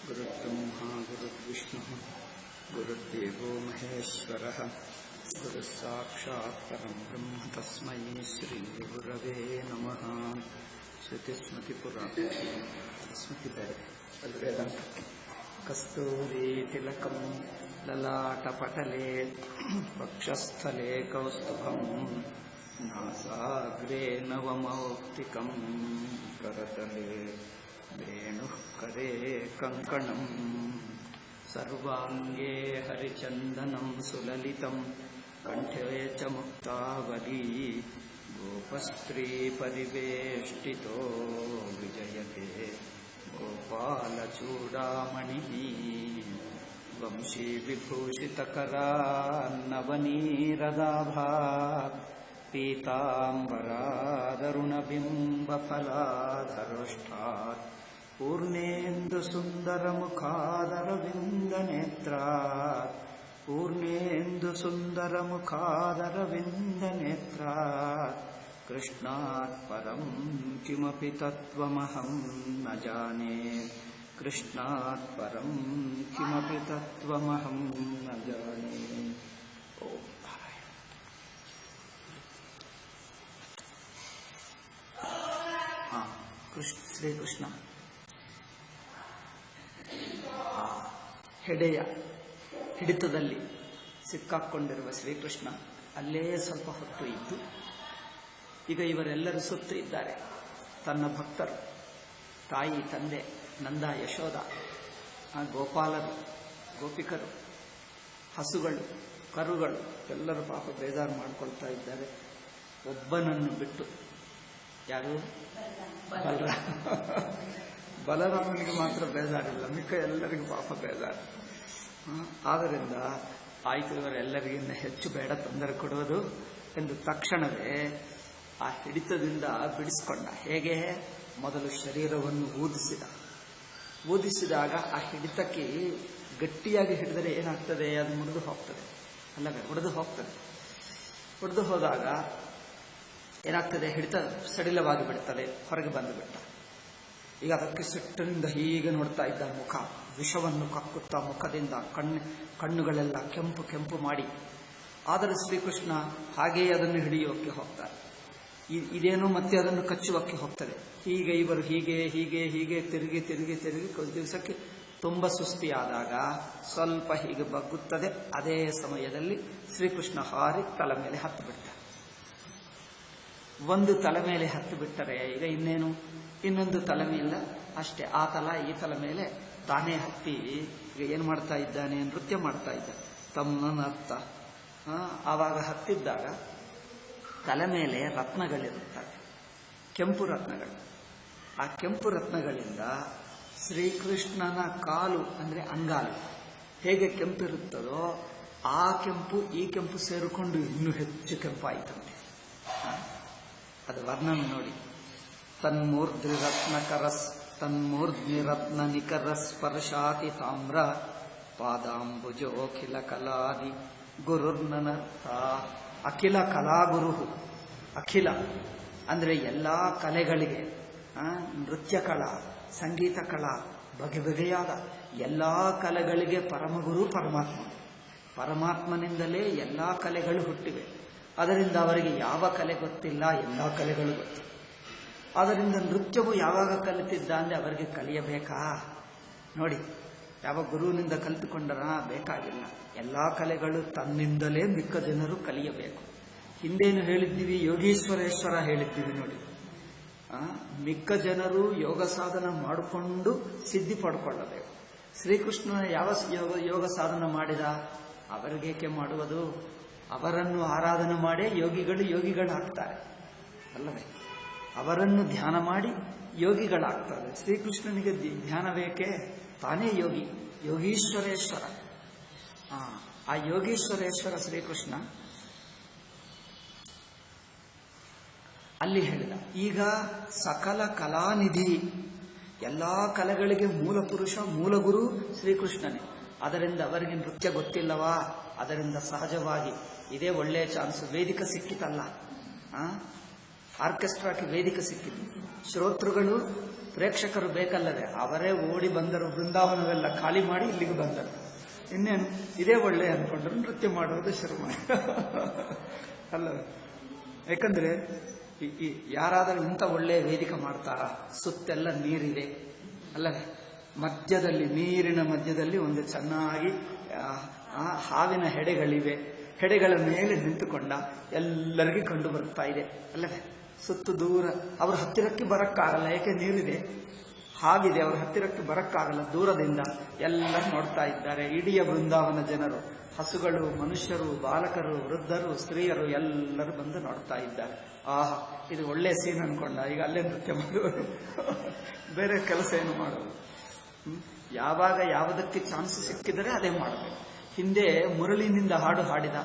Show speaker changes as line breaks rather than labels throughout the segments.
गुरुर्ब्रह्मा गुरुर्विष्णुः गुरुर्देवो महेश्वरः गुरुस्साक्षात् परं ब्रह्म तस्मै श्रीगुरवे नमः। स्मृतिपुराण कस्तूरीतिलकं ललाटपटले वक्षस्थले कौस्तुभं नासाग्रे नवमौक्तिकं करतले वेणुः करे कङ्कणं सर्वाङ्गे हरिचन्दनं सुललितं कण्ठे च मुक्तावली गोपस्त्रीपरिवेष्टितो विजयते गोपालचूडामणिः वंशीविभूषितकरान्नवनीरदाभात् पीताम्बरादरुणबिम्बफलाधरोष्ठात् पूर्णेन्दुसुन्दरमुखादरविन्दनेत्रात् कृष्णात् परं किमपि तत्त्वमहं न जाने कृष्णात् परं किमपि तत्त्वमहं न जाने। ओम ಶ್ರೀ ಕೃಷ್ಣ ಹೆಡೆಯ ಹಿಡಿತದಲ್ಲಿ ಸಿಕ್ಕಾಕೊಂಡಿರುವ ಶ್ರೀಕೃಷ್ಣ ಅಲ್ಲೇ ಸ್ವಲ್ಪ ಹೊತ್ತು ಇದ್ದು ಈಗ ಇವರೆಲ್ಲರೂ ಸುತ್ತು ಇದ್ದಾರೆ. ತನ್ನ ಭಕ್ತರು, ತಾಯಿ ತಂದೆ, ನಂದ ಯಶೋದ, ಗೋಪಾಲರು, ಗೋಪಿಕರು, ಹಸುಗಳು, ಕರುಗಳು ಎಲ್ಲರೂ ಪಾಪ ಬೇಜಾರು ಮಾಡ್ಕೊಳ್ತಾ ಇದ್ದಾರೆ. ಒಬ್ಬನನ್ನು ಬಿಟ್ಟು, ಯಾರು? ಬಲರಾಮನಿಗೆ ಮಾತ್ರ ಬೇಜಾರಿಲ್ಲ, ಮಿಕ್ಕ ಎಲ್ಲರಿಗೂ ಪಾಪ ಬೇಜಾರು. ಆದ್ದರಿಂದ ಆಯ್ತು, ಇವರೆಲ್ಲರಿಗಿನ್ನ ಹೆಚ್ಚು ಬೇಡ ತೊಂದರೆ ಕೊಡುವುದು ಎಂದು ತಕ್ಷಣವೇ ಆ ಹಿಡಿತದಿಂದ ಬಿಡಿಸಿಕೊಂಡ. ಹೇಗೆ? ಮೊದಲು ಶರೀರವನ್ನು ಊದಿಸಿದಾಗ ಆ ಹಿಡಿತಕ್ಕೆ ಗಟ್ಟಿಯಾಗಿ ಹಿಡಿದರೆ ಏನಾಗ್ತದೆ? ಅದು ಮುರಿದು ಹೋಗ್ತದೆ, ಅಲ್ಲವೇ? ಒಡೆದು ಹೋದಾಗ ಏನಾಗ್ತದೆ? ಹಿಡಿತ ಸಡಿಲವಾಗಿ ಬಿಡ್ತದೆ, ಹೊರಗೆ ಬಂದು ಬಿಟ್ಟ. ಈಗ ಅದಕ್ಕೆ ಸಿಟ್ಟಿನಿಂದ ಹೀಗೆ ನೋಡ್ತಾ ಇದ್ದ ಮುಖ, ವಿಷವನ್ನು ಕಕ್ಕುತ್ತಾ ಮುಖದಿಂದ ಕಣ್ಣುಗಳೆಲ್ಲ ಕೆಂಪು ಕೆಂಪು ಮಾಡಿ. ಆದರೆ ಶ್ರೀಕೃಷ್ಣ ಹಾಗೆಯೇ ಅದನ್ನು ಹಿಡಿಯೋಕ್ಕೆ ಹೋಗ್ತಾರೆ. ಇದೇನೋ ಮತ್ತೆ ಅದನ್ನು ಕಚ್ಚುವಕ್ಕೆ ಹೋಗ್ತದೆ. ಹೀಗೆ ಇವರು ಹೀಗೆ ಹೀಗೆ ಹೀಗೆ ತಿರುಗಿ ತಿರುಗಿ ತಿರುಗಿ ದಿವಸಕ್ಕೆ ತುಂಬ ಸುಸ್ತಿಯಾದಾಗ ಸ್ವಲ್ಪ ಹೀಗೆ ಬಗ್ಗುತ್ತದೆ. ಅದೇ ಸಮಯದಲ್ಲಿ ಶ್ರೀಕೃಷ್ಣ ಹಾರಿ ತಲೆ ಮೇಲೆ ಹತ್ತು ಬಿಡ್ತಾರೆ. ಒಂದು ತಲೆ ಮೇಲೆ ಹತ್ತು ಬಿಟ್ಟರೆ ಈಗ ಇನ್ನೇನು? ಇನ್ನೊಂದು ತಲೆ ಮೇಲೆ ಅಷ್ಟೇ. ಆ ತಲ ಈ ತಲೆ ಮೇಲೆ ತಾನೇ ಹತ್ತಿ ಈಗ ಏನು ಮಾಡ್ತಾ ಇದ್ದಾನೆ? ನೃತ್ಯ ಮಾಡ್ತಾ ಇದ್ದಾನೆ ತಮ್ಮನರ್ಥ. ಆವಾಗ ಹತ್ತಿದ್ದಾಗ ತಲೆ ಮೇಲೆ ರತ್ನಗಳಿರುತ್ತವೆ, ಕೆಂಪು ರತ್ನಗಳು. ಆ ಕೆಂಪು ರತ್ನಗಳಿಂದ ಶ್ರೀಕೃಷ್ಣನ ಕಾಲು ಅಂದರೆ ಅಂಗಾಲು ಹೇಗೆ ಕೆಂಪಿರುತ್ತದೋ ಆ ಕೆಂಪು ಈ ಕೆಂಪು ಸೇರಿಕೊಂಡು ಇನ್ನೂ ಹೆಚ್ಚು ಕೆಂಪಾಯಿತಂತೆ. ಅದು ವರ್ಣನ ನೋಡಿ. ತನ್ಮೂರ್ಧ್ನಿ ರತ್ನ ನಿಕರ ಸ್ಪರ್ಶಾತಿ ತಾಮ್ರ ಪಾದಾಂಬುಜೋಖಿಲ ಕಲಾದಿ ಗುರುರ್ನನರ್ಥ. ಅಖಿಲ ಕಲಾಗುರು, ಅಖಿಲ ಅಂದರೆ ಎಲ್ಲ ಕಲೆಗಳಿಗೆ, ನೃತ್ಯ ಕಲಾ, ಸಂಗೀತ ಕಲಾ, ಬಗೆ ಬಗೆಯಾದ ಎಲ್ಲ ಕಲೆಗಳಿಗೆ ಪರಮಗುರು ಪರಮಾತ್ಮ. ಪರಮಾತ್ಮನಿಂದಲೇ ಎಲ್ಲ ಕಲೆಗಳು ಹುಟ್ಟಿವೆ. ಅದರಿಂದ ಅವರಿಗೆ ಯಾವ ಕಲೆ ಗೊತ್ತಿಲ್ಲ, ಎಲ್ಲ ಕಲೆಗಳು ಗೊತ್ತು. ಆದ್ದರಿಂದ ನೃತ್ಯವು ಯಾವಾಗ ಕಲಿತಿದ್ದ ಅಂದರೆ ಅವರಿಗೆ ಕಲಿಯಬೇಕಾ? ನೋಡಿ, ಯಾವ ಗುರುವಿನಿಂದ ಕಲಿತುಕೊಂಡರ? ಬೇಕಾಗಿಲ್ಲ. ಎಲ್ಲ ಕಲೆಗಳು ತನ್ನಿಂದಲೇ ಮಿಕ್ಕ ಜನರು ಕಲಿಯಬೇಕು. ಹಿಂದೇನು ಹೇಳಿದ್ದೀವಿ? ಯೋಗೀಶ್ವರೇಶ್ವರ ಹೇಳಿದ್ದೀವಿ ನೋಡಿ. ಮಿಕ್ಕ ಜನರು ಯೋಗ ಸಾಧನ ಮಾಡಿಕೊಂಡು ಸಿದ್ಧಿ ಪಡ್ಕೊಳ್ಳಬೇಕು. ಶ್ರೀಕೃಷ್ಣನ ಯಾವ ಯೋಗ ಸಾಧನ ಮಾಡಿದ? ಅವರಿಗೇಕೆ ಮಾಡುವುದು? ಅವರನ್ನು ಆರಾಧನೆ ಮಾಡೇ ಯೋಗಿಗಳಾಗ್ತಾರೆ, ಅಲ್ಲವೇ? ಅವರನ್ನು ಧ್ಯಾನ ಮಾಡಿ ಯೋಗಿಗಳಾಗ್ತಾರೆ. ಶ್ರೀಕೃಷ್ಣನಿಗೆ ಧ್ಯಾನ ಬೇಕೇ? ತಾನೇ ಯೋಗಿ, ಯೋಗೀಶ್ವರೇಶ್ವರ. ಆ ಯೋಗೀಶ್ವರೇಶ್ವರ ಶ್ರೀಕೃಷ್ಣ ಅಲ್ಲಿ ಹೇಳಿದ. ಈಗ ಸಕಲ ಕಲಾನಿಧಿ, ಎಲ್ಲ ಕಲೆಗಳಿಗೆ ಮೂಲ ಪುರುಷ, ಮೂಲ ಗುರು ಶ್ರೀಕೃಷ್ಣನೇ. ಅದರಿಂದ ಅವರಿಗೆ ನೃತ್ಯ ಗೊತ್ತಿಲ್ಲವಾ? ಅದರಿಂದ ಸಹಜವಾಗಿ ಇದೇ ಒಳ್ಳೆಯ ಚಾನ್ಸ್. ವೇದಿಕೆ ಸಿಕ್ಕಿತಲ್ಲ, ಆರ್ಕೆಸ್ಟ್ರಾಕ್ಕೆ ವೇದಿಕೆ ಸಿಕ್ಕಿತು. ಶ್ರೋತೃಗಳು ಪ್ರೇಕ್ಷಕರು ಬೇಕಲ್ಲದೆ ಅವರೇ ಓಡಿ ಬಂದರು, ಬೃಂದಾವನವೆಲ್ಲ ಖಾಲಿ ಮಾಡಿ ಇಲ್ಲಿಗೆ ಬಂದರು. ಇನ್ನೇನು ಇದೇ ಒಳ್ಳೆ ಅಂದ್ಕೊಂಡ್ರು ನೃತ್ಯ ಮಾಡೋದು ಶುರು ಮಾಡಿ ಅಲ್ಲ. ಯಾಕಂದ್ರೆ ಯಾರಾದರೂ ಇಂಥ ಒಳ್ಳೆ ವೇದಿಕೆ ಮಾಡ್ತಾರಾ? ಸುತ್ತೆಲ್ಲ ನೀರಿದೆ ಅಲ್ಲವೇ, ಮಧ್ಯದಲ್ಲಿ ನೀರಿನ ಮಧ್ಯದಲ್ಲಿ ಒಂದು ಚೆನ್ನಾಗಿ ಹಾವಿನ ಹೆಡೆಗಳಿವೆ, ಹೆಡೆಗಳ ಮೇಲೆ ನಿಂತುಕೊಂಡ ಎಲ್ಲರಿಗೂ ಕಂಡು ಬರ್ತಾ ಇದೆ ಅಲ್ಲವೇ. ಸುತ್ತು ದೂರ ಅವ್ರ ಹತ್ತಿರಕ್ಕೆ ಬರಕ್ಕಾಗಲ್ಲ, ಏಕೆ ನೀರಿದೆ, ಹಾವಿದೆ, ಅವ್ರ ಹತ್ತಿರಕ್ಕೆ ಬರಕ್ಕಾಗಲ್ಲ. ದೂರದಿಂದ ಎಲ್ಲರೂ ನೋಡ್ತಾ ಇದ್ದಾರೆ. ಇಡೀ ಬೃಂದಾವನ ಜನರು, ಹಸುಗಳು, ಮನುಷ್ಯರು, ಬಾಲಕರು, ವೃದ್ಧರು, ಸ್ತ್ರೀಯರು ಎಲ್ಲರೂ ಬಂದು ನೋಡ್ತಾ ಇದ್ದಾರೆ. ಆಹಾ, ಇದು ಒಳ್ಳೆ ಸೀನ್ ಅನ್ಕೊಂಡ. ಈಗ ಅಲ್ಲೇ ನೃತ್ಯ ಮಾಡುವರು, ಬೇರೆ ಕೆಲಸ ಏನು ಮಾಡೋದು. ಯಾವಾಗ ಯಾವುದಕ್ಕೆ ಚಾನ್ಸ್ ಸಿಕ್ಕಿದರೆ ಅದೇ ಮಾಡಬೇಕು. ಹಿಂದೆ ಮುರಳಿನಿಂದ ಹಾಡು ಹಾಡಿದ,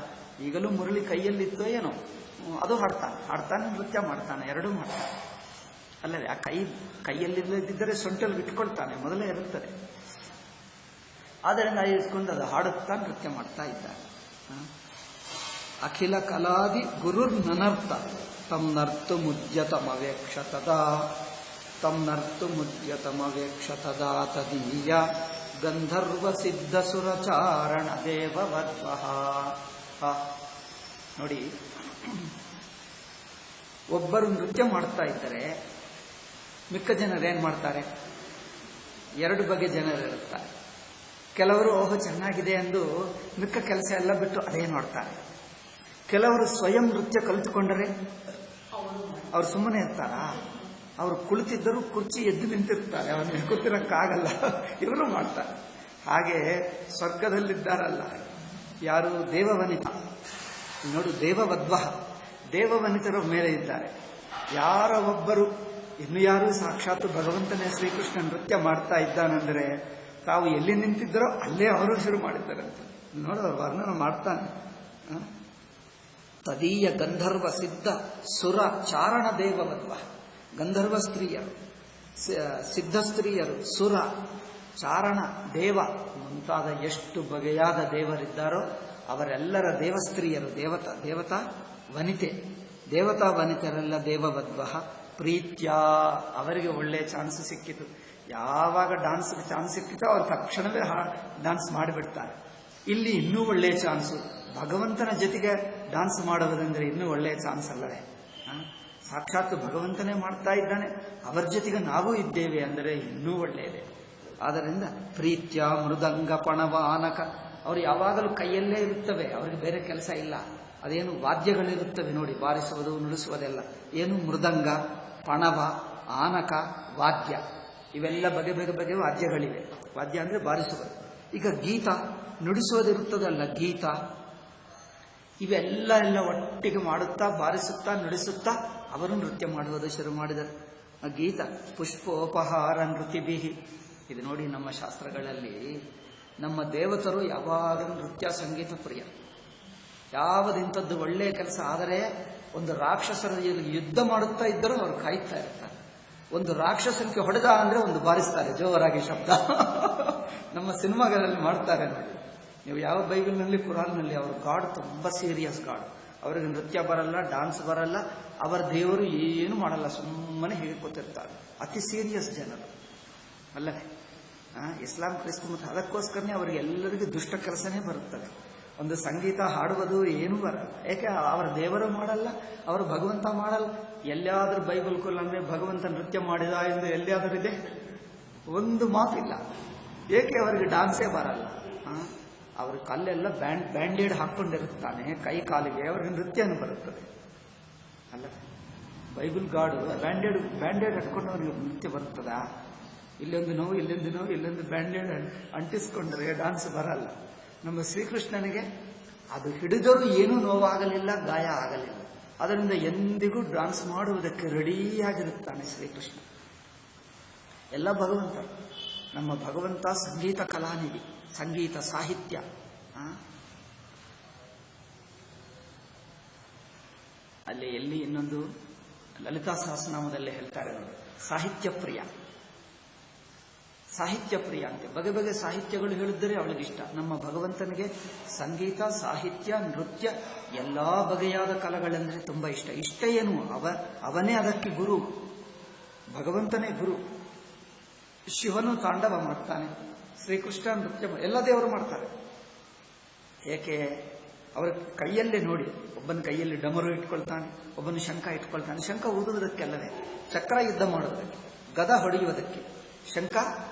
ಈಗಲೂ ಮುರಳಿ ಕೈಯಲ್ಲಿತ್ತೋ ಏನೋ, ಅದು ಹಾಡ್ತಾನೆ ನೃತ್ಯ ಮಾಡ್ತಾನೆ, ಎರಡೂ ಮಾಡ್ತಾನೆ ಅಲ್ಲವೇ. ಆ ಕೈಯಲ್ಲಿಲ್ಲದಿದ್ದರೆ ಸೊಂಟಲ್ಲಿ ಇಟ್ಕೊಳ್ತಾನೆ, ಮೊದಲೇ ಇರುತ್ತದೆ. ಆದ್ದರಿಂದ ಇಟ್ಕೊಂಡು ಅದು ಹಾಡುತ್ತಾ ನೃತ್ಯ ಮಾಡ್ತಾ ಇದ್ದಾರೆ. ಅಖಿಲ ಕಲಾದಿ ಗುರುರ್ ನನರ್ಥ ತಮ್ ನರ್ತು ಮುಜ್ಯತಮವೇಕ್ಷ ತದಾ, ತಮ್ ನರ್ತು ಮುಜ್ಯತಮವೇಕ್ಷ ತದಾ ತದೀಯ ಗಂಧರ್ವ ಸಿದ್ಧ ಸುರಚಾರಣ ದೇವವದ್ವಹ. ನೋಡಿ, ಒಬ್ಬರು ನೃತ್ಯ ಮಾಡ್ತಾ ಇದ್ದರೆ ಮಿಕ್ಕ ಜನರು ಏನ್ ಮಾಡ್ತಾರೆ? ಎರಡು ಬಗೆ ಜನರಿರುತ್ತಾರೆ. ಕೆಲವರು ಓಹೋ ಚೆನ್ನಾಗಿದೆ ಎಂದು ಮಿಕ್ಕ ಕೆಲಸ ಎಲ್ಲ ಬಿಟ್ಟು ಅದೇ ನೋಡ್ತಾರೆ. ಕೆಲವರು ಸ್ವಯಂ ನೃತ್ಯ ಕಲಿತುಕೊಂಡರೆ ಅವ್ರು ಸುಮ್ಮನೆ ಇರ್ತಾರ? ಅವರು ಕುಳಿತಿದ್ದರೂ ಕುರ್ಚಿ ಎದ್ದು ನಿಂತಿರ್ತಾರೆ, ಅವನ್ನ ಕೂತಿರಕ್ಕಾಗಲ್ಲ, ಇವರು ಮಾಡ್ತಾರೆ. ಹಾಗೆ ಸ್ವರ್ಗದಲ್ಲಿದ್ದಾರಲ್ಲ ಯಾರು? ದೇವವನಿತ. ನೋಡು, ದೇವವದ್ವಹ, ದೇವವನಿತರ ಮೇಲೆ ಇದ್ದಾರೆ. ಯಾರ ಒಬ್ಬರು, ಇನ್ನು ಯಾರು ಸಾಕ್ಷಾತ್ ಭಗವಂತನೇ ಶ್ರೀಕೃಷ್ಣ ನೃತ್ಯ ಮಾಡ್ತಾ ಇದ್ದಾನೆಂದರೆ ತಾವು ಎಲ್ಲಿ ನಿಂತಿದ್ದರೋ ಅಲ್ಲೇ ಅವರು ಶುರು ಮಾಡಿದ್ದಾರೆ ಅಂತ ನೋಡು, ಅವ್ರು ವರ್ಣನ ಮಾಡ್ತಾನೆ. ತದೀಯ ಗಂಧರ್ವ ಸಿದ್ಧ ಸುರ ಚಾರಣ ದೇವವದ್ವ. ಗಂಧರ್ವ ಸ್ತ್ರೀಯರು, ಸಿದ್ಧ ಸ್ತ್ರೀಯರು, ಸುರ, ಚಾರಣ, ದೇವ ಮುಂತಾದ ಎಷ್ಟು ಬಗೆಯಾದ ದೇವರಿದ್ದಾರೋ ಅವರೆಲ್ಲರ ದೇವಸ್ತ್ರೀಯರು, ದೇವತಾ ವನಿತೆ, ದೇವತಾ ವನಿತರೆಲ್ಲ ದೇವವದ್ವ. ಪ್ರೀತ್ಯ, ಅವರಿಗೆ ಒಳ್ಳೆ ಚಾನ್ಸ್ ಸಿಕ್ಕಿತು. ಯಾವಾಗ ಡಾನ್ಸ್ಗೆ ಚಾನ್ಸ್ ಸಿಕ್ಕಿತೋ ಅವ್ರು ತಕ್ಷಣವೇ ಡಾನ್ಸ್ ಮಾಡಿಬಿಡ್ತಾರೆ. ಇಲ್ಲಿ ಇನ್ನೂ ಒಳ್ಳೆಯ ಚಾನ್ಸು, ಭಗವಂತನ ಜೊತೆಗೆ ಡಾನ್ಸ್ ಮಾಡುವುದಂದ್ರೆ ಇನ್ನೂ ಒಳ್ಳೆಯ ಚಾನ್ಸ್ ಅಲ್ಲವೇ. ಸಾಕ್ಷಾತ್ ಭಗವಂತನೇ ಮಾಡ್ತಾ ಇದ್ದಾನೆ, ಅವರ ಜೊತೆಗೆ ನಾವು ಇದ್ದೇವೆ ಅಂದರೆ ಇನ್ನೂ ಒಳ್ಳೆಯದೇ. ಆದ್ದರಿಂದ ಪ್ರೀತ್ಯ ಮೃದಂಗ ಪಣವ ಆನಕ, ಅವರು ಯಾವಾಗಲೂ ಕೈಯಲ್ಲೇ ಇರುತ್ತವೆ, ಅವರಿಗೆ ಬೇರೆ ಕೆಲಸ ಇಲ್ಲ. ಅದೇನು ವಾದ್ಯಗಳಿರುತ್ತವೆ ನೋಡಿ, ಬಾರಿಸುವುದು ನುಡಿಸುವುದೆಲ್ಲ. ಏನು ಮೃದಂಗ, ಪಣವ, ಆನಕ, ವಾದ್ಯ, ಇವೆಲ್ಲ ಬಗೆ ವಾದ್ಯಗಳಿವೆ. ವಾದ್ಯ ಅಂದರೆ ಬಾರಿಸುವುದು. ಈಗ ಗೀತ, ನುಡಿಸುವುದಿರುತ್ತದಲ್ಲ ಗೀತ, ಇವೆಲ್ಲ ಒಟ್ಟಿಗೆ ಮಾಡುತ್ತಾ ಬಾರಿಸುತ್ತಾ ನುಡಿಸುತ್ತಾ ಅವರು ನೃತ್ಯ ಮಾಡುವುದು ಶುರು ಮಾಡಿದರು. ಆ ಗೀತ ಪುಷ್ಪೋಪಹಾರ ನೃತಿಭಿಹಿ, ಇದು ನೋಡಿ ನಮ್ಮ ಶಾಸ್ತ್ರಗಳಲ್ಲಿ ನಮ್ಮ ದೇವತರು ಯಾವಾಗಲೂ ನೃತ್ಯ ಸಂಗೀತ ಪ್ರಿಯ. ಯಾವುದಿಂಥದ್ದು ಒಳ್ಳೆಯ ಕೆಲಸ ಆದರೆ ಒಂದು ರಾಕ್ಷಸರ ಯುದ್ಧ ಮಾಡುತ್ತಾ ಇದ್ದರೂ ಅವರು ಕಾಯ್ತಾ ಇರ್ತಾರೆ. ಒಂದು ರಾಕ್ಷಸನಿಗೆ ಹೊಡೆದ ಅಂದ್ರೆ ಒಂದು ಬಾರಿಸ್ತಾರೆ ಜೋರಾಗಿ ಶಬ್ದ. ನಮ್ಮ ಸಿನಿಮಾಗಳಲ್ಲಿ ಮಾಡ್ತಾರೆ ನೋಡಿ. ನೀವು ಯಾವ ಬೈಬಲ್ನಲ್ಲಿ ಕುರಾನ್ನಲ್ಲಿ ಅವರು ಗಾಡ್ ತುಂಬಾ ಸೀರಿಯಸ್ ಗಾಡ್, ಅವರಿಗೆ ನೃತ್ಯ ಬರಲ್ಲ, ಡಾನ್ಸ್ ಬರಲ್ಲ, ಅವರ ದೇವರು ಏನು ಮಾಡಲ್ಲ, ಸುಮ್ಮನೆ ಹೇಗೆ ಕೂತಿರ್ತಾರೆ. ಅತಿ ಸೀರಿಯಸ್ ಜನರು ಅಲ್ಲವೇ. ಇಸ್ಲಾಂ ಕ್ರಿಸ್ತ ಮತ್ತು ಅದಕ್ಕೋಸ್ಕರನೇ ಅವರಿಗೆ ಎಲ್ಲರಿಗೂ ದುಷ್ಟ ಕೆಲಸನೇ ಬರುತ್ತದೆ. ಒಂದು ಸಂಗೀತ ಹಾಡುವುದು ಏನೂ ಬರಲ್ಲ, ಏಕೆ ಅವರ ದೇವರು ಮಾಡಲ್ಲ, ಅವರು ಭಗವಂತ ಮಾಡಲ್ಲ. ಎಲ್ಲಿಯಾದ್ರೂ ಬೈಬಲ್ ಕುಲ್ ಭಗವಂತ ನೃತ್ಯ ಮಾಡಿದ ಎಂದು ಎಲ್ಲಿಯಾದರೂ ಇದೆ? ಒಂದು ಮಾತಿಲ್ಲ. ಏಕೆ ಅವರಿಗೆ ಡಾನ್ಸೇ ಬರಲ್ಲ. ಅವ್ರ ಕಲ್ಲೆಲ್ಲ ಬ್ಯಾಂಡೇಡ್ ಹಾಕೊಂಡಿರುತ್ತಾನೆ ಕೈ ಕಾಲಿಗೆ, ಅವರಿಗೆ ನೃತ್ಯನೂ ಬರುತ್ತದೆ ಅಲ್ಲ. ಬೈಬಲ್ ಗಾಡು ಬ್ಯಾಂಡೇಡ್ ಹಟ್ಕೊಂಡು ಅವರಿಗೆ ನೃತ್ಯ ಬರುತ್ತದಾ? ಇಲ್ಲೊಂದು ನೋವು, ಇಲ್ಲೊಂದು ನೋವು, ಇಲ್ಲೊಂದು ಬ್ಯಾಂಡೇಡ್ ಅಂಟಿಸ್ಕೊಂಡ್ರೆ ಡಾನ್ಸ್ ಬರಲ್ಲ. ನಮ್ಮ ಶ್ರೀಕೃಷ್ಣನಿಗೆ ಅದು ಹಿಡಿದರೂ ಏನೂ ನೋವಾಗಲಿಲ್ಲ, ಗಾಯ ಆಗಲಿಲ್ಲ. ಅದರಿಂದ ಎಂದಿಗೂ ಡಾನ್ಸ್ ಮಾಡುವುದಕ್ಕೆ ರೆಡಿಯಾಗಿರುತ್ತಾನೆ ಶ್ರೀಕೃಷ್ಣ. ಎಲ್ಲ ಭಗವಂತ, ನಮ್ಮ ಭಗವಂತ ಸಂಗೀತ ಕಲಾನಿಧಿ, ಸಂಗೀತ ಸಾಹಿತ್ಯ. ಅಲ್ಲಿ ಎಲ್ಲಿ ಇನ್ನೊಂದು ಲಲಿತಾ ಸಹಸ್ರನಾಮದಲ್ಲಿ ಹೇಳ್ತಾರೆ ನೋಡಿ, ಸಾಹಿತ್ಯ ಪ್ರಿಯ, ಸಾಹಿತ್ಯ ಪ್ರಿಯ ಅಂತೆ. ಬಗೆ ಸಾಹಿತ್ಯಗಳು ಹೇಳಿದ್ದರೆ ಅವಳಿಗಿಷ್ಟ. ನಮ್ಮ ಭಗವಂತನಿಗೆ ಸಂಗೀತ, ಸಾಹಿತ್ಯ, ನೃತ್ಯ ಎಲ್ಲಾ ಬಗೆಯಾದ ಕಲೆಗಳೆಂದರೆ ತುಂಬಾ ಇಷ್ಟ. ಇಷ್ಟ ಏನು, ಅವನೇ ಅದಕ್ಕೆ ಗುರು, ಭಗವಂತನೇ ಗುರು. ಶಿವನು ತಾಂಡವ ಮಾಡ್ತಾನೆ, ಶ್ರೀಕೃಷ್ಣ ನೃತ್ಯ, ಎಲ್ಲ ದೇವರು ಮಾಡ್ತಾರೆ. ಏಕೆ? ಅವರ ಕೈಯಲ್ಲೇ ನೋಡಿ, ಒಬ್ಬನ ಕೈಯಲ್ಲಿ ಡಮರು ಇಟ್ಕೊಳ್ತಾನೆ, ಒಬ್ಬನು ಶಂಖ ಇಟ್ಕೊಳ್ತಾನೆ. ಶಂಖ ಊದುವುದಕ್ಕೆಲ್ಲವೇ, ಚಕ್ರ ಯುದ್ಧ ಮಾಡುವುದಕ್ಕೆ, ಗದ ಹೊಡೆಯುವುದಕ್ಕೆ, ಶಂಖ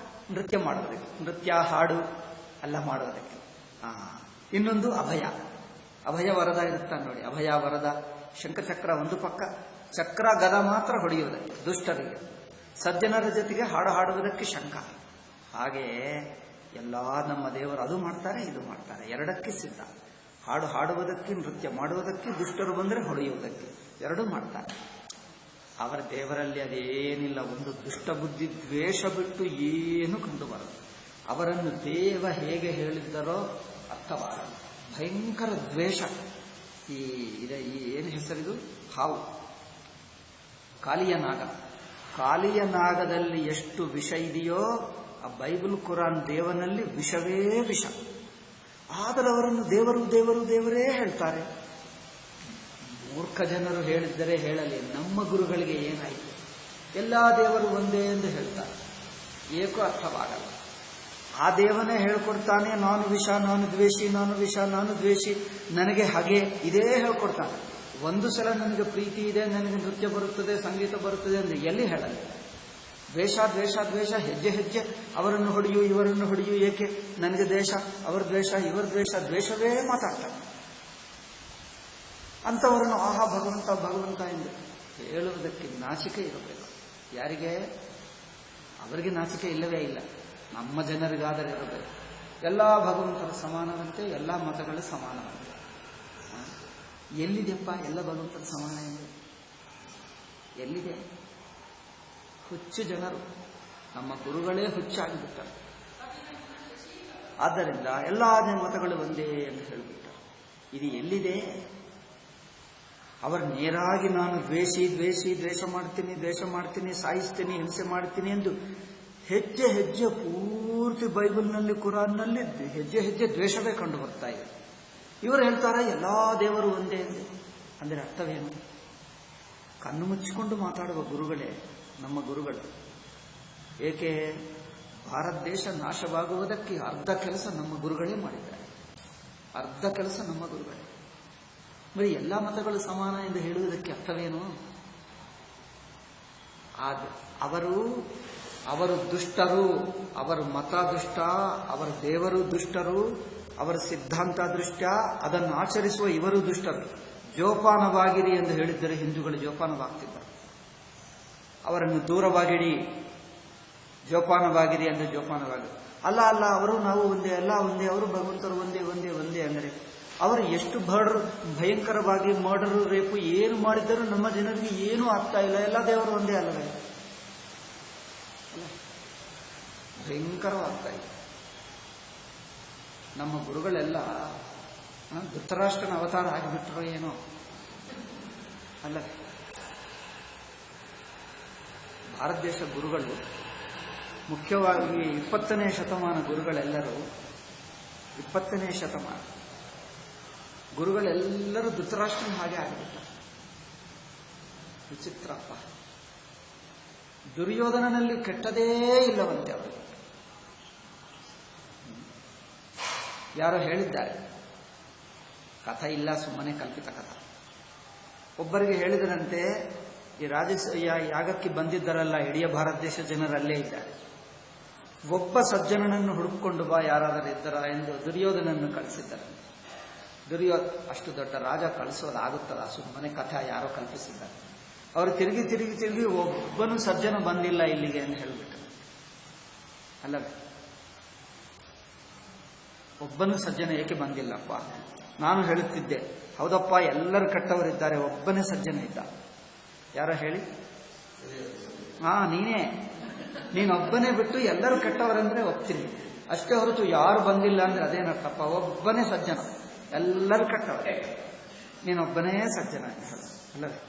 ನೃತ್ಯ ಮಾಡುವುದಕ್ಕೆ, ನೃತ್ಯ ಹಾಡು ಎಲ್ಲ ಮಾಡುವುದಕ್ಕೆ. ಇನ್ನೊಂದು ಅಭಯ, ಅಭಯ ವರದ ಇರುತ್ತಾನೆ ನೋಡಿ, ಅಭಯ ವರದ, ಶಂಖಚಕ್ರ ಒಂದು ಪಕ್ಕ, ಚಕ್ರ ಗದ ಮಾತ್ರ ಹೊಡೆಯುವುದಕ್ಕೆ ದುಷ್ಟರಿಗೆ, ಸಜ್ಜನರ ಜೊತೆಗೆ ಹಾಡು ಹಾಡುವುದಕ್ಕೆ ಶಂಖ. ಹಾಗೆಯೇ ಎಲ್ಲ ನಮ್ಮ ದೇವರು ಅದು ಮಾಡ್ತಾರೆ, ಇದು ಮಾಡ್ತಾರೆ, ಎರಡಕ್ಕೆ ಸಿದ್ಧ. ಹಾಡು ಹಾಡುವುದಕ್ಕೆ, ನೃತ್ಯ ಮಾಡುವುದಕ್ಕೆ, ದುಷ್ಟರು ಬಂದರೆ ಹೊಡೆಯುವುದಕ್ಕೆ, ಎರಡೂ ಮಾಡ್ತಾರೆ. ಅವರ ದೇವರಲ್ಲಿ ಅದೇನಿಲ್ಲ, ಒಂದು ದುಷ್ಟ ಬುದ್ಧಿ ದ್ವೇಷ ಬಿಟ್ಟು ಏನು ಕಂಡು ಬರದು. ಅವರನ್ನು ದೇವ ಹೇಗೆ ಹೇಳಿದ್ದರೋ ಅರ್ಥವಾಗಲ್ಲ. ಭಯಂಕರ ದ್ವೇಷ. ಈ ಏನು ಹೆಸರಿದು? ಹಾವು, ಕಾಲಿಯ ನಾಗ. ಕಾಲಿಯ ನಾಗದಲ್ಲಿ ಎಷ್ಟು ವಿಷ ಇದೆಯೋ ಆ ಬೈಬಲ್ ಕುರಾನ್ ದೇವನಲ್ಲಿ ವಿಷವೇ ವಿಷ. ಆದರೆ ಅವರನ್ನು ದೇವರು ದೇವರು ದೇವರೇ ಹೇಳ್ತಾರೆ. ಮೂರ್ಖ ಜನರು ಹೇಳಿದ್ದರೆ ಹೇಳಲಿ, ನಮ್ಮ ಗುರುಗಳಿಗೆ ಏನಾಯಿತು? ಎಲ್ಲ ದೇವರು ಒಂದೇ ಎಂದು ಹೇಳ್ತಾರೆ, ಏಕೋ ಅರ್ಥವಾಗಲ್ಲ. ಆ ದೇವನೇ ಹೇಳ್ಕೊಡ್ತಾನೆ, ನಾನು ವಿಷ, ನಾನು ದ್ವೇಷಿ, ನಾನು ವಿಷ, ನಾನು ದ್ವೇಷಿ, ನನಗೆ ಹಾಗೆ ಇದೇ ಹೇಳ್ಕೊಡ್ತಾನೆ. ಒಂದು ಸಲ ನನಗೆ ಪ್ರೀತಿ ಇದೆ, ನನಗೆ ನೃತ್ಯ ಬರುತ್ತದೆ, ಸಂಗೀತ ಬರುತ್ತದೆ ಎಂದು ಎಲ್ಲಿ ಹೇಳಲ್ಲ. ದ್ವೇಷ ದ್ವೇಷ ದ್ವೇಷ, ಹೆಜ್ಜೆ ಹೆಜ್ಜೆ ಅವರನ್ನು ಹೊಡೆಯು, ಇವರನ್ನು ಹೊಡೆಯು, ಏಕೆ? ನನಗೆ ದ್ವೇಷ, ಅವರ ದ್ವೇಷ, ಇವರ ದ್ವೇಷ, ದ್ವೇಷವೇ ಮಾತಾಡ್ತಾರೆ. ಅಂಥವರನ್ನು ಆಹಾ ಭಗವಂತ ಭಗವಂತ ಎಂದು ಹೇಳುವುದಕ್ಕೆ ನಾಚಿಕೆ ಇರಬೇಕು. ಯಾರಿಗೆ? ಅವರಿಗೆ ನಾಚಿಕೆ ಇಲ್ಲವೇ ಇಲ್ಲ. ನಮ್ಮ ಜನರಿಗಾದರೆ ಇರಬೇಕು. ಎಲ್ಲ ಭಗವಂತರು ಸಮಾನವಂತೆ, ಎಲ್ಲ ಮತಗಳು ಸಮಾನವಂತೆ. ಎಲ್ಲಿದೆಪ್ಪ ಎಲ್ಲ ಭಗವಂತರು ಸಮಾನ ಎಂದು? ಎಲ್ಲಿದೆ? ಹುಚ್ಚು ಜನರು, ನಮ್ಮ ಗುರುಗಳೇ ಹುಚ್ಚಾಗಿಬಿಟ್ಟರು. ಆದ್ದರಿಂದ ಎಲ್ಲ ಮತಗಳು ಒಂದೇ ಎಂದು ಹೇಳಿಬಿಟ್ಟರು. ಇದು ಎಲ್ಲಿದೆ? ಅವರು ನೇರಾಗಿ ನಾನು ದ್ವೇಷಿ ದ್ವೇಷಿ, ದ್ವೇಷ ಮಾಡ್ತೀನಿ, ದ್ವೇಷ ಮಾಡ್ತೀನಿ, ಸಾಯಿಸ್ತೀನಿ, ಹಿಂಸೆ ಮಾಡ್ತೀನಿ ಎಂದು ಹೆಜ್ಜೆ ಹೆಜ್ಜೆ ಪೂರ್ತಿ ಬೈಬಲ್ನಲ್ಲಿ, ಕುರಾನ್ನಲ್ಲಿ ಹೆಜ್ಜೆ ಹೆಜ್ಜೆ ದ್ವೇಷವೇ ಕಂಡು ಬರ್ತಾ ಇದೆ. ಇವರು ಹೇಳ್ತಾರೆ ಎಲ್ಲಾ ದೇವರು ಒಂದೇ ಎಂದು. ಅಂದರೆ ಅರ್ಥವೇನು? ಕಣ್ಣು ಮುಚ್ಚಿಕೊಂಡು ಮಾತಾಡುವ ಗುರುಗಳೇ ನಮ್ಮ ಗುರುಗಳು. ಏಕೆ? ಭಾರತ ದೇಶ ನಾಶವಾಗುವುದಕ್ಕೆ ಅರ್ಧ ಕೆಲಸ ನಮ್ಮ ಗುರುಗಳೇ ಮಾಡಿದ್ದಾರೆ. ಅರ್ಧ ಕೆಲಸ ನಮ್ಮ ಗುರುಗಳೇ. ಬರೀ ಎಲ್ಲ ಮತಗಳು ಸಮಾನ ಎಂದು ಹೇಳುವುದಕ್ಕೆ ಅರ್ಥವೇನು? ಅವರು ದುಷ್ಟರು, ಅವರ ಮತ ದುಷ್ಟ, ಅವರ ದೇವರು ದುಷ್ಟರು, ಅವರ ಸಿದ್ಧಾಂತ ದುಷ್ಟ, ಅದನ್ನು ಆಚರಿಸುವ ಇವರು ದುಷ್ಟರು. ಜೋಪಾನವಾಗಿರಿ ಎಂದು ಹೇಳಿದ್ದರೆ ಹಿಂದೂಗಳು ಜೋಪಾನವಾಗ್ತಿದ್ದಾರೆ. ಅವರನ್ನು ದೂರವಾಗಿಡಿ, ಜೋಪಾನವಾಗಿರಿ ಎಂದು ಜೋಪಾನವಾಗಿರಿ. ಅಲ್ಲ ಅಲ್ಲ, ಅವರು ನಾವು ಒಂದೇ, ಎಲ್ಲ ಒಂದೇ, ಅವರು ಭಗವಂತರು ಒಂದೇ ಒಂದೇ ಒಂದೇ ಅಂದರೆ ಅವರು ಎಷ್ಟು ಭಯಂಕರವಾಗಿ ಮರ್ಡರು, ರೇಪು ಏನು ಮಾಡಿದ್ದರೂ ನಮ್ಮ ಜನರಿಗೆ ಏನೂ ಆಗ್ತಾ ಇಲ್ಲ. ಎಲ್ಲ ದೇವರು ಒಂದೇ ಅಲ್ಲವೇ? ಭಯಂಕರವಾಗ್ತಾ ಇದೆ. ನಮ್ಮ ಗುರುಗಳೆಲ್ಲ ಧೃತರಾಷ್ಟ್ರನ ಅವತಾರ ಆಗಿಬಿಟ್ರೋ ಏನೋ ಅಲ್ಲ. ಭಾರತ ದೇಶ ಗುರುಗಳು, ಮುಖ್ಯವಾಗಿ 20ನೇ ಶತಮಾನ ಗುರುಗಳೆಲ್ಲರೂ, 20ನೇ ಶತಮಾನ ಗುರುಗಳೆಲ್ಲರೂ ಧೃತರಾಷ್ಟ್ರನ ಹಾಗೆ ಆಗಿಬಿಟ್ಟ. ವಿಚಿತ್ರಪ್ಪ. ದುರ್ಯೋಧನನಲ್ಲಿ ಕೆಟ್ಟದೇ ಇಲ್ಲವಂತೆ ಅವರು. ಯಾರೋ ಹೇಳಿದ್ದಾರೆ, ಕಥೆ ಇಲ್ಲ, ಸುಮ್ಮನೆ ಕಲ್ಪಿತ ಕಥೆ. ಒಬ್ಬರಿಗೆ ಹೇಳಿದರಂತೆ, ಈ ಯಾಗಕ್ಕೆ ಬಂದಿದ್ದರಲ್ಲ ಇಡೀ ಭಾರತ ದೇಶ ಜನರಲ್ಲೇ ಇದ್ದಾರೆ, ಒಬ್ಬ ಸಜ್ಜನನನ್ನು ಹುಡುಕಿಕೊಂಡು ಬಾ, ಯಾರಾದರೂ ಇದ್ದರ ಎಂದು ದುರ್ಯೋಧನನ್ನು ಕಳಿಸಿದ್ದಾರೆ. ಅಷ್ಟು ದೊಡ್ಡ ರಾಜ ಕಳಿಸೋದಾಗುತ್ತದ? ಸುಮ್ಮನೆ ಕಥೆ ಯಾರೋ ಕಲ್ಪಿಸಿದ್ದಾರೆ. ಅವರು ತಿರುಗಿ ತಿರುಗಿ ತಿರುಗಿ ಒಬ್ಬನು ಸಜ್ಜನ ಬಂದಿಲ್ಲ ಇಲ್ಲಿಗೆ ಎಂದು ಹೇಳಿಬಿಟ್ರು. ಅಲ್ಲವೇ? ಒಬ್ಬನು ಸಜ್ಜನ ಏಕೆ ಬಂದಿಲ್ಲಪ್ಪ? ನಾನು ಹೇಳುತ್ತಿದ್ದೆ, ಹೌದಪ್ಪ, ಎಲ್ಲರೂ ಕೆಟ್ಟವರಿದ್ದಾರೆ, ಒಬ್ಬನೇ ಸಜ್ಜನ ಇದ್ದ. ಯಾರೋ ಹೇಳಿ? ನೀನೊಬ್ಬನೇ ಬಿಟ್ಟು ಎಲ್ಲರೂ ಕೆಟ್ಟವರಂದ್ರೆ ಒಪ್ತೀನಿ, ಅಷ್ಟೇ ಹೊರತು ಯಾರು ಬಂದಿಲ್ಲ ಅಂದ್ರೆ ಅದೇನರ್ಥಪ್ಪ? ಒಬ್ಬನೇ ಸಜ್ಜನ, ಎಲ್ಲರೂ ಕೆಟ್ಟವರೇ, ನೀನೊಬ್ಬನೇ ಸಜ್ಜನ ಅಲ್ಲವೇ?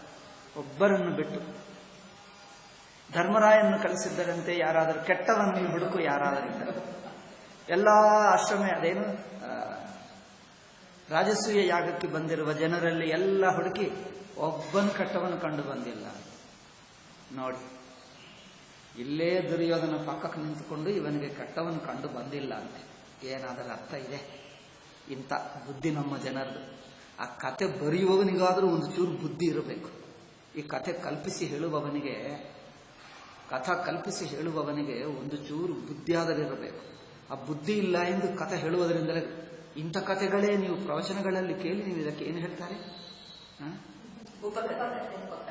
ಒಬ್ಬರನ್ನು ಬಿಟ್ಟು ಧರ್ಮರಾಯನ್ನು ಕಳಿಸಿದ್ದರಂತೆ, ಯಾರಾದರೂ ಕೆಟ್ಟವನನ್ನು ಹುಡುಕು, ಯಾರಾದರೂ ಇದ್ದರು. ಎಲ್ಲ ಆಶ್ರಮ, ಅದೇನು ರಾಜಸೂಯ ಯಾಗಕ್ಕೆ ಬಂದಿರುವ ಜನರಲ್ಲಿ ಎಲ್ಲ ಹುಡುಕಿ ಒಬ್ಬನು ಕೆಟ್ಟವನು ಕಂಡು ಬಂದಿಲ್ಲ. ನೋಡಿ, ಇಲ್ಲೇ ದುರ್ಯೋಧನ ಪಕ್ಕಕ್ಕೆ ನಿಂತುಕೊಂಡು ಇವನಿಗೆ ಕೆಟ್ಟವನು ಕಂಡು ಬಂದಿಲ್ಲ ಅಂತೆ. ಏನಾದರೂ ಅರ್ಥ ಇದೆ? ಇಂಥ ಬುದ್ಧಿ ನಮ್ಮ ಜನರದು. ಆ ಕತೆ ಬರೆಯುವವನಿಗಾದರೂ ಒಂದು ಚೂರು ಬುದ್ಧಿ ಇರಬೇಕು. ಈ ಕಥೆ ಕಲ್ಪಿಸಿ ಹೇಳುವವನಿಗೆ ಒಂದು ಚೂರು ಬುದ್ಧಿಯಾದರಿರಬೇಕು. ಆ ಬುದ್ಧಿ ಇಲ್ಲ ಎಂದು ಕಥೆ ಹೇಳುವುದರಿಂದಲೇ ಇಂಥ ಕಥೆಗಳೇ ನೀವು ಪ್ರವಚನಗಳಲ್ಲಿ ಕೇಳಿ ನೀವು ಇದಕ್ಕೆ ಏನು ಹೇಳ್ತಾರೆ?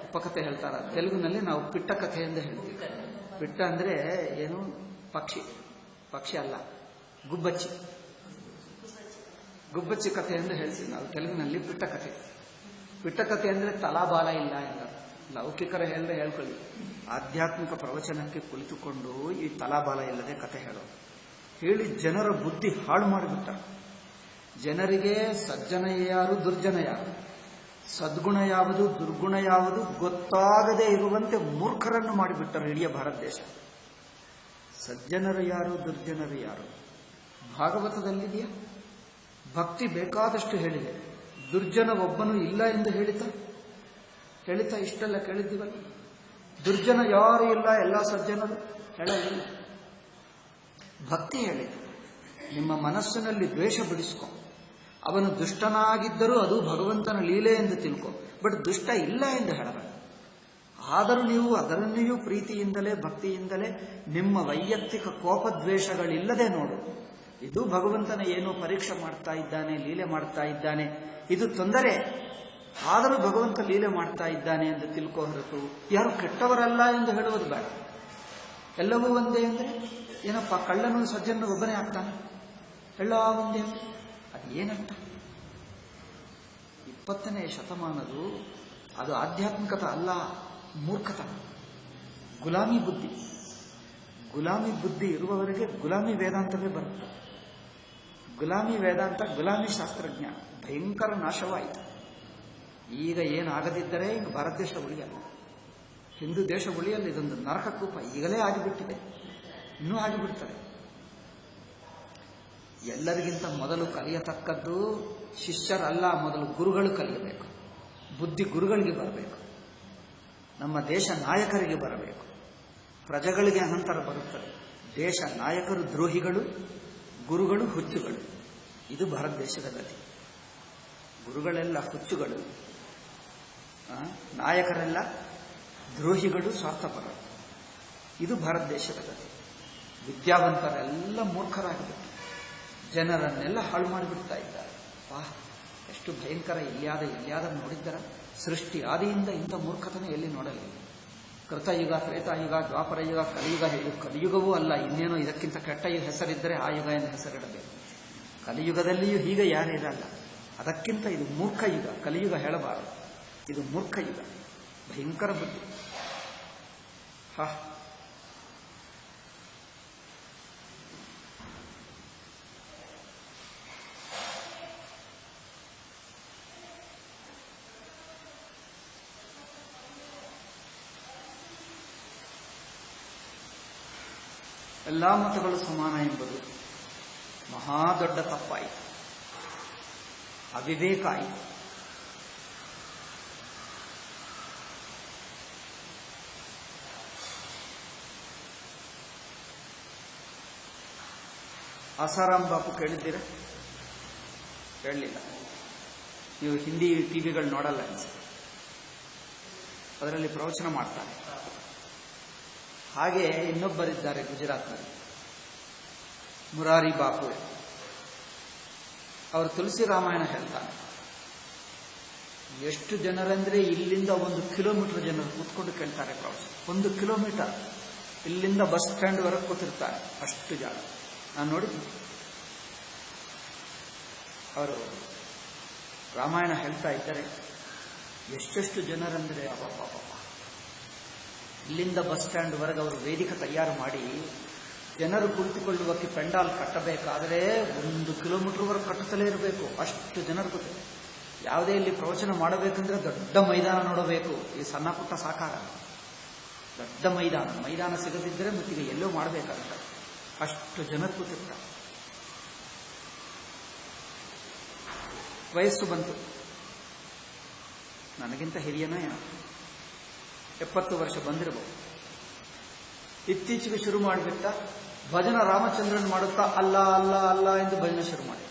ಉಪಕಥೆ ಹೇಳ್ತಾರ. ತೆಲುಗಿನಲ್ಲಿ ನಾವು ಪಿಟ್ಟ ಕಥೆ ಎಂದು ಹೇಳ್ತೀವಿ. ಪಿಟ್ಟ ಅಂದ್ರೆ ಏನು? ಪಕ್ಷಿ ಅಲ್ಲ, ಗುಬ್ಬಚ್ಚಿ ಕಥೆ ಎಂದು ಹೇಳ್ತೀವಿ ನಾವು ತೆಲುಗಿನಲ್ಲಿ. ಪಿಟ್ಟ ಕಥೆ ಅಂದ್ರೆ ತಲಾಬಾಲ ಇಲ್ಲ ಎಲ್ಲ. ಲೌಕಿಕರ ಹೇಳಿದ್ರೆ ಹೇಳ್ಕೊಳ್ಳಿ, ಆಧ್ಯಾತ್ಮಿಕ ಪ್ರವಚನಕ್ಕೆ ಕುಳಿತುಕೊಂಡು ಈ ತಲಾಬಾಲ ಇಲ್ಲದೆ ಕಥೆ ಹೇಳಿ ಜನರ ಬುದ್ಧಿ ಹಾಳು ಮಾಡಿಬಿಟ್ಟ. ಜನರಿಗೆ ಸಜ್ಜನ ಯಾರು, ದುರ್ಜನ ಯಾರು, ಸದ್ಗುಣ ಯಾವುದು, ದುರ್ಗುಣ ಯಾವುದು ಗೊತ್ತಾಗದೇ ಇರುವಂತೆ ಮೂರ್ಖರನ್ನು ಮಾಡಿಬಿಟ್ಟರು ಇಡೀ ಭಾರತ ದೇಶ. ಸಜ್ಜನರು ಯಾರು, ದುರ್ಜನರು ಯಾರು ಭಾಗವತದಲ್ಲಿದೆಯಾ? ಭಕ್ತಿ ಬೇಕಾದಷ್ಟು ಹೇಳಿದೆ. ದುರ್ಜನ ಒಬ್ಬನು ಇಲ್ಲ ಎಂದು ಹೇಳಿತಾ ಇಷ್ಟೆಲ್ಲ ಕೇಳಿದ್ದೀವಲ್ಲ. ದುರ್ಜನ ಯಾರು ಇಲ್ಲ, ಎಲ್ಲ ಸಜ್ಜನರು ಹೇಳಲಿಲ್ಲ. ಭಕ್ತಿ ಹೇಳಿದೆ, ನಿಮ್ಮ ಮನಸ್ಸಿನಲ್ಲಿ ದ್ವೇಷ ಬಿಡಿಸ್ಕೊ. ಅವನು ದುಷ್ಟನಾಗಿದ್ದರೂ ಅದು ಭಗವಂತನ ಲೀಲೆ ಎಂದು ತಿಳ್ಕೊ. ಬಟ್ ದುಷ್ಟ ಇಲ್ಲ ಎಂದು ಹೇಳಬೇಡ. ಆದರೂ ನೀವು ಅದರಲ್ಲಿಯೂ ಪ್ರೀತಿಯಿಂದಲೇ ಭಕ್ತಿಯಿಂದಲೇ ನಿಮ್ಮ ವೈಯಕ್ತಿಕ ಕೋಪದ್ವೇಷಗಳಿಲ್ಲದೆ ನೋಡು. ಇದು ಭಗವಂತನ ಏನೋ ಪರೀಕ್ಷೆ ಮಾಡ್ತಾ ಇದ್ದಾನೆ, ಲೀಲೆ ಮಾಡ್ತಾ ಇದ್ದಾನೆ, ಇದು ತೊಂದರೆ. ಆದರೂ ಭಗವಂತ ಲೀಲೆ ಮಾಡ್ತಾ ಇದ್ದಾನೆ ಎಂದು ತಿಳ್ಕೋ ಹೊರತು ಯಾರು ಕೆಟ್ಟವರಲ್ಲ ಎಂದು ಹೇಳುವುದು ಬೇಡ. ಎಲ್ಲವೂ ಒಂದೇ ಅಂದರೆ ಏನಪ್ಪ, ಕಳ್ಳನು ಸಜ್ಜನ ಒಬ್ಬನೇ ಆಗ್ತಾನೆ, ಎಲ್ಲ ಒಂದೇ ಅಂದರೆ ಅದು ಏನಂತ? 20ನೇ ಶತಮಾನದು ಅದು ಆಧ್ಯಾತ್ಮಿಕತೆ ಅಲ್ಲ, ಮೂರ್ಖತ, ಗುಲಾಮಿ ಬುದ್ಧಿ ಇರುವವರೆಗೆ ಗುಲಾಮಿ ವೇದಾಂತವೇ ಬರುತ್ತೆ. ಗುಲಾಮಿ ವೇದಾಂತ, ಗುಲಾಮಿ ಶಾಸ್ತ್ರಜ್ಞ ಭಯಂಕರ ನಾಶವಾಯಿತು. ಈಗ ಏನಾಗದಿದ್ದರೆ ಈಗ ಭಾರತ ದೇಶ ಉಳಿಯಲ್ಲ, ಹಿಂದೂ ದೇಶ ಉಳಿಯಲ್ಲ. ಇದೊಂದು ನರಕಕೂಪ ಈಗಲೇ ಆಗಿಬಿಟ್ಟಿದೆ, ಇನ್ನೂ ಆಗಿಬಿಡ್ತಾರೆ. ಎಲ್ಲರಿಗಿಂತ ಮೊದಲು ಕಲಿಯತಕ್ಕದ್ದು ಶಿಷ್ಯರಲ್ಲ, ಮೊದಲು ಗುರುಗಳು ಕಲಿಯಬೇಕು. ಬುದ್ಧಿ ಗುರುಗಳಿಗೆ ಬರಬೇಕು. ನಮ್ಮ ದೇಶ ನಾಯಕರಿಗೆ ಬರಬೇಕು. ಪ್ರಜೆಗಳಿಗೆ ಅನಂತರ ಬರುತ್ತದೆ. ದೇಶ ನಾಯಕರು ದ್ರೋಹಿಗಳು, ಗುರುಗಳು ಹುಚ್ಚುಗಳು. ಇದು ಭಾರತ ದೇಶದ ಗತಿ. ಗುರುಗಳೆಲ್ಲ ಹುಚ್ಚುಗಳು, ನಾಯಕರೆಲ್ಲ ದ್ರೋಹಿಗಳು, ಸ್ವಾರ್ಥಪರರು. ಇದು ಭಾರತ ದೇಶದ ಗತಿ. ವಿದ್ಯಾವಂತರೆಲ್ಲ ಮೂರ್ಖರಾಗಿಬಿಟ್ಟು ಜನರನ್ನೆಲ್ಲ ಹಾಳು ಮಾಡಿಬಿಡ್ತಾ ಇದ್ದಾರೆ. ಎಷ್ಟು ಭಯಂಕರ! ಎಲ್ಲಿಯಾದ ನೋಡಿದ್ದರ ಸೃಷ್ಟಿ ಆದಿಯಿಂದ ಇಂಥ ಮೂರ್ಖತನ ಎಲ್ಲಿ ನೋಡಲಿಲ್ಲ. ಕೃತಯುಗ, ತ್ರೇತಾಯುಗ, ದ್ವಾಪರ ಯುಗ, ಕಲಿಯುಗ. ಇದು ಕಲಿಯುಗವೂ ಅಲ್ಲ, ಇನ್ನೇನೋ ಇದಕ್ಕಿಂತ ಕೆಟ್ಟ ಹೆಸರಿದ್ದರೆ ಆ ಯುಗ ಎಂದು ಹೆಸರಿಡಬೇಕು. ಕಲಿಯುಗದಲ್ಲಿಯೂ ಹೀಗೆ ಯಾರೂ ಇರಲ್ಲ. ಅದಕ್ಕಿಂತ ಇದು ಮೂರ್ಖ ಯುಗ. ಕಲಿಯುಗ ಹೇಳಬಾರದು, ಇದು ಮೂರ್ಖ ಯುಗ. ಭಯಂಕರ ಬುದ್ಧಿ. ಎಲ್ಲ ಮತಗಳು ಸಮಾನ ಎಂಬುದು ಮಹಾ ದೊಡ್ಡ ತಪ್ಪಾಯಿತು, ಅವಿವೇಕ ಆಯಿತು. ಆಸಾರಾಮ್ ಬಾಪು ಕೇಳಿದ್ದೀರ? ಕೇಳಲಿಲ್ಲ. ನೀವು ಹಿಂದಿ ಟಿವಿಗಳು ನೋಡಲ್ಲ ಅನ್ಸುತ್ತೆ. ಅದರಲ್ಲಿ ಪ್ರವಚನ ಮಾಡ್ತಾರೆ. ಹಾಗೆ ಇನ್ನೊಬ್ಬರಿದ್ದಾರೆ ಗುಜರಾತ್ನಲ್ಲಿ, ಮುರಾರಿ ಬಾಪು. ಅವರು ತುಳಸಿ ರಾಮಾಯಣ ಹೇಳ್ತಾರೆ. ಎಷ್ಟು ಜನರಂದ್ರೆ ಇಲ್ಲಿಂದ 1 ಕಿಲೋಮೀಟರ್ ಜನರು ಕೂತ್ಕೊಂಡು ಕೇಳ್ತಾರೆ ಪ್ರವಚನ. 1 ಕಿಲೋಮೀಟರ್ ಇಲ್ಲಿಂದ ಬಸ್ ಸ್ಟ್ಯಾಂಡ್ ವರೆಗೆ ಕೂತಿರ್ತಾರೆ, ಅಷ್ಟು ಜಾಗ ನಾನು ನೋಡಿದ್ದೀನಿ. ಅವರು ರಾಮಾಯಣ ಹೇಳ್ತಾ ಇದ್ದಾರೆ. ಎಷ್ಟೆಷ್ಟು ಜನರಂದ್ರೆ ಅಬ್ಬಬ್ಬ. ಇಲ್ಲಿಂದ ಬಸ್ ಸ್ಟ್ಯಾಂಡ್ ವರೆಗೆ ಅವರು ವೇದಿಕೆ ತಯಾರು ಮಾಡಿ ಜನರು ಕುಳಿತುಕೊಳ್ಳುವಕ್ಕೆ ಪೆಂಡಾಲ್ ಕಟ್ಟಬೇಕಾದರೆ 1 ಕಿಲೋಮೀಟರ್ ವರೆಗೆ ಕಟ್ಟುತ್ತಲೇ ಇರಬೇಕು. ಅಷ್ಟು ಜನರು ಕೂತು ಯಾವುದೇ ಇಲ್ಲಿ ಪ್ರವಚನ ಮಾಡಬೇಕಂದ್ರೆ ದೊಡ್ಡ ಮೈದಾನ ನೋಡಬೇಕು. ಈ ಸಣ್ಣ ಪುಟ್ಟ ಸಾಕಾರ, ದೊಡ್ಡ ಮೈದಾನ ಸಿಗದಿದ್ದರೆ ಮತ್ತೀಗ ಎಲ್ಲೋ ಮಾಡಬೇಕಾಗುತ್ತೆ. ಅಷ್ಟು ಜನ ಕೂತಿರ್ತಾರೆ. ವಯಸ್ಸು ಬಂತು. ನನಗಿಂತ ಹಿರಿಯನ 70 ವರ್ಷ ಬಂದಿರಬಹುದು. ಇತ್ತೀಚೆಗೆ ಶುರು ಮಾಡಿಬಿಟ್ಟ. ಭಜನ ರಾಮಚಂದ್ರನ್ ಮಾಡುತ್ತಾ ಅಲ್ಲ ಅಲ್ಲ ಅಲ್ಲ ಎಂದು ಭಜನೆ ಶುರು ಮಾಡಿ.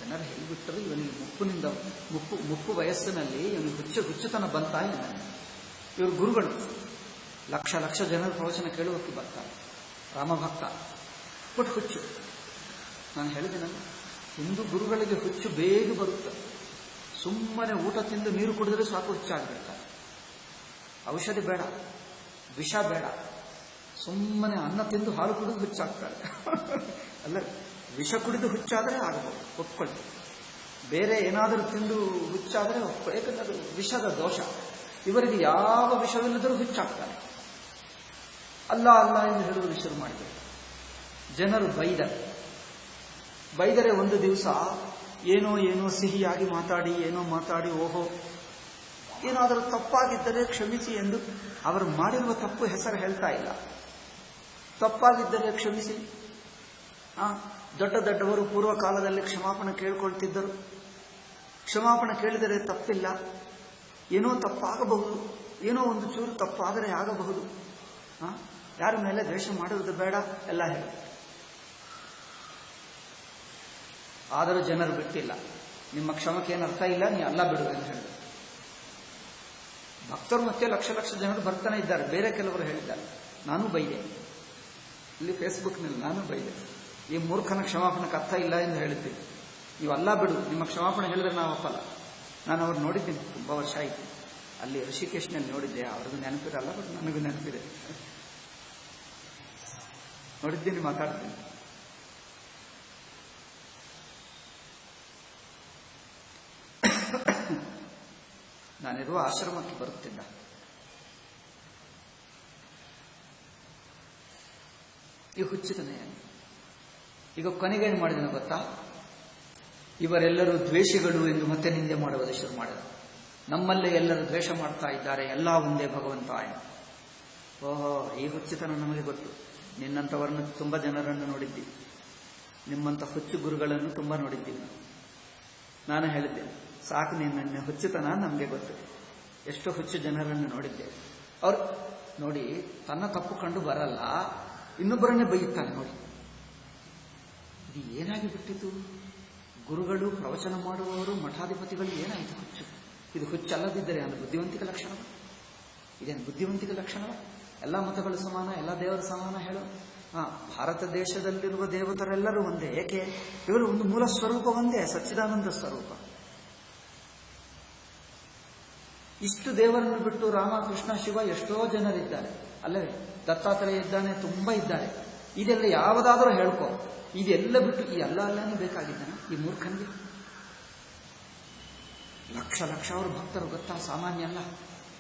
ಜನರು ಹೇಳಿಬಿಟ್ಟರು, ಇವನಿಗೆ ಮುಪ್ಪು ವಯಸ್ಸಿನಲ್ಲಿ ಇವನಿಗೆ ಹುಚ್ಚುತನ ಬಂತಾ ಇಲ್ಲ. ಇವರು ಗುರುಗಳು, ಲಕ್ಷ ಲಕ್ಷ ಜನರು ಪ್ರವಚನ ಕೇಳುವಕ್ಕೆ ಬರ್ತಾರೆ, ರಾಮಭಕ್ತ, ಬಟ್ ಹುಚ್ಚು. ನಾನು ಹೇಳಿದ್ದೇನಲ್ಲ, ಹಿಂದೂ ಗುರುಗಳಿಗೆ ಹುಚ್ಚು ಬೇಗ ಬರುತ್ತೆ. ಸುಮ್ಮನೆ ಊಟ ತಿಂದು ನೀರು ಕುಡಿದ್ರೆ ಸಾಕು ಹುಚ್ಚಾಗ್ಬಿಡ್ತಾರೆ. ಔಷಧಿ ಬೇಡ, ವಿಷ ಬೇಡ, ಸುಮ್ಮನೆ ಅನ್ನ ತಿಂದು ಹಾಲು ಕುಡಿದು ಹುಚ್ಚಾಗ್ತಾರೆ. ಅಲ್ಲ, ವಿಷ ಕುಡಿದು ಹುಚ್ಚಾದರೆ ಆಗಬಹುದು, ಒಪ್ಕೊಳ್ಳಿ. ಬೇರೆ ಏನಾದರೂ ತಿಂದು ಹುಚ್ಚಾದರೆ ಒಪ್ಕೊಳ್ಳಿ, ಯಾಕಂದ್ರೆ ಅದು ವಿಷದ ದೋಷ. ಇವರಿಗೆ ಯಾವ ವಿಷವಿಲ್ಲದರೂ ಹುಚ್ಚಾಗ್ತಾರೆ. ಅಲ್ಲ ಅಲ್ಲ ಎಂದು ಹೇಳುವುದು ಶುರು ಮಾಡಿದರು. ಜನರು ಬೈದರೆ ಒಂದು ದಿವಸ ಏನೋ ಸಿಹಿಯಾಗಿ ಮಾತಾಡಿ, ಓಹೋ ಏನಾದರೂ ತಪ್ಪಾಗಿದ್ದರೆ ಕ್ಷಮಿಸಿ ಎಂದು. ಅವರು ಮಾಡಿರುವ ತಪ್ಪು ಹೆಸರು ಹೇಳ್ತಾ ಇಲ್ಲ. ತಪ್ಪಾಗಿದ್ದರೆ ಕ್ಷಮಿಸಿ. ದೊಡ್ಡವರು ಪೂರ್ವ ಕಾಲದಲ್ಲಿ ಕ್ಷಮಾಪಣೆ ಕೇಳ್ಕೊಳ್ತಿದ್ದರು. ಕ್ಷಮಾಪಣೆ ಕೇಳಿದರೆ ತಪ್ಪಿಲ್ಲ. ಏನೋ ತಪ್ಪಾಗಬಹುದು, ಏನೋ ಒಂದು ಚೂರು ತಪ್ಪಾದರೆ ಆಗಬಹುದು. ಯಾರ ಮೇಲೆ ದ್ವೇಷ ಮಾಡುವುದು ಬೇಡ ಎಲ್ಲ ಹೇಳಿ. ಆದರೂ ಜನರು ಬಿಟ್ಟಿಲ್ಲ. ನಿಮ್ಮ ಕ್ಷಮಕ್ಕೆ ಏನು ಅರ್ಥ ಇಲ್ಲ, ನೀ ಅಲ್ಲ ಬಿಡು ಎಂದು ಹೇಳಿದರು. ಭಕ್ತರು ಮತ್ತೆ ಲಕ್ಷ ಲಕ್ಷ ಜನರು ಬರ್ತಾನೆ ಇದ್ದಾರೆ. ಬೇರೆ ಕೆಲವರು ಹೇಳಿದ್ದಾರೆ, ನಾನು ಬೈದೆ, ಇಲ್ಲಿ ಫೇಸ್ಬುಕ್ನಲ್ಲಿ ನಾನು ಬೈದೆ, ಈ ಮೂರ್ಖನ ಕ್ಷಮಾಪಣಕ್ಕೆ ಅರ್ಥ ಇಲ್ಲ ಎಂದು ಹೇಳಿದ್ದೀನಿ. ನೀವು ಅಲ್ಲ ಬಿಡು, ನಿಮ್ಮ ಕ್ಷಮಾಪಣೆ ಹೇಳಿದ್ರೆ ನಾವು ಒಪ್ಪಲ್ಲ. ನಾನು ಅವ್ರು ನೋಡಿದ್ದೀನಿ, ತುಂಬ ವರ್ಷ ಆಯಿತು. ಅಲ್ಲಿ ಋಷಿಕೇಶ್ನಲ್ಲಿ ನೋಡಿದ್ದೆ. ಅವ್ರಿಗೂ ನೆನಪಿರಲ್ಲ, ಬಟ್ ನನಗೂ ನೆನಪಿದೆ. ನೋಡಿದ್ದೀನಿ, ಮಾತಾಡ್ತೀನಿ. ನಾನಿರುವ ಆಶ್ರಮಕ್ಕೆ ಬರುತ್ತಿದ್ದ. ಈ ಹುಚ್ಚುತನ ಈಗ ಕೊನೆಗೇನು ಮಾಡಿದನು ಗೊತ್ತಾ? ಇವರೆಲ್ಲರೂ ದ್ವೇಷಿಗಳು ಎಂದು ಮತ್ತೆ ನಿಂದೆ ಮಾಡುವುದು ಶುರು ಮಾಡಿದರು. ನಮ್ಮಲ್ಲೇ ಎಲ್ಲರೂ ದ್ವೇಷ ಮಾಡ್ತಾ ಇದ್ದಾರೆ, ಎಲ್ಲ ಒಂದೇ ಭಗವಂತ. ಓಹೋ, ಈ ಹುಚ್ಚುತನ ನಮಗೆ ಗೊತ್ತು. ನಿನ್ನಂಥವರನ್ನು ತುಂಬ ಜನರನ್ನು ನೋಡಿದ್ದೀವಿ, ನಿಮ್ಮಂಥ ಹುಚ್ಚು ಗುರುಗಳನ್ನು ತುಂಬ ನೋಡಿದ್ದೀವಿ. ನಾನು ಹೇಳಿದ್ದೇನೆ, ಸಾಕು ನಿನ್ನ ಹುಚ್ಚುತನ ನಮಗೆ ಗೊತ್ತು. ಎಷ್ಟೋ ಹುಚ್ಚು ಜನರನ್ನು ನೋಡಿದ್ದೇವೆ. ಅವ್ರು ನೋಡಿ, ತನ್ನ ತಪ್ಪು ಕಂಡು ಬರಲ್ಲ, ಇನ್ನೊಬ್ಬರನ್ನೇ ಬೈಯುತ್ತಾನೆ. ನೋಡಿ, ಇದು ಏನಾಗಿ ಬಿಟ್ಟಿತು? ಗುರುಗಳು, ಪ್ರವಚನ ಮಾಡುವವರು, ಮಠಾಧಿಪತಿಗಳು ಏನಾಯಿತು? ಹುಚ್ಚು. ಇದು ಹುಚ್ಚಲ್ಲದಿದ್ದರೆ ಅದು ಬುದ್ಧಿವಂತಿಕ ಲಕ್ಷಣ. ಇದೇನು ಬುದ್ಧಿವಂತಿಕ ಲಕ್ಷಣ? ಎಲ್ಲ ಮತಗಳು ಸಮಾನ, ಎಲ್ಲ ದೇವರ ಸಮಾನ ಹೇಳು. ಭಾರತ ದೇಶದಲ್ಲಿರುವ ದೇವತರೆಲ್ಲರೂ ಒಂದೇ. ಏಕೆ? ಇವರು ಒಂದು ಮೂಲ ಸ್ವರೂಪ ಒಂದೇ, ಸಚ್ಚಿದಾನಂದ ಸ್ವರೂಪ. ಇಷ್ಟು ದೇವರನ್ನು ಬಿಟ್ಟು ರಾಮ, ಕೃಷ್ಣ, ಶಿವ ಎಷ್ಟೋ ಜನರಿದ್ದಾರೆ ಅಲ್ಲವೇ? ದತ್ತಾತ್ರೇಯ ಇದ್ದಾನೆ, ತುಂಬ ಇದ್ದಾರೆ. ಇದೆಲ್ಲ ಯಾವುದಾದರೂ ಹೇಳ್ಕೋ. ಇದೆಲ್ಲ ಬಿಟ್ಟು ಈ ಅಲ್ಲನೇ ಬೇಕಾಗಿದ್ದಾನೆ ಈ ಮೂರ್ಖನಿಗೆ? ಲಕ್ಷ ಲಕ್ಷ ಅವರು ಭಕ್ತರು ಗೊತ್ತಾ, ಸಾಮಾನ್ಯ ಅಲ್ಲ.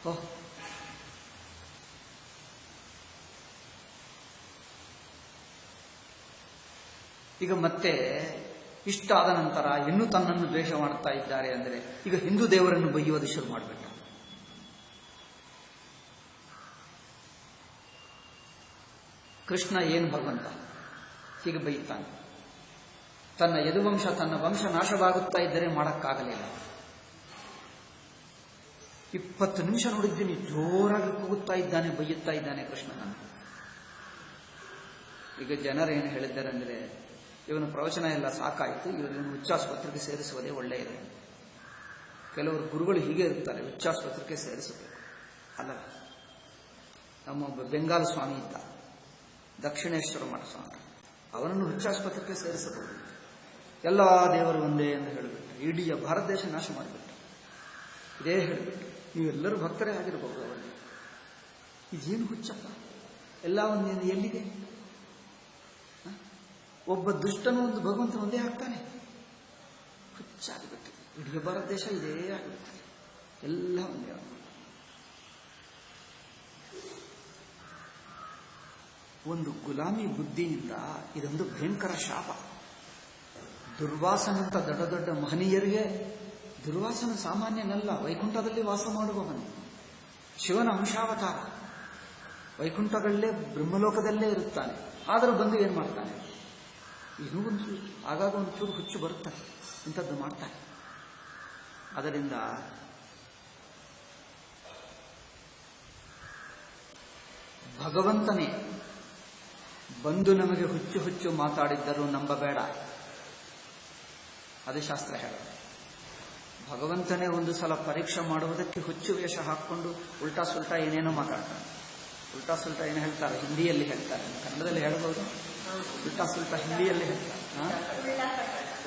ಓಹ್, ಈಗ ಮತ್ತೆ ಇಷ್ಟಾದ ನಂತರ ಇನ್ನೂ ತನ್ನನ್ನು ದ್ವೇಷ ಮಾಡ್ತಾ ಇದ್ದಾರೆ ಅಂದರೆ ಈಗ ಹಿಂದೂ ದೇವರನ್ನು ಬೈಯುವುದು ಶುರು ಮಾಡಬೇಕು. ಕೃಷ್ಣ ಏನು ಭಗವಂತ ಹೀಗೆ ಬೈಯುತ್ತಾನೆ. ತನ್ನ ಯದುವಂಶ, ತನ್ನ ವಂಶ ನಾಶವಾಗುತ್ತಾ ಇದ್ದರೆ ಮಾಡಕ್ಕಾಗಲಿಲ್ಲ. 20 ನಿಮಿಷ ನೋಡಿದ್ದೀನಿ, ಜೋರಾಗಿ ಕೂಗುತ್ತಾ ಇದ್ದಾನೆ, ಬೈಯುತ್ತಾ ಇದ್ದಾನೆ ಕೃಷ್ಣನನ್ನು. ಈಗ ಜನರೇನು ಹೇಳಿದ್ದಾರೆ ಅಂದರೆ, ಇವನು ಪ್ರವಚನ ಎಲ್ಲ ಸಾಕಾಯಿತು, ಇವನು ಹುಚ್ಚಾಸ್ಪತ್ರೆಗೆ ಸೇರಿಸುವುದೇ ಒಳ್ಳೆಯದು. ಕೆಲವರು ಗುರುಗಳು ಹೀಗೆ ಇರ್ತಾರೆ, ಹುಚ್ಚಾಸ್ಪತ್ರೆಗೆ ಸೇರಿಸಬೇಕು ಅಲ್ಲ. ನಮ್ಮೊಬ್ಬ ಬೆಂಗಾಲ ಸ್ವಾಮಿ ಇದ್ದ, ದಕ್ಷಿಣೇಶ್ವರ ಮಠ ಸ್ವಾಮಿ. ಅವನನ್ನು ಹುಚ್ಚಾಸ್ಪತ್ರೆಗೆ ಸೇರಿಸಬಹುದು. ಎಲ್ಲ ದೇವರು ಒಂದೇ ಎಂದು ಹೇಳಿಬಿಟ್ಟು ಇಡೀ ಭಾರತ ದೇಶ ನಾಶ ಮಾಡಿಬಿಟ್ಟು ಇದೇ ಹೇಳಿಬಿಟ್ಟು ನೀವೆಲ್ಲರೂ ಭಕ್ತರೇ ಆಗಿರಬಹುದು. ಅವರಿಗೆ ಇದೇನು ಹುಚ್ಚಪ್ಪ, ಎಲ್ಲ ಒಂದೇನು ಎಲ್ಲಿದೆ? ಒಬ್ಬ ದುಷ್ಟನು ಒಂದು ಭಗವಂತ ಒಂದೇ ಆಗ್ತಾನೆ. ಹುಚ್ಚಾಗಿಬಿಟ್ಟು ಇಡೀ ಭಾರತ ದೇಶ ಇದೇ ಆಗಿಬಿಡ್ತಾರೆ, ಎಲ್ಲ ಒಂದೇ. ಒಂದು ಗುಲಾಮಿ ಬುದ್ಧಿಯಿಂದ ಇದೊಂದು ಭಯಂಕರ ಶಾಪ. ದುರ್ವಾಸನಂತ ದೊಡ್ಡ ದೊಡ್ಡ ಮಹನೀಯರಿಗೆ, ದುರ್ವಾಸನ ಸಾಮಾನ್ಯನಲ್ಲ, ವೈಕುಂಠದಲ್ಲಿ ವಾಸ ಮಾಡುವವನು, ಶಿವನ ಅಂಶಾವತಾರ, ವೈಕುಂಠಗಳಲ್ಲೇ ಬ್ರಹ್ಮಲೋಕದಲ್ಲೇ ಇರುತ್ತಾನೆ. ಆದರೂ ಬಂದು ಏನು ಮಾಡ್ತಾನೆ? ಏನೂ ಒಂಚೂರು, ಆಗಾಗ ಒಂಚೂರು ಹುಚ್ಚು ಬರುತ್ತಾನೆ, ಇಂಥದ್ದು ಮಾಡ್ತಾನೆ. ಅದರಿಂದ ಭಗವಂತನೇ ಬಂದು ನಮಗೆ ಹುಚ್ಚು ಹುಚ್ಚು ಮಾತಾಡಿದ್ದರೂ ನಂಬಬೇಡ. ಅದು ಶಾಸ್ತ್ರ ಹೇಳೋದು. ಭಗವಂತನೇ ಒಂದು ಸಲ ಪರೀಕ್ಷೆ ಮಾಡುವುದಕ್ಕೆ ಹುಚ್ಚು ವೇಷ ಹಾಕಿಕೊಂಡು ಉಲ್ಟಾ ಸುಲ್ಟಾ ಏನೇನೋ ಮಾತಾಡ್ತಾನೆ. ಉಲ್ಟಾ ಸುಲ್ಟಾ ಏನು ಹೇಳ್ತಾರೆ, ಹಿಂದಿಯಲ್ಲಿ ಹೇಳ್ತಾರೆ, ಕನ್ನಡದಲ್ಲಿ ಹೇಳ್ಬೋದು. ಉಲ್ಟಾ ಸುಲ್ಟಾ ಹಿಂದಿಯಲ್ಲಿ ಹೇಳ್ತಾರೆ.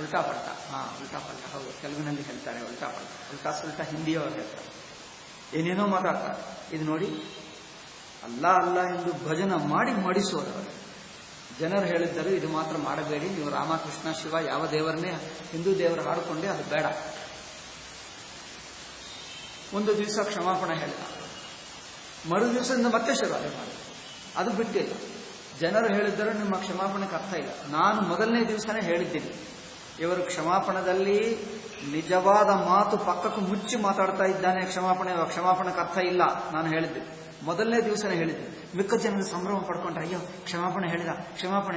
ಉಲ್ಟಾ ಪಲ್ಟ. ಉಲ್ಟಾ ಪಲ್ಟ, ಹೌದು, ತೆಲುಗಿನಲ್ಲಿ ಹೇಳ್ತಾರೆ ಉಲ್ಟಾ ಪಲ್ಟ. ಉಲ್ಟಾ ಸುಲ್ಟಾ ಹಿಂದಿಯವರು ಹೇಳ್ತಾರೆ, ಏನೇನೋ ಮಾತಾಡ್ತಾರೆ. ಇದು ನೋಡಿ, ಅಲ್ಲ ಅಲ್ಲ ಎಂದು ಭಜನ ಮಾಡಿ ಮಾಡಿಸೋದವರು. ಜನರು ಹೇಳಿದ್ದರು ಇದು ಮಾತ್ರ ಮಾಡಬೇಡಿ, ನೀವು ರಾಮಕೃಷ್ಣ ಶಿವ ಯಾವ ದೇವರನ್ನೇ ಹಿಂದೂ ದೇವರು ಹಾಡಿಕೊಂಡೆ, ಅದು ಬೇಡ. ಒಂದು ದಿವಸ ಕ್ಷಮಾಪಣೆ ಹೇಳಿದ, ಮರು ದಿವಸದಿಂದ ಮತ್ತೆ ಶುರುವಾರೆ ಮಾಡಿ. ಅದು ಬಿಟ್ಟಿಲ್ಲ. ಜನರು ಹೇಳಿದ್ದರು ನಿಮ್ಮ ಕ್ಷಮಾಪಣೆಗೆ ಅರ್ಥ ಇಲ್ಲ. ನಾನು ಮೊದಲನೇ ದಿವಸನೇ ಹೇಳಿದ್ದೀನಿ, ಇವರು ಕ್ಷಮಾಪಣದಲ್ಲಿ ನಿಜವಾದ ಮಾತು ಪಕ್ಕಕ್ಕೂ ಮುಚ್ಚಿ ಮಾತಾಡ್ತಾ ಇದ್ದಾನೆ, ಕ್ಷಮಾಪಣೆಗೆ ಅರ್ಥ ಇಲ್ಲ. ನಾನು ಹೇಳಿದ್ದೆ, ಮೊದಲನೇ ದಿವಸನೇ ಹೇಳಿದ್ದೆ. ಮಿಕ್ಕ ಜನರು ಸಂಭ್ರಮ ಪಡ್ಕೊಂಡ್ರೆ, ಅಯ್ಯೋ ಕ್ಷಮಾಪಣೆ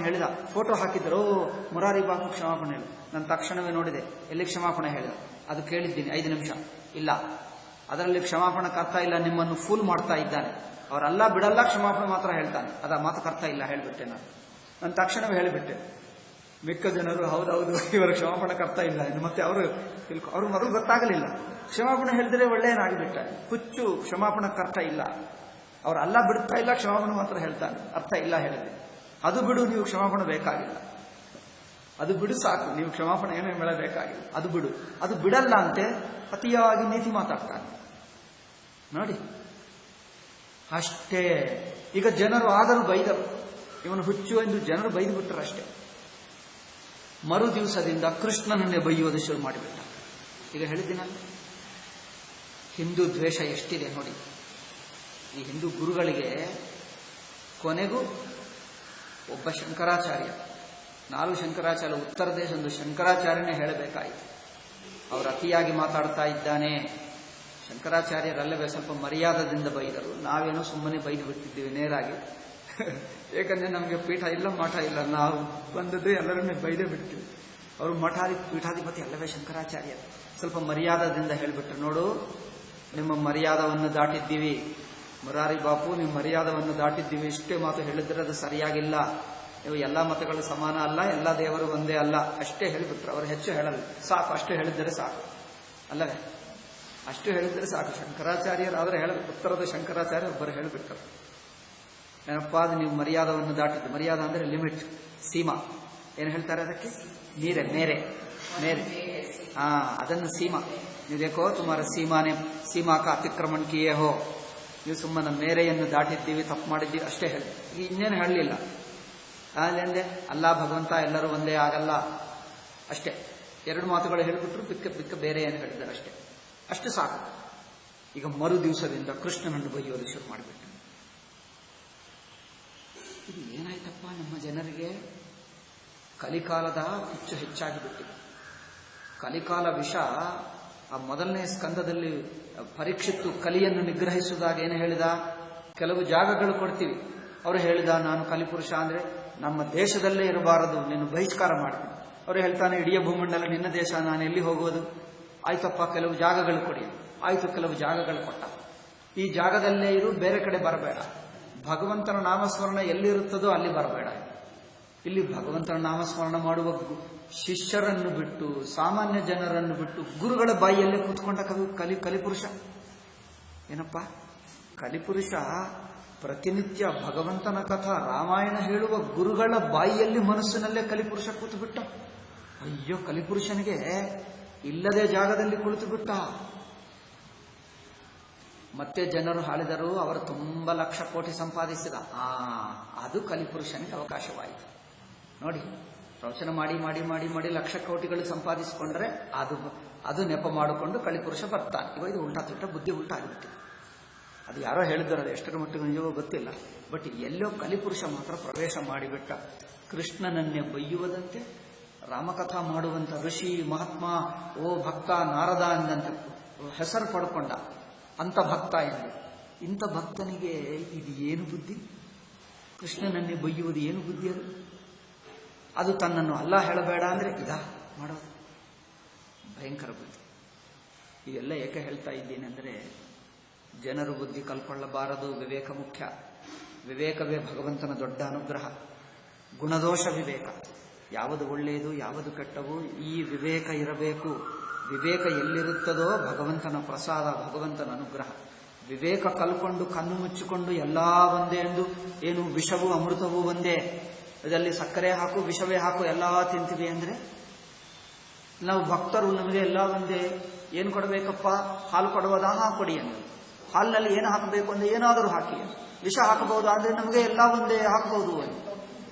ಹೇಳಿದ, ಫೋಟೋ ಹಾಕಿದ್ರು, ಮುರಾರಿ ಬಾಪು ಕ್ಷಮಾಪಣೆ ಹೇಳಿದ. ನಾನು ತಕ್ಷಣವೇ ನೋಡಿದೆ, ಎಲ್ಲಿ ಕ್ಷಮಾಪಣೆ ಹೇಳಿದ, ಅದು ಕೇಳಿದ್ದೀನಿ 5 ನಿಮಿಷ. ಇಲ್ಲ, ಅದರಲ್ಲಿ ಕ್ಷಮಾಪಣೆಗೆ ಅರ್ಥ ಇಲ್ಲ, ನಿಮ್ಮನ್ನು ಫೂಲ್ ಮಾಡ್ತಾ ಇದ್ದಾನೆ. ಅವರೆಲ್ಲ ಬಿಡಲ್ಲ, ಕ್ಷಮಾಪಣೆ ಮಾತ್ರ ಹೇಳ್ತಾನೆ, ಅದ ಮಾತಕ್ಕೆ ಅರ್ಥ ಇಲ್ಲ ಹೇಳಿಬಿಟ್ಟೆ. ನಾನು ತಕ್ಷಣವೇ ಹೇಳಿಬಿಟ್ಟೆ. ಮಿಕ್ಕ ಜನರು ಹೌದೌದು ಇವರ ಕ್ಷಮಾಪಣೆಗೆ ಅರ್ಥ ಇಲ್ಲ, ಮತ್ತೆ ಅವರು ಮೊದಲು ಗೊತ್ತಾಗಲಿಲ್ಲ. ಕ್ಷಮಾಪಣೆ ಹೇಳಿದ್ರೆ ಒಳ್ಳೆಯನಾಗಿಬಿಟ್ಟ. ಹುಚ್ಚು, ಕ್ಷಮಾಪಣೆಗೆ ಅರ್ಥ ಇಲ್ಲ. ಅವರೆಲ್ಲ ಬಿಡ್ತಾ ಇಲ್ಲ, ಕ್ಷಮಾಪಣೆ ಮಾತ್ರ ಹೇಳ್ತಾನೆ, ಅರ್ಥ ಇಲ್ಲ ಹೇಳಿದೆ. ಅದು ಬಿಡು, ನೀವು ಕ್ಷಮಾಪಣೆ ಬೇಕಾಗಿಲ್ಲ, ಅದು ಬಿಡು ಸಾಕು, ನೀವು ಕ್ಷಮಾಪಣೆ ಏನೋ ಬೇಕಾಗಿಲ್ಲ, ಅದು ಬಿಡು. ಅದು ಬಿಡಲ್ಲ ಅಂತೆ, ಅತಿಯಾಗಿ ನೀತಿ ಮಾತಾಡ್ತಾನೆ ನೋಡಿ. ಅಷ್ಟೇ. ಈಗ ಜನರು ಆದರೂ ಬೈದರು, ಇವನು ಹುಚ್ಚು ಎಂದು ಜನರು ಬೈದು ಬಿಟ್ಟರು ಅಷ್ಟೇ. ಮರು ದಿವಸದಿಂದ ಕೃಷ್ಣನನ್ನೇ ಬೈಯುವುದು ಶುರು ಮಾಡಿಬಿಟ್ಟ. ಈಗ ಹೇಳಿದ್ದೀನಲ್ಲ, ಹಿಂದೂ ದ್ವೇಷ ಎಷ್ಟಿದೆ ನೋಡಿ. ಈ ಹಿಂದೂ ಗುರುಗಳಿಗೆ ಕೊನೆಗೂ ಒಬ್ಬ ಶಂಕರಾಚಾರ್ಯ, 4 ಶಂಕರಾಚಾರ್ಯ, ಉತ್ತರ ದೇಶದ ಶಂಕರಾಚಾರ್ಯನೇ ಹೇಳಬೇಕಾಯಿತು, ಅವರು ಅತಿಯಾಗಿ ಮಾತಾಡ್ತಾ ಇದ್ದಾನೆ. ಶಂಕರಾಚಾರ್ಯರಲ್ಲವೇ ಸ್ವಲ್ಪ ಮರ್ಯಾದದಿಂದ ಬೈದರು, ನಾವೇನೋ ಸುಮ್ಮನೆ ಬೈದು ಬಿಟ್ಟಿದ್ದೀವಿ ನೇರಾಗಿ. ಏಕೆಂದರೆ ನಮಗೆ ಪೀಠ ಇಲ್ಲ, ಮಠ ಇಲ್ಲ, ನಾವು ಬಂದದ್ದು ಎಲ್ಲರನ್ನೇ ಬೈದೇ ಬಿಡ್ತೀವಿ. ಅವರು ಪೀಠಾಧಿಪತಿ ಅಲ್ಲವೇ ಶಂಕರಾಚಾರ್ಯ, ಸ್ವಲ್ಪ ಮರ್ಯಾದದಿಂದ ಹೇಳಿಬಿಟ್ರು, ನೋಡು ನಿಮ್ಮ ಮರ್ಯಾದವನ್ನು ದಾಟಿದ್ದೀವಿ, ಮುರಾರಿ ಬಾಪು ನಿಮ್ಮ ಮರ್ಯಾದವನ್ನು ದಾಟಿದ್ದೀವಿ, ಇಷ್ಟೇ ಮಾತು ಹೇಳಿದ್ರೆ ಅದು ಸರಿಯಾಗಿಲ್ಲ, ನೀವು ಎಲ್ಲ ಮತಗಳು ಸಮಾನ ಅಲ್ಲ, ಎಲ್ಲ ದೇವರು ಒಂದೇ ಅಲ್ಲ, ಅಷ್ಟೇ ಹೇಳಿಬಿಟ್ರು. ಅವರು ಹೆಚ್ಚು ಹೇಳಲ್ಲ, ಸಾಕು, ಅಷ್ಟು ಹೇಳಿದರೆ ಸಾಕು ಅಲ್ಲವೇ, ಅಷ್ಟು ಹೇಳಿದರೆ ಸಾಕು. ಶಂಕರಾಚಾರ್ಯರಾದರೆ ಉತ್ತರದ ಶಂಕರಾಚಾರ್ಯ ಒಬ್ಬರು ಹೇಳಿಬಿಟ್ರು, ಏನಪ್ಪಾ ಅದು ನೀವು ಮರ್ಯಾದವನ್ನು ದಾಟಿದ್ದು. ಮರ್ಯಾದ ಅಂದರೆ ಲಿಮಿಟ್, ಸೀಮಾ. ಏನು ಹೇಳ್ತಾರೆ ಅದಕ್ಕೆ? ಮೇರೆ. ಅದನ್ನು ಸೀಮಾ. ನೀವು ದೇಖೋ ತುಮಾರ ಸೀಮಾ ಕಾ ಅತಿಕ್ರಮಣ ಕಿಯೇ ಹೋ, ನೀವು ಸುಮ್ಮನೆ ಮೇರೆಯನ್ನು ದಾಟಿದ್ದೀವಿ, ತಪ್ಪು ಮಾಡಿದ್ದೀವಿ ಅಷ್ಟೇ ಹೇಳಿ, ಇನ್ನೇನು ಹೇಳಲಿಲ್ಲ. ಅಲ್ಲೆಂದೆ ಅಲ್ಲ ಭಗವಂತ ಎಲ್ಲರೂ ಒಂದೇ ಆಗಲ್ಲ, ಅಷ್ಟೇ 2 ಮಾತುಗಳು ಹೇಳಿಬಿಟ್ರು, ಬಿಕ್ಕ ಬೇರೆ ಏನು ಹೇಳಿದ್ದಾರೆ ಅಷ್ಟೇ, ಅಷ್ಟು ಸಾಕು. ಈಗ ಮರು ದಿವಸದಿಂದ ಕೃಷ್ಣನನ್ನು ಬೈಯೋದು ಶುರು ಮಾಡಿಬಿಟ್ಟು, ಇದು ಏನಾಯ್ತಪ್ಪ ನಮ್ಮ ಜನರಿಗೆ? ಕಲಿಕಾಲದ ಹುಚ್ಚು ಹೆಚ್ಚಾಗಿ ಬಿಟ್ಟಿದೆ. ಕಲಿಕಾಲ ವಿಷ. ಆ ಮೊದಲನೇ ಸ್ಕಂದದಲ್ಲಿ ಪರೀಕ್ಷಿತ್ತು ಕಲಿಯನ್ನು ನಿಗ್ರಹಿಸುವಾಗ ಏನು ಹೇಳಿದ? ಕೆಲವು ಜಾಗಗಳು ಕೊಡ್ತೀವಿ. ಅವರು ಹೇಳಿದ, ನಾನು ಕಲಿಪುರುಷ ಅಂದ್ರೆ ನಮ್ಮ ದೇಶದಲ್ಲೇ ಇರಬಾರದು, ನೀನು ಬಹಿಷ್ಕಾರ ಮಾಡ್ತೀನಿ. ಅವರು ಹೇಳ್ತಾನೆ, ಇಡೀ ಭೂಮಂಡಲ ನಿನ್ನ ದೇಶ, ನಾನು ಎಲ್ಲಿ ಹೋಗೋದು? ಆಯ್ತಪ್ಪ, ಕೆಲವು ಜಾಗಗಳು ಕೊಡಿ. ಆಯ್ತು, ಕೆಲವು ಜಾಗಗಳು ಕೊಟ್ಟ. ಈ ಜಾಗದಲ್ಲೇ ಇರು, ಬೇರೆ ಕಡೆ ಬರಬೇಡ. ಭಗವಂತನ ನಾಮಸ್ಮರಣ ಎಲ್ಲಿರುತ್ತದೋ ಅಲ್ಲಿ ಬರಬೇಡ. ಇಲ್ಲಿ ಭಗವಂತನ ನಾಮಸ್ಮರಣ ಮಾಡುವ ಶಿಷ್ಯರನ್ನು ಬಿಟ್ಟು, ಸಾಮಾನ್ಯ ಜನರನ್ನು ಬಿಟ್ಟು, ಗುರುಗಳ ಬಾಯಿಯಲ್ಲೇ ಕೂತ್ಕೊಂಡ ಕಲಿಪುರುಷ. ಏನಪ್ಪ ಕಲಿಪುರುಷ? ಪ್ರತಿನಿತ್ಯ ಭಗವಂತನ ಕಥಾ ರಾಮಾಯಣ ಹೇಳುವ ಗುರುಗಳ ಬಾಯಿಯಲ್ಲಿ ಮನಸ್ಸಿನಲ್ಲೇ ಕಲಿಪುರುಷ ಕೂತು ಬಿಟ್ಟ. ಅಯ್ಯೋ, ಕಲಿಪುರುಷನಿಗೆ ಇಲ್ಲದೆ ಜಾಗದಲ್ಲಿ ಕುಳಿತು ಬಿಟ್ಟ. ಮತ್ತೆ ಜನರು ಹಾಳಿದರು, ಅವರು ತುಂಬ ಲಕ್ಷ ಕೋಟಿ ಸಂಪಾದಿಸಿದ. ಅದು ಕಲಿಪುರುಷನಿಗೆ ಅವಕಾಶವಾಯಿತು ನೋಡಿ. ಪ್ರವಚನ ಮಾಡಿ ಮಾಡಿ ಮಾಡಿ ಮಾಡಿ ಲಕ್ಷ ಕೋಟಿಗಳು ಸಂಪಾದಿಸಿಕೊಂಡ್ರೆ ಅದು ನೆಪ ಮಾಡಿಕೊಂಡು ಕಲಿಪುರುಷ ಬರ್ತಾನೆ. ಇವಾಗ ಇದು ಉಲ್ಟಾ ತಿಟ್ಟ ಬುದ್ಧಿ ಉಲ್ಟಾ ಆಗಿಬಿಟ್ಟಿದೆ. ಅದು ಯಾರೋ ಹೇಳಿದ್ದಾರೆ, ಅದು ಎಷ್ಟರ ಮಟ್ಟಿಗೆ ನಿಜವೋ ಗೊತ್ತಿಲ್ಲ. ಬಟ್ ಎಲ್ಲೋ ಕಲಿಪುರುಷ ಮಾತ್ರ ಪ್ರವೇಶ ಮಾಡಿಬಿಟ್ಟ. ಕೃಷ್ಣನನ್ನೇ ಬೈಯುವುದಂತೆ, ರಾಮಕಥಾ ಮಾಡುವಂತ ಋಷಿ ಮಹಾತ್ಮ, ಓ ಭಕ್ತ ನಾರದ ಎಂದಂತೆ ಹೆಸರು ಪಡ್ಕೊಂಡ. ಅಂತ ಭಕ್ತ ಎಂದು. ಇಂಥ ಭಕ್ತನಿಗೆ ಇದು ಏನು ಬುದ್ಧಿ? ಕೃಷ್ಣನನ್ನೇ ಬೈಯುವುದು ಏನು ಬುದ್ಧಿ? ಅದು ತನ್ನನ್ನು ಅಲ್ಲ ಹೇಳಬೇಡ ಅಂದ್ರೆ ಮಾಡೋದು ಭಯಂಕರ ಬುದ್ಧಿ. ಇದೆಲ್ಲ ಏಕೆ ಹೇಳ್ತಾ ಇದ್ದೀನಿ ಅಂದರೆ, ಜನರು ಬುದ್ಧಿ ಕಲ್ಕೊಳ್ಳಬಾರದು, ವಿವೇಕ ಮುಖ್ಯ. ವಿವೇಕವೇ ಭಗವಂತನ ದೊಡ್ಡ ಅನುಗ್ರಹ. ಗುಣದೋಷ ವಿವೇಕ, ಯಾವುದು ಒಳ್ಳೆಯದು ಯಾವುದು ಕೆಟ್ಟವು, ಈ ವಿವೇಕ ಇರಬೇಕು. ವಿವೇಕ ಎಲ್ಲಿರುತ್ತದೋ ಭಗವಂತನ ಪ್ರಸಾದ, ಭಗವಂತನ ಅನುಗ್ರಹ. ವಿವೇಕ ಕಲ್ಕೊಂಡು ಕಣ್ಣು ಮುಚ್ಚಿಕೊಂಡು ಎಲ್ಲಾ ಒಂದೇ ಎಂದು, ಏನು ವಿಷವೂ ಅಮೃತವೂ ಒಂದೇ, ಇದರಲ್ಲಿ ಸಕ್ಕರೆ ಹಾಕು ವಿಷವೇ ಹಾಕು ಎಲ್ಲಾ ತಿಂತೀವಿ ಅಂದ್ರೆ, ನಾವು ಭಕ್ತರು ನಮಗೆ ಎಲ್ಲ ಒಂದೇ, ಏನು ಕೊಡಬೇಕಪ್ಪ, ಹಾಲು ಕೊಡುವುದಾ, ಕೊಡಿ ಅಂದ್ರೆ, ಹಾಲಿನಲ್ಲಿ ಏನು ಹಾಕಬೇಕು ಅಂದ್ರೆ ಏನಾದರೂ ಹಾಕಿ, ವಿಷ ಹಾಕಬಹುದು ಆದ್ರೆ ನಮಗೆ ಎಲ್ಲ ಒಂದೇ ಹಾಕಬಹುದು ಅಂತ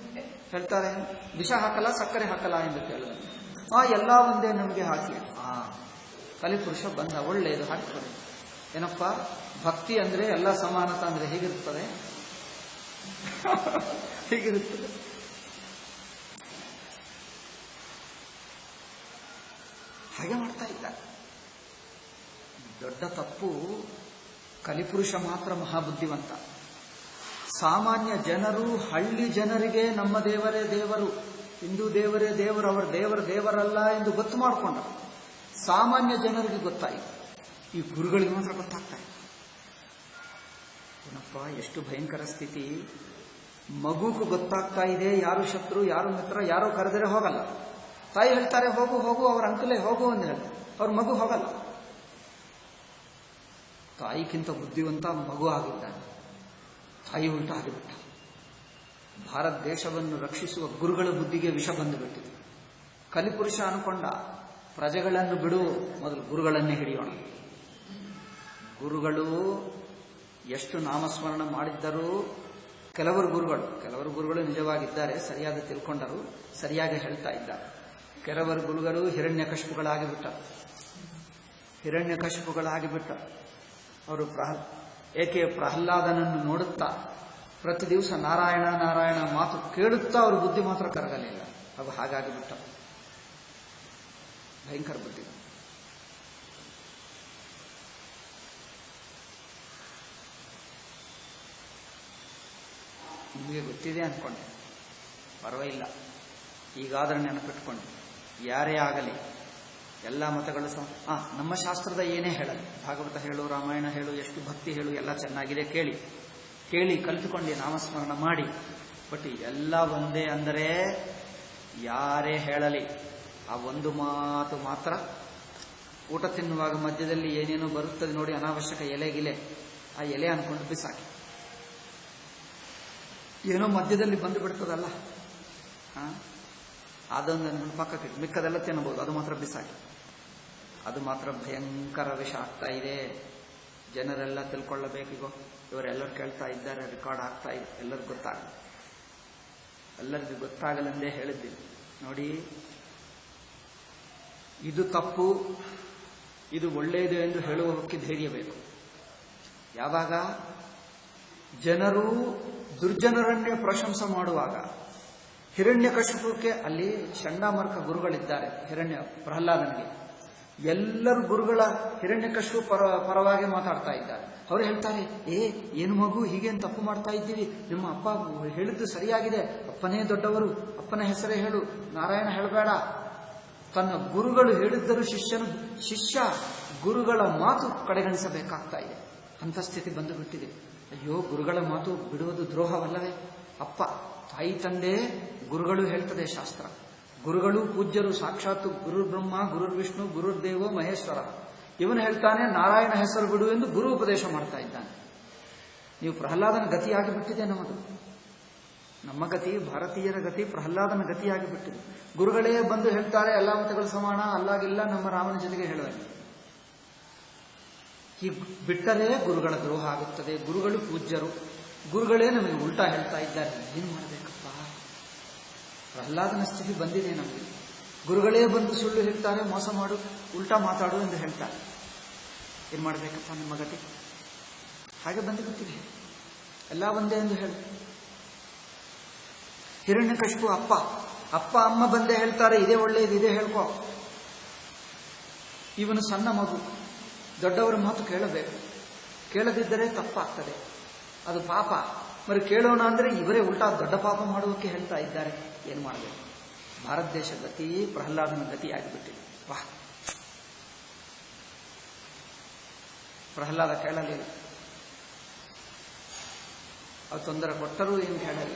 ಹೇಳ್ತಾರೆ. ವಿಷ ಹಾಕಲ್ಲ ಸಕ್ಕರೆ ಹಾಕಲ್ಲ ಎಂದು ಕೇಳಿದ್ರು. ಎಲ್ಲ ಒಂದೇ ನಮಗೆ ಹಾಕಿ. ಕಲಿಪುರುಷ ಬಂದ, ಒಳ್ಳೆಯದು ಹಾಕ್ತಾರೆ. ಏನಪ್ಪ ಭಕ್ತಿ ಅಂದ್ರೆ ಎಲ್ಲ ಸಮಾನತ ಅಂದ್ರೆ ಹೇಗಿರುತ್ತದೆ ಹೀಗಿರುತ್ತದೆ. ಹಾಗೆ ಮಾಡ್ತಾ ಇದ್ದ. ದೊಡ್ಡ ತಪ್ಪು. ಕಲಿಪುರುಷ ಮಾತ್ರ ಮಹಾಬುದ್ಧಿವಂತ. ಸಾಮಾನ್ಯ ಜನರು, ಹಳ್ಳಿ ಜನರಿಗೆ ನಮ್ಮ ದೇವರೇ ದೇವರು, ಹಿಂದೂ ದೇವರೇ ದೇವರು, ಅವರ ದೇವರಲ್ಲ ಎಂದು ಗೊತ್ತು ಮಾಡಿಕೊಂಡ. ಸಾಮಾನ್ಯ ಜನರಿಗೆ ಗೊತ್ತಾಯಿತು, ಈ ಗುರುಗಳಿಗೆ ಮಾತ್ರ ಗೊತ್ತಾಗ್ತಾ ಇತ್ತು. ಏನಪ್ಪ ಎಷ್ಟು ಭಯಂಕರ ಸ್ಥಿತಿ. ಮಗುಗೂ ಗೊತ್ತಾಗ್ತಾ ಇದೆ ಯಾರು ಶತ್ರು ಯಾರು ಮಿತ್ರ. ಯಾರೋ ಕರೆದರೆ ಹೋಗಲ್ಲ, ತಾಯಿ ಹೇಳ್ತಾರೆ ಹೋಗು ಹೋಗು, ಅವ್ರ ಅಂಕಲೇ ಹೋಗು ಅಂತ ಹೇಳ್ತಾರೆ, ಅವ್ರ ಮಗು ಹೋಗಲ್ಲ. ತಾಯಿಗಿಂತ ಬುದ್ಧಿವಂತ ಮಗು ಆಗಿದ್ದಾನೆ, ತಾಯಿ ಉಲ್ಟ ಆಗಿಬಿಟ್ಟ. ಭಾರತ ದೇಶವನ್ನು ರಕ್ಷಿಸುವ ಗುರುಗಳ ಬುದ್ಧಿಗೆ ವಿಷ ಬಂದುಬಿಟ್ಟಿದೆ. ಕಲಿಪುರುಷ ಅನ್ಕೊಂಡ ಪ್ರಜೆಗಳನ್ನು ಬಿಡು, ಮೊದಲು ಗುರುಗಳನ್ನೇ ಹಿಡಿಯೋಣ. ಗುರುಗಳು ಎಷ್ಟು ನಾಮಸ್ಮರಣ ಮಾಡಿದ್ದರೂ, ಕೆಲವರು ಗುರುಗಳು ನಿಜವಾಗಿದ್ದಾರೆ, ಸರಿಯಾದ ತಿಳ್ಕೊಂಡರು, ಸರಿಯಾಗಿ ಹೇಳ್ತಾ ಇದ್ದಾರೆ. ಕೆಲವರು ಗುರುಗಳು ಹಿರಣ್ಯಕಶಿಪುಗಳಾಗಿಬಿಟ್ಟ. ಅವರು ಏಕೆ ಪ್ರಹ್ಲಾದನನ್ನು ನೋಡುತ್ತಾ ಪ್ರತಿ ದಿವಸ ನಾರಾಯಣ ನಾರಾಯಣ ಮಾತು ಕೇಳುತ್ತಾ ಅವ್ರ ಬುದ್ಧಿ ಮಾತ್ರ ಕರಗಲಿಲ್ಲ. ಅವು ಹಾಗಾಗಿಬಿಟ್ಟ. ಭಯಂಕರ ಬುದ್ಧಿ. ನಿಮಗೆ ಗೊತ್ತಿದೆ ಅನ್ಕೊಂಡೆ, ಪರವಾಗಿಲ್ಲ, ಈಗಾದರೂ ನೆನಪಿಟ್ಕೊಂಡು. ಯಾರೇ ಆಗಲಿ, ಎಲ್ಲ ಮತಗಳು ನಮ್ಮ ಶಾಸ್ತ್ರದ ಏನೇ ಹೇಳಲಿ, ಭಾಗವತ ಹೇಳು, ರಾಮಾಯಣ ಹೇಳು, ಎಷ್ಟು ಭಕ್ತಿ ಹೇಳು, ಎಲ್ಲ ಚೆನ್ನಾಗಿದೆ, ಕೇಳಿ ಕಲಿತುಕೊಂಡು ನಾಮಸ್ಮರಣ ಮಾಡಿ. ಬಟ್ ಎಲ್ಲ ಒಂದೇ ಅಂದರೆ ಯಾರೇ ಹೇಳಲಿ, ಆ ಒಂದು ಮಾತು ಮಾತ್ರ. ಊಟ ತಿನ್ನುವಾಗ ಮಧ್ಯದಲ್ಲಿ ಏನೇನೋ ಬರುತ್ತದೆ ನೋಡಿ, ಅನಾವಶ್ಯಕ ಎಲೆಗಿಲೆ, ಆ ಎಲೆ ಅನ್ಕೊಂಡು ಬಿಸಾಕಿ. ಏನೋ ಮಧ್ಯದಲ್ಲಿ ಬಂದು ಬಿಡ್ತದಲ್ಲ, ಅದೊಂದು ಪಕ್ಕಕ್ಕೆ, ಮಿಕ್ಕದೆಲ್ಲ ತಿನ್ನಬಹುದು, ಅದು ಮಾತ್ರ ಬಿಸಾಕಿ. ಅದು ಮಾತ್ರ ಭಯಂಕರ ವಿಷ ಆಗ್ತಾ ಇದೆ. ಜನರೆಲ್ಲ ತಿಳ್ಕೊಳ್ಳಬೇಕೀಗೋ. ಇವರೆಲ್ಲರೂ ಕೇಳ್ತಾ ಇದ್ದಾರೆ, ರೆಕಾರ್ಡ್ ಆಗ್ತಾ ಇದೆ, ಎಲ್ಲರಿಗೂ ಗೊತ್ತಾಗಲೆಂದೇ ಹೇಳಿದ್ದೀನಿ. ನೋಡಿ, ಇದು ತಪ್ಪು, ಇದು ಒಳ್ಳೆಯದು ಎಂದು ಹೇಳುವಕ್ಕೆ ಧೈರ್ಯ ಬೇಕು. ಯಾವಾಗ ಜನರು ದುರ್ಜನರನ್ನೇ ಪ್ರಶಂಸೆ ಮಾಡುವಾಗ, ಹಿರಣ್ಯಕಶಿಪುಕ್ಕೆ ಅಲ್ಲಿ ಚಂಡಾಮರ್ಕ ಗುರುಗಳಿದ್ದಾರೆ, ಪ್ರಹ್ಲಾದನಿಗೆ ಎಲ್ಲರೂ ಗುರುಗಳ ಹಿರಣ್ಯಕಶಿಪು ಪರವಾಗಿ ಮಾತಾಡ್ತಾ ಇದ್ದಾರೆ. ಅವರು ಹೇಳ್ತಾರೆ, ಏನು ಮಗು ಹೀಗೇನು ತಪ್ಪು ಮಾಡ್ತಾ ಇದ್ದೀವಿ, ನಿಮ್ಮ ಅಪ್ಪ ಹೇಳಿದ್ದು ಸರಿಯಾಗಿದೆ, ಅಪ್ಪನೇ ದೊಡ್ಡವರು, ಅಪ್ಪನ ಹೆಸರೇ ಹೇಳು, ನಾರಾಯಣ ಹೇಳಬೇಡ. ತನ್ನ ಗುರುಗಳು ಹೇಳಿದ್ದರೂ ಶಿಷ್ಯ ಗುರುಗಳ ಮಾತು ಕಡೆಗಣಿಸಬೇಕಾಗ್ತಾ ಇದೆ. ಅಂಥ ಸ್ಥಿತಿ ಬಂದು ಬಿಟ್ಟಿದೆ. ಅಯ್ಯೋ, ಗುರುಗಳ ಮಾತು ಬಿಡುವುದು ದ್ರೋಹವಲ್ಲವೇ? ಅಪ್ಪ, ತಾಯಿ ತಂದೆ, ಗುರುಗಳು ಹೇಳ್ತದೆ ಶಾಸ್ತ್ರ. ಗುರುಗಳು ಪೂಜ್ಯರು, ಸಾಕ್ಷಾತ್ ಗುರು ಬ್ರಹ್ಮ, ಗುರುರ್ ವಿಷ್ಣು, ಗುರುರ್ ದೇವೋ ಮಹೇಶ್ವರ. ಇವನು ಹೇಳ್ತಾನೆ ನಾರಾಯಣ ಹೆಸರು ಬಿಡು ಎಂದು ಗುರು ಉಪದೇಶ ಮಾಡ್ತಾ ಇದ್ದಾನೆ. ನೀವು ಪ್ರಹ್ಲಾದನ ಗತಿಯಾಗಿಬಿಟ್ಟಿದೆ ನಮ್ಮದು. ನಮ್ಮ ಗತಿ, ಭಾರತೀಯರ ಗತಿ ಪ್ರಹ್ಲಾದನ ಗತಿಯಾಗಿಬಿಟ್ಟಿದೆ. ಗುರುಗಳೇ ಬಂದು ಹೇಳ್ತಾರೆ ಎಲ್ಲ ಮತಗಳು ಸಮಾನ, ಅಲ್ಲಾಗಿಲ್ಲ, ನಮ್ಮ ರಾಮನ ಜೊತೆಗೆ ಹೇಳುವೆ. ಹೀಗೆ ಬಿಟ್ಟರೆ ಗುರುಗಳ ದ್ರೋಹ ಆಗುತ್ತದೆ. ಗುರುಗಳು ಪೂಜ್ಯರು, ಗುರುಗಳೇ ನಮಗೆ ಉಲ್ಟಾ ಹೇಳ್ತಾ ಇದ್ದಾರೆ. ಏನು ಮಾಡಬೇಕಪ್ಪ? ಪ್ರಹ್ಲಾದನ ಸ್ಥಿತಿ ಬಂದಿದೆ ನಮಗೆ. ಗುರುಗಳೇ ಬಂದು ಸುಳ್ಳು ಹೇಳ್ತಾರೆ, ಮೋಸ ಮಾಡು, ಉಲ್ಟಾ ಮಾತಾಡು ಎಂದು ಹೇಳ್ತಾರೆ. ಏನು ಮಾಡಬೇಕಪ್ಪ ನಮ್ಮ ಗತಿ? ಹಾಗೆ ಬಂದುಬಿಟ್ಟಿದೆ. ಎಲ್ಲ ಒಂದೇ ಎಂದು ಹೇಳಿ. ಹಿರಣ್ಯಕಶಿಪು ಅಪ್ಪ ಅಮ್ಮ ಬಂದೇ ಹೇಳ್ತಾರೆ, ಇದೇ ಒಳ್ಳೆಯದು, ಇದೇ ಹೇಳ್ಕೊ. ಇವನು ಸಣ್ಣ ಮಗು, ದೊಡ್ಡವರ ಮಾತು ಕೇಳಬೇಕು. ಕೇಳದಿದ್ದರೆ ತಪ್ಪಾಗ್ತದೆ, ಅದು ಪಾಪ. మరి ಕೇಳೋಣ ಅಂದ್ರೆ ಇವರೇ ಉಲ್ಟಾ ದೊಡ್ಡ ಪಾಪ ಮಾಡುವಕ್ಕೆ ಹೇಳ್ತಾ ಇದ್ದಾರೆ. ಏನು ಮಾಡಬೇಕು? ಭಾರತ ದೇಶ ಗತಿ ಪ್ರಹ್ಲಾದನ ಗತಿ ಆಗಿಬಿಟ್ಟಿದೆ. ಪ್ರಹ್ಲಾದ ಕೇಳಲಿಲ್ಲ. ಅವ್ರು ತೊಂದರೆ ಕೊಟ್ಟರೂ ಏನು ಹೇಳಲಿ.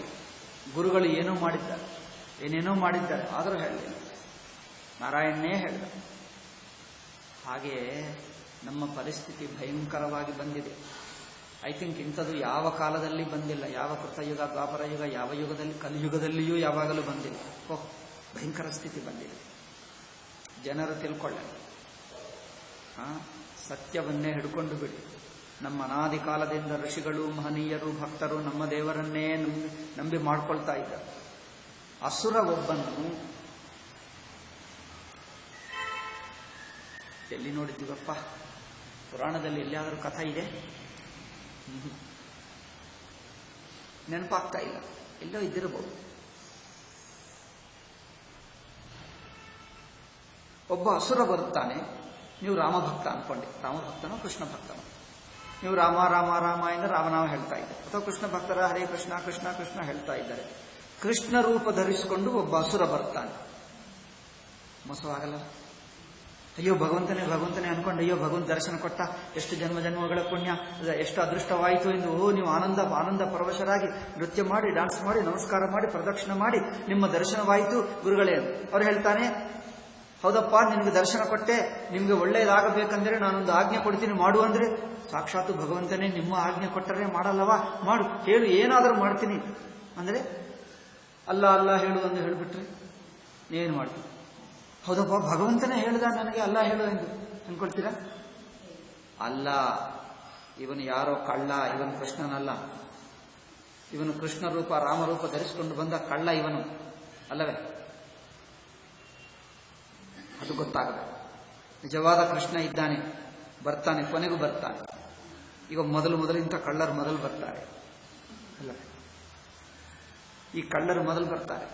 ಗುರುಗಳು ಏನೋ ಮಾಡಿದ್ದಾರೆ, ಏನೇನೋ ಮಾಡಿದ್ದಾರೆ, ಆದರೂ ಹೇಳಲಿಲ್ಲ. ನಾರಾಯಣನೇ ಹೇಳಿದ. ಹಾಗೆಯೇ ನಮ್ಮ ಪರಿಸ್ಥಿತಿ ಭಯಂಕರವಾಗಿ ಬಂದಿದೆ. ಐ ಥಿಂಕ್ ಇಂಥದ್ದು ಯಾವ ಕಾಲದಲ್ಲಿ ಬಂದಿಲ್ಲ. ಯಾವ ಕೃತಯುಗ, ದ್ವಾಪರ ಯುಗ, ಯಾವ ಯುಗದಲ್ಲಿ, ಕಲಿಯುಗದಲ್ಲಿಯೂ ಯಾವಾಗಲೂ ಬಂದಿಲ್ಲ. ಭಯಂಕರ ಸ್ಥಿತಿ ಬಂದಿದೆ. ಜನರು ತಿಳ್ಕೊಳ್ಳಿ, ಸತ್ಯವನ್ನೇ ಹಿಡ್ಕೊಂಡು ಬಿಡಿ. ನಮ್ಮ ಅನಾದಿ ಕಾಲದಿಂದ ಋಷಿಗಳು, ಮಹನೀಯರು, ಭಕ್ತರು ನಮ್ಮ ದೇವರನ್ನೇ ನಂಬಿ ಮಾಡ್ಕೊಳ್ತಾ ಇದ್ದಾರೆ. ಅಸುರ ಒಬ್ಬನು ಎಲ್ಲಿ ನೋಡಿದ್ದೀವಪ್ಪ? ಪುರಾಣದಲ್ಲಿ ಎಲ್ಲಿಯಾದರೂ ಕಥೆ ಇದೆ? ನೆನಪಾಗ್ತಾ ಇಲ್ಲ. ಎಲ್ಲೋ ಇದ್ದಿರಬಹುದು. ಒಬ್ಬ ಅಸುರ ಬರುತ್ತಾನೆ. ನೀವು ರಾಮಭಕ್ತ ಅನ್ಕೊಂಡೆ. ರಾಮಭಕ್ತನೋ ಕೃಷ್ಣ ಭಕ್ತನೋ? ನೀವು ರಾಮ ರಾಮ ರಾಮ ಎಂದು ರಾಮನಾಮ ಹೇಳ್ತಾ ಇದ್ದಾರೆ, ಅಥವಾ ಕೃಷ್ಣ ಭಕ್ತರ ಹರೇ ಕೃಷ್ಣ ಕೃಷ್ಣ ಕೃಷ್ಣ ಹೇಳ್ತಾ ಇದ್ದಾರೆ. ಕೃಷ್ಣ ರೂಪ ಧರಿಸಿಕೊಂಡು ಒಬ್ಬ ಅಸುರ ಬರ್ತಾನೆ. ಮೋಸವಾಗಲ್ಲ? ಅಯ್ಯೋ ಭಗವಂತನೇ ಭಗವಂತನೇ ಅನ್ಕೊಂಡು, ಅಯ್ಯೋ ಭಗವಂತ ದರ್ಶನ ಕೊಟ್ಟ, ಎಷ್ಟು ಜನ್ಮ ಜನ್ಮಗಳ ಪುಣ್ಯ, ಎಷ್ಟು ಅದೃಷ್ಟವಾಯಿತು ಎಂದು ನೀವು ಆನಂದ ಪರವಶರಾಗಿ ನೃತ್ಯ ಮಾಡಿ, ಡಾನ್ಸ್ ಮಾಡಿ, ನಮಸ್ಕಾರ ಮಾಡಿ, ಪ್ರದಕ್ಷಿಣೆ ಮಾಡಿ ನಿಮ್ಮ ದರ್ಶನವಾಯಿತು ಗುರುಗಳೇ. ಅವ್ರು ಹೇಳ್ತಾನೆ, ಹೌದಪ್ಪ ನಿನಗೆ ದರ್ಶನ ಕೊಟ್ಟೆ, ನಿಮ್ಗೆ ಒಳ್ಳೆಯದಾಗಬೇಕಂದ್ರೆ ನಾನೊಂದು ಆಜ್ಞೆ ಕೊಡ್ತೀನಿ ಮಾಡು ಅಂದ್ರೆ, ಸಾಕ್ಷಾತ್ ಭಗವಂತನೇ ನಿಮ್ಮ ಆಜ್ಞೆ ಕೊಟ್ಟರೆ ಮಾಡಲ್ಲವಾ? ಮಾಡು, ಹೇಳು, ಏನಾದರೂ ಮಾಡ್ತೀನಿ ಅಂದ್ರೆ, ಅಲ್ಲ ಅಲ್ಲ ಹೇಳು ಎಂದು ಹೇಳಿಬಿಟ್ರೆ ನೀವೇನು ಮಾಡ್ತೀವಿ? ಹೌದಪ್ಪ ಭಗವಂತನೇ ಹೇಳ್ದ ನನಗೆ ಅಲ್ಲ ಹೇಳು ಎಂದು ಅನ್ಕೊಳ್ತೀರಾ? ಅಲ್ಲ, ಇವನು ಯಾರೋ ಕಳ್ಳ, ಇವನು ಕೃಷ್ಣನಲ್ಲ. ಇವನು ಕೃಷ್ಣ ರೂಪ ರಾಮರೂಪ ಧರಿಸಿಕೊಂಡು ಬಂದ ಕಳ್ಳ ಇವನು ಅಲ್ಲವೇ? ಅದು ಗೊತ್ತಾಗಬೇಕು. ನಿಜವಾದ ಕೃಷ್ಣ ಇದ್ದಾನೆ, ಬರ್ತಾನೆ, ಕೊನೆಗೂ ಬರ್ತಾನೆ. ಈಗ ಮೊದಲು ಇಂಥ ಕಳ್ಳರು ಮೊದಲು ಬರ್ತಾರೆ ಅಲ್ಲ? ಈ ಕಳ್ಳರು ಮೊದಲು ಬರ್ತಾರೆ.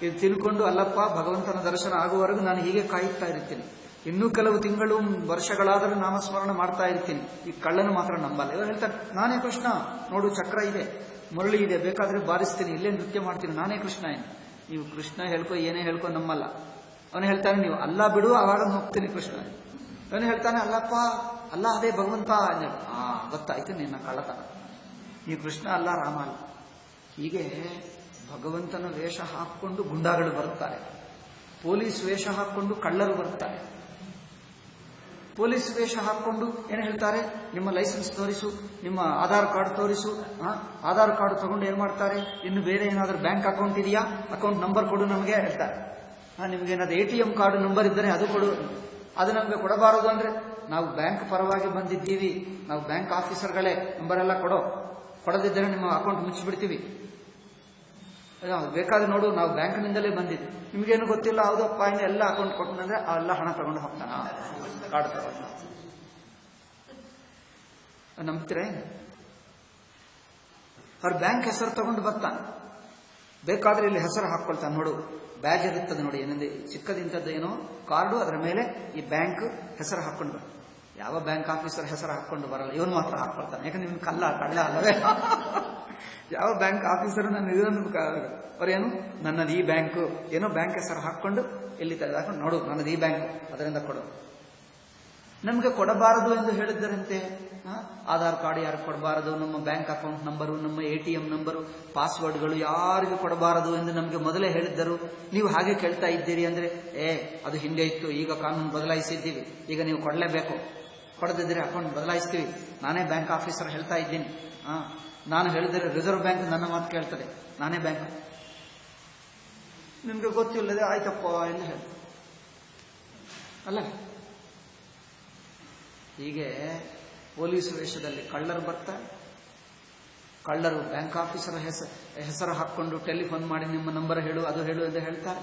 ಇದು ತಿಳ್ಕೊಂಡು, ಅಲ್ಲಪ್ಪ ಭಗವಂತನ ದರ್ಶನ ಆಗುವವರೆಗೂ ನಾನು ಹೀಗೆ ಕಾಯುತ್ತಾ ಇರ್ತೀನಿ, ಇನ್ನೂ ಕೆಲವು ತಿಂಗಳು ವರ್ಷಗಳಾದರೂ ನಾಮಸ್ಮರಣ ಮಾಡ್ತಾ ಇರ್ತೀನಿ. ಈ ಕಳ್ಳನು ಮಾತ್ರ ನಂಬಲ್ಲ. ಇವರು ಹೇಳ್ತಾರೆ, ನಾನೇ ಕೃಷ್ಣ, ನೋಡು ಚಕ್ರ ಇದೆ, ಮುರಳಿ ಇದೆ, ಬೇಕಾದ್ರೆ ಬಾರಿಸ್ತೀನಿ, ಇಲ್ಲೇ ನೃತ್ಯ ಮಾಡ್ತೀನಿ, ನಾನೇ ಕೃಷ್ಣ ಏನು. ನೀವು ಕೃಷ್ಣ ಹೇಳ್ಕೊ, ಏನೇ ಹೇಳ್ಕೊ ನಮ್ಮಲ್ಲ. ಅವನು ಹೇಳ್ತಾನೆ, ನೀವು ಅಲ್ಲ ಬಿಡು, ಆವಾಗ ಹೋಗ್ತೀನಿ ಕೃಷ್ಣ. ಅವನು ಹೇಳ್ತಾನೆ, ಅಲ್ಲಪ್ಪ ಅಲ್ಲ ಅದೇ ಭಗವಂತ. ಗೊತ್ತಾಯ್ತು ನಿನ್ನ ಕಳ್ಳತನ, ನೀವು ಕೃಷ್ಣ ಅಲ್ಲ, ರಾಮ ಅಲ್ಲ. ಹೀಗೆ ಭಗವಂತನ ವೇಷ ಹಾಕಿಕೊಂಡು ಗುಂಡಾಗಳು ಬರುತ್ತಾರೆ, ಪೊಲೀಸ್ ವೇಷ ಹಾಕಿಕೊಂಡು ಕಳ್ಳರು ಬರುತ್ತಾರೆ. ಪೊಲೀಸ್ ವೇಷ ಹಾಕಿಕೊಂಡು ಏನು ಹೇಳ್ತಾರೆ, ನಿಮ್ಮ ಲೈಸೆನ್ಸ್ ತೋರಿಸು, ನಿಮ್ಮ ಆಧಾರ್ ಕಾರ್ಡ್ ತೋರಿಸು. ಆಧಾರ್ ಕಾರ್ಡ್ ತಗೊಂಡು ಏನು ಮಾಡ್ತಾರೆ, ಇನ್ನು ಬೇರೆ ಏನಾದರೂ ಬ್ಯಾಂಕ್ ಅಕೌಂಟ್ ಇದೆಯಾ, ಅಕೌಂಟ್ ನಂಬರ್ ಕೊಡು ನಮಗೆ ಹೇಳ್ತಾರೆ. ನಿಮಗೇನಾದ್ರು ATM ಕಾರ್ಡ್ ನಂಬರ್ ಇದ್ದರೆ ಅದು ಕೊಡು. ಅದು ನಮಗೆ ಕೊಡಬಾರದು ಅಂದ್ರೆ, ನಾವು ಬ್ಯಾಂಕ್ ಪರವಾಗಿ ಬಂದಿದ್ದೀವಿ, ನಾವು ಬ್ಯಾಂಕ್ ಆಫೀಸರ್ಗಳೇ, ನಂಬರ್ ಎಲ್ಲ ಕೊಡದಿದ್ದರೆ ನಿಮ್ಮ ಅಕೌಂಟ್ ಮುಚ್ಚಿಬಿಡ್ತೀವಿ. ಬೇಕಾದ್ರೆ ನೋಡು, ನಾವು ಬ್ಯಾಂಕ್ನಿಂದಲೇ ಬಂದಿದ್ವಿ, ನಿಮ್ಗೇನು ಗೊತ್ತಿಲ್ಲ, ಹೌದಪ್ಪ ಇನ್ನು ಎಲ್ಲ ಅಕೌಂಟ್ ಕೊಟ್ಟನಂದ್ರೆ ಎಲ್ಲ ಹಣ ತಗೊಂಡು ಹೋಗ್ತಾನ, ಕಾರ್ಡ್ ತಗೊಂಡು. ನಂಬ್ತೀರ? ಅವ್ರ ಬ್ಯಾಂಕ್ ಹೆಸರು ತಗೊಂಡು ಬರ್ತಾನೆ, ಬೇಕಾದ್ರೆ ಇಲ್ಲಿ ಹೆಸರು ಹಾಕೊಳ್ತಾನೆ. ನೋಡು ಬ್ಯಾಜ್ ಇರುತ್ತದೆ ನೋಡಿ, ಏನಂದ್ರೆ ಚಿಕ್ಕದಿಂತದ್ದು ಏನೋ ಕಾರ್ಡು, ಅದರ ಮೇಲೆ ಈ ಬ್ಯಾಂಕ್ ಹೆಸರು ಹಾಕೊಂಡು ಬರ. ಯಾವ ಬ್ಯಾಂಕ್ ಆಫೀಸರ್ ಹೆಸರು ಹಾಕೊಂಡು ಬರಲ್ಲ, ಇವನು ಮಾತ್ರ ಹಾಕೊಳ್ತಾನೆ. ಯಾಕಂದ್ರೆ ಇವನು ಕಳ್ಳ ಅಲ್ಲವೇ? ಯಾವ ಬ್ಯಾಂಕ್ ಆಫೀಸರು ನನ್ನ ಇದನ್ನು ಅವ್ರೇನು, ನನ್ನದು ಈ ಬ್ಯಾಂಕು ಏನೋ ಬ್ಯಾಂಕ್ ಹೆಸರು ಹಾಕೊಂಡು ಎಲ್ಲಿ ತೆಗೆದಾಕೊಂಡು, ನೋಡು ನನ್ನದು ಈ ಬ್ಯಾಂಕ್, ಅದರಿಂದ ಕೊಡು. ನಮಗೆ ಕೊಡಬಾರದು ಎಂದು ಹೇಳಿದ್ದರಂತೆ. ಆಧಾರ್ ಕಾರ್ಡ್ ಯಾರು ಕೊಡಬಾರದು, ನಮ್ಮ ಬ್ಯಾಂಕ್ ಅಕೌಂಟ್ ನಂಬರು, ನಮ್ಮ ATM ನಂಬರು, ಪಾಸ್ವರ್ಡ್ಗಳು ಯಾರಿಗೂ ಕೊಡಬಾರದು ಎಂದು ನಮಗೆ ಮೊದಲೇ ಹೇಳಿದ್ದರು. ನೀವು ಹಾಗೆ ಕೇಳ್ತಾ ಇದ್ದೀರಿ ಅಂದ್ರೆ, ಅದು ಹಿಂದೆ ಇತ್ತು, ಈಗ ಕಾನೂನು ಬದಲಾಯಿಸಿದ್ದೀವಿ, ಈಗ ನೀವು ಕೊಡಲೇಬೇಕು, ಕೊಡದಿದ್ದರೆ ಅಕೌಂಟ್ ಬದಲಾಯಿಸ್ತೀವಿ. ನಾನೇ ಬ್ಯಾಂಕ್ ಆಫೀಸರ್ ಹೇಳ್ತಾ ಇದ್ದೀನಿ. ನಾನು ಹೇಳಿದರೆ ರಿಸರ್ವ್ ಬ್ಯಾಂಕ್ ನನ್ನ ಮಾತು ಕೇಳ್ತದೆ, ನಾನೇ ಬ್ಯಾಂಕ್. ನಿಮ್ಗೆ ಗೊತ್ತಿಲ್ಲದೆ ಆಯ್ತಪ್ಪ ಎಂದು ಹೇಳ್ತಾರೆ ಅಲ್ಲ? ಹೀಗೆ ಪೊಲೀಸ್ ವೇಷದಲ್ಲಿ ಕಳ್ಳರು ಬರ್ತಾರೆ. ಕಳ್ಳರು ಬ್ಯಾಂಕ್ ಆಫೀಸರ್ ಹೆಸರು ಹಾಕೊಂಡು ಟೆಲಿಫೋನ್ ಮಾಡಿ ನಿಮ್ಮ ನಂಬರ್ ಹೇಳು, ಅದು ಹೇಳು ಎಂದು ಹೇಳ್ತಾರೆ.